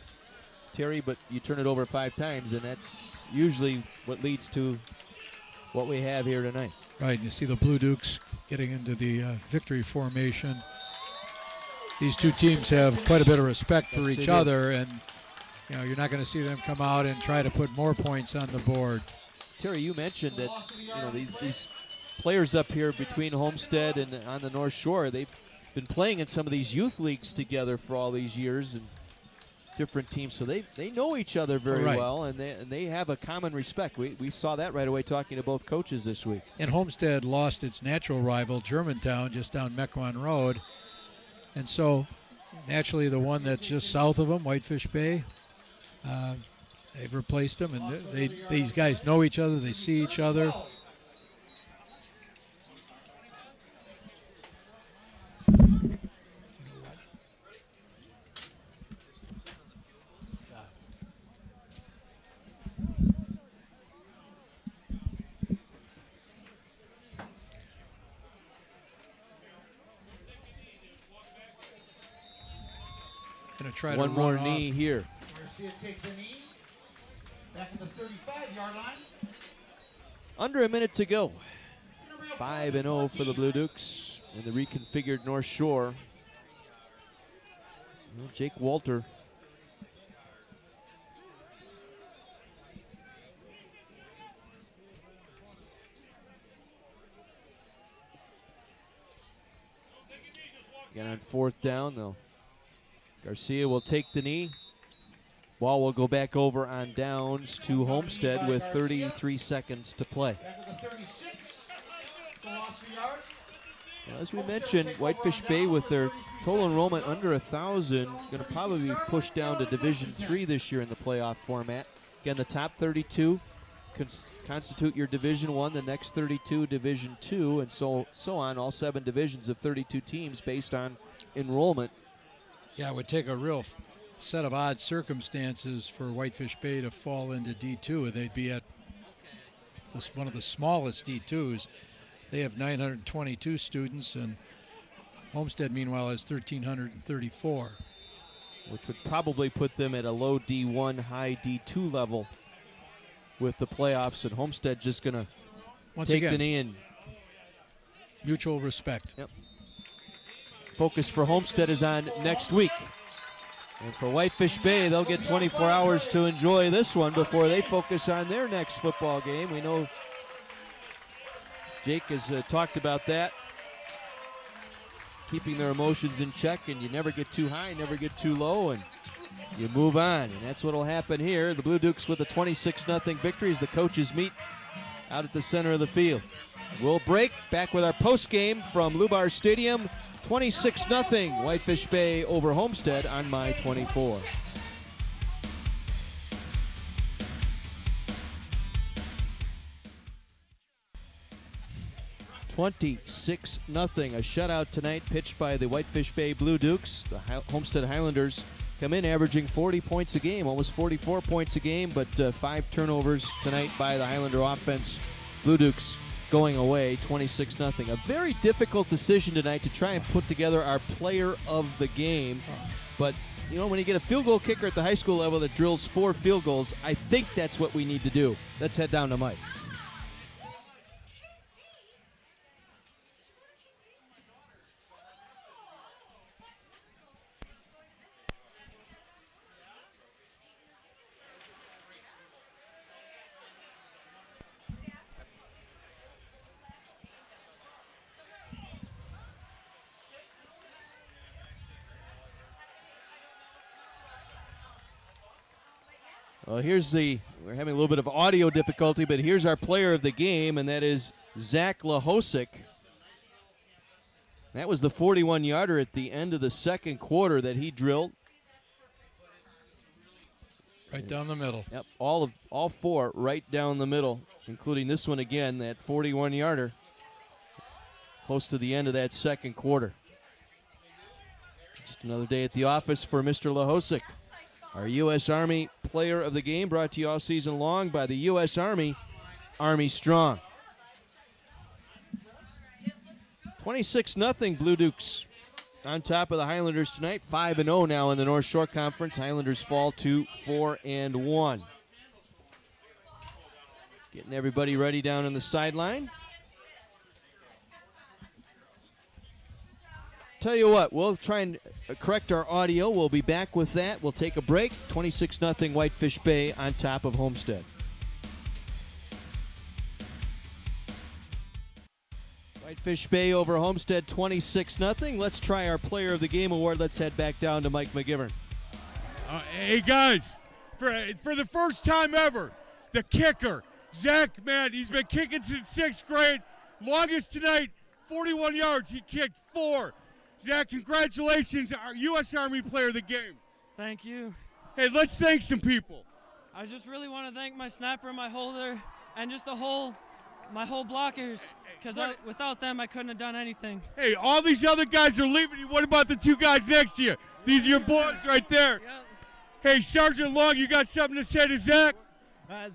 Terry, but you turn it over 5 times, and that's usually what leads to what we have here tonight. Right, you see the Blue Dukes getting into the victory formation. These two teams have quite a bit of respect for each other, and you're not going to see them come out and try to put more points on the board. Terry, you mentioned that these players up here between Homestead and on the North Shore, they've been playing in some of these youth leagues together for all these years and different teams, so they know each other very well, and they have a common respect. We saw that right away talking to both coaches this week. And Homestead lost its natural rival, Germantown, just down Mequon Road, and so naturally the one that's just south of them, Whitefish Bay, they've replaced them, and these guys know each other, they see each other. Try one more knee off. Here. Garcia takes a knee. Back at the 35-yard line. Under a minute to go. 5-0 for the Blue Dukes in the reconfigured North Shore. Well, Jake Walter. Again on 4th down, though. Garcia will take the knee. Ball will go back over on downs to Homestead with 33 seconds to play. Well, as we mentioned, Whitefish Bay with their total enrollment under 1,000 going to probably be pushed down to Division III this year in the playoff format. Again, the top 32 constitute your Division I, the next 32 Division II, and so on, all 7 divisions of 32 teams based on enrollment. Yeah, it would take a real set of odd circumstances for Whitefish Bay to fall into D2. They'd be at one of the smallest D2s. They have 922 students, and Homestead, meanwhile, has 1,334. Which would probably put them at a low D1, high D2 level with the playoffs, and Homestead just going to take the knee and mutual respect. Yep. Focus for Homestead is on next week. And for Whitefish Bay, they'll get 24 hours to enjoy this one before they focus on their next football game. We know Jake has talked about that, keeping their emotions in check, and you never get too high, never get too low, and you move on. And that's what will happen here. The Blue Dukes with a 26-0 victory as the coaches meet out at the center of the field. We'll break. Back with our post game from Lubar Stadium. 26-0 Whitefish Bay over Homestead on My 24. 26-0, a shutout tonight pitched by the Whitefish Bay Blue Dukes. The Homestead Highlanders come in averaging 40 points a game, almost 44 points a game, but 5 turnovers tonight by the Highlander offense. Blue Dukes going away 26-0. A very difficult decision tonight to try and put together our player of the game. But, you know, when you get a field goal kicker at the high school level that drills 4 field goals, I think that's what we need to do. Let's head down to Mike. Well, we're having a little bit of audio difficulty, but here's our player of the game, and that is Zach Lahosik. That was the 41-yarder at the end of the second quarter that he drilled. Right down the middle. Yep, all 4 right down the middle, including this one again, that 41-yarder, close to the end of that second quarter. Just another day at the office for Mr. Lahosik. Our U.S. Army player of the game, brought to you all season long by the U.S. Army, Army Strong. 26-0 Blue Dukes on top of the Highlanders tonight. 5-0 now in the North Shore Conference. Highlanders fall to 4-1. Getting everybody ready down on the sideline. Tell you what, we'll try and correct our audio. We'll be back with that. We'll take a break. 26-0 Whitefish Bay on top of Homestead. Whitefish Bay over Homestead 26-0. Let's try our Player of the Game award. Let's head back down to Mike McGivern. Hey, guys, for the first time ever, the kicker, Zach, man, he's been kicking since 6th grade. Longest tonight, 41 yards. He kicked 4. Zach, congratulations, our U.S. Army Player of the Game. Thank you. Hey, let's thank some people. I just really want to thank my snapper, my holder, and just my whole blockers, because without them, I couldn't have done anything. Hey, all these other guys are leaving you. What about the 2 guys next to you? These are your boys right there. Yep. Hey, Sergeant Long, you got something to say to Zach?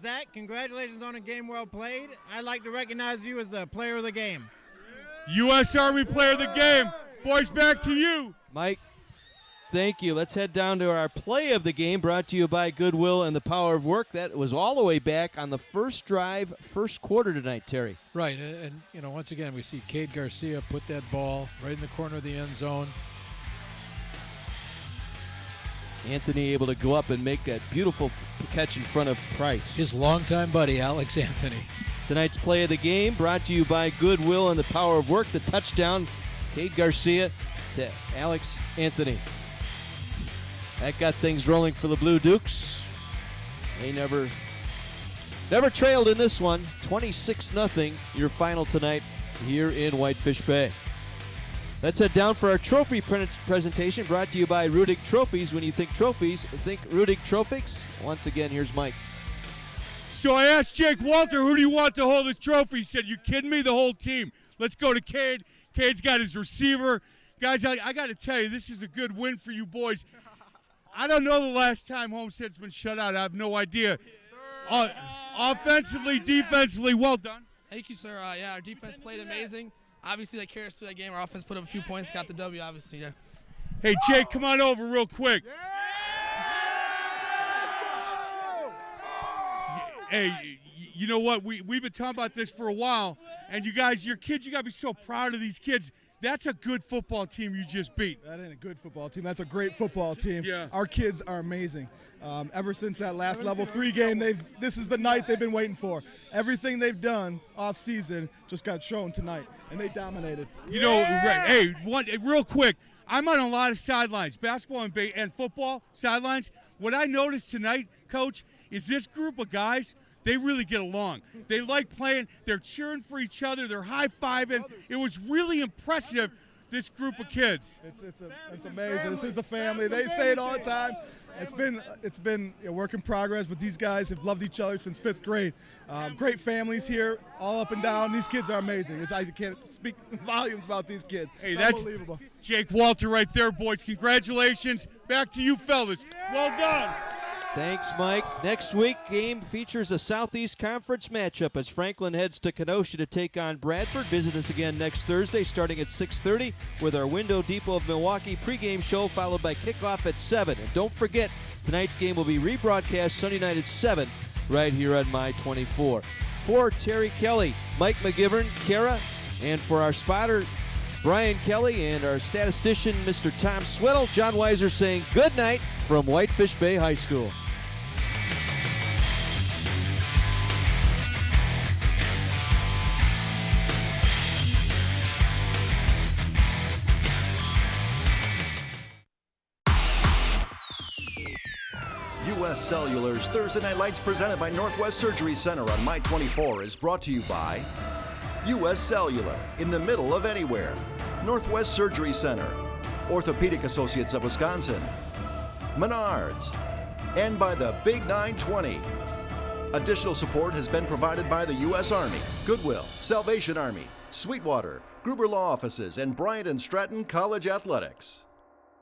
Zach, congratulations on a game well played. I'd like to recognize you as the Player of the Game. U.S. Army Player of the Game. Boys, back to you. Mike, thank you. Let's head down to our play of the game, brought to you by Goodwill and the Power of Work. That was all the way back on the first drive, first quarter tonight, Terry. Right, and you know, once again, we see Cade Garcia put that ball right in the corner of the end zone. Anthony able to go up and make that beautiful catch in front of Price. His longtime buddy, Alex Anthony. Tonight's play of the game brought to you by Goodwill and the Power of Work. The touchdown, Cade Garcia to Alex Anthony. That got things rolling for the Blue Dukes. They never trailed in this one. 26-0 your final tonight here in Whitefish Bay. Let's head down for our trophy presentation, brought to you by Rudig Trophies. When you think trophies, think Rudig Trophies. Once again, here's Mike. So I asked Jake Walter, who do you want to hold this trophy? He said, you kidding me? The whole team. Let's go to Cade. Cade's got his receiver. Guys, I got to tell you, this is a good win for you boys. I don't know the last time Homestead's been shut out. I have no idea. Offensively, defensively, well done. Thank you, sir. Yeah, our defense played amazing. Obviously, that carries through that game. Our offense put up a few points, got the W, obviously. Yeah. Hey, Jake, come on over real quick. Hey, you know what? We've been talking about this for a while, and you guys, your kids, you got to be so proud of these kids. That's a good football team you just beat. That ain't a good football team. That's a great football team. Yeah. Our kids are amazing. Ever since that last level 3 game, this is the night they've been waiting for. Everything they've done off season just got shown tonight, and they dominated. You know, hey, real quick, I'm on a lot of sidelines, basketball and football sidelines. What I noticed tonight, Coach, is this group of guys, they really get along. They like playing. They're cheering for each other. They're high-fiving. It was really impressive, this group of kids. It's amazing. This is a family. They say it all the time. It's been a work in progress, but these guys have loved each other since 5th grade. Great families here, all up and down. These kids are amazing. I can't speak volumes about these kids. Hey, It's that's unbelievable. Jake Walter right there, boys. Congratulations. Back to you, fellas. Well done. Thanks, Mike. Next week, game features a Southeast Conference matchup as Franklin heads to Kenosha to take on Bradford. Visit us again next Thursday starting at 6:30 with our Window Depot of Milwaukee pregame show followed by kickoff at 7. And don't forget, tonight's game will be rebroadcast Sunday night at 7 right here on My 24. For Terry Kelly, Mike McGivern, Kara, and for our spotter, Brian Kelly, and our statistician, Mr. Tom Sweddle, John Weiser saying good night from Whitefish Bay High School. U.S. Cellular's Thursday Night Lights presented by Northwest Surgery Center on My 24 is brought to you by U.S. Cellular, in the middle of anywhere. Northwest Surgery Center, Orthopedic Associates of Wisconsin, Menards, and by the Big 920. Additional support has been provided by the U.S. Army, Goodwill, Salvation Army, Sweetwater, Gruber Law Offices, and Bryant and Stratton College Athletics.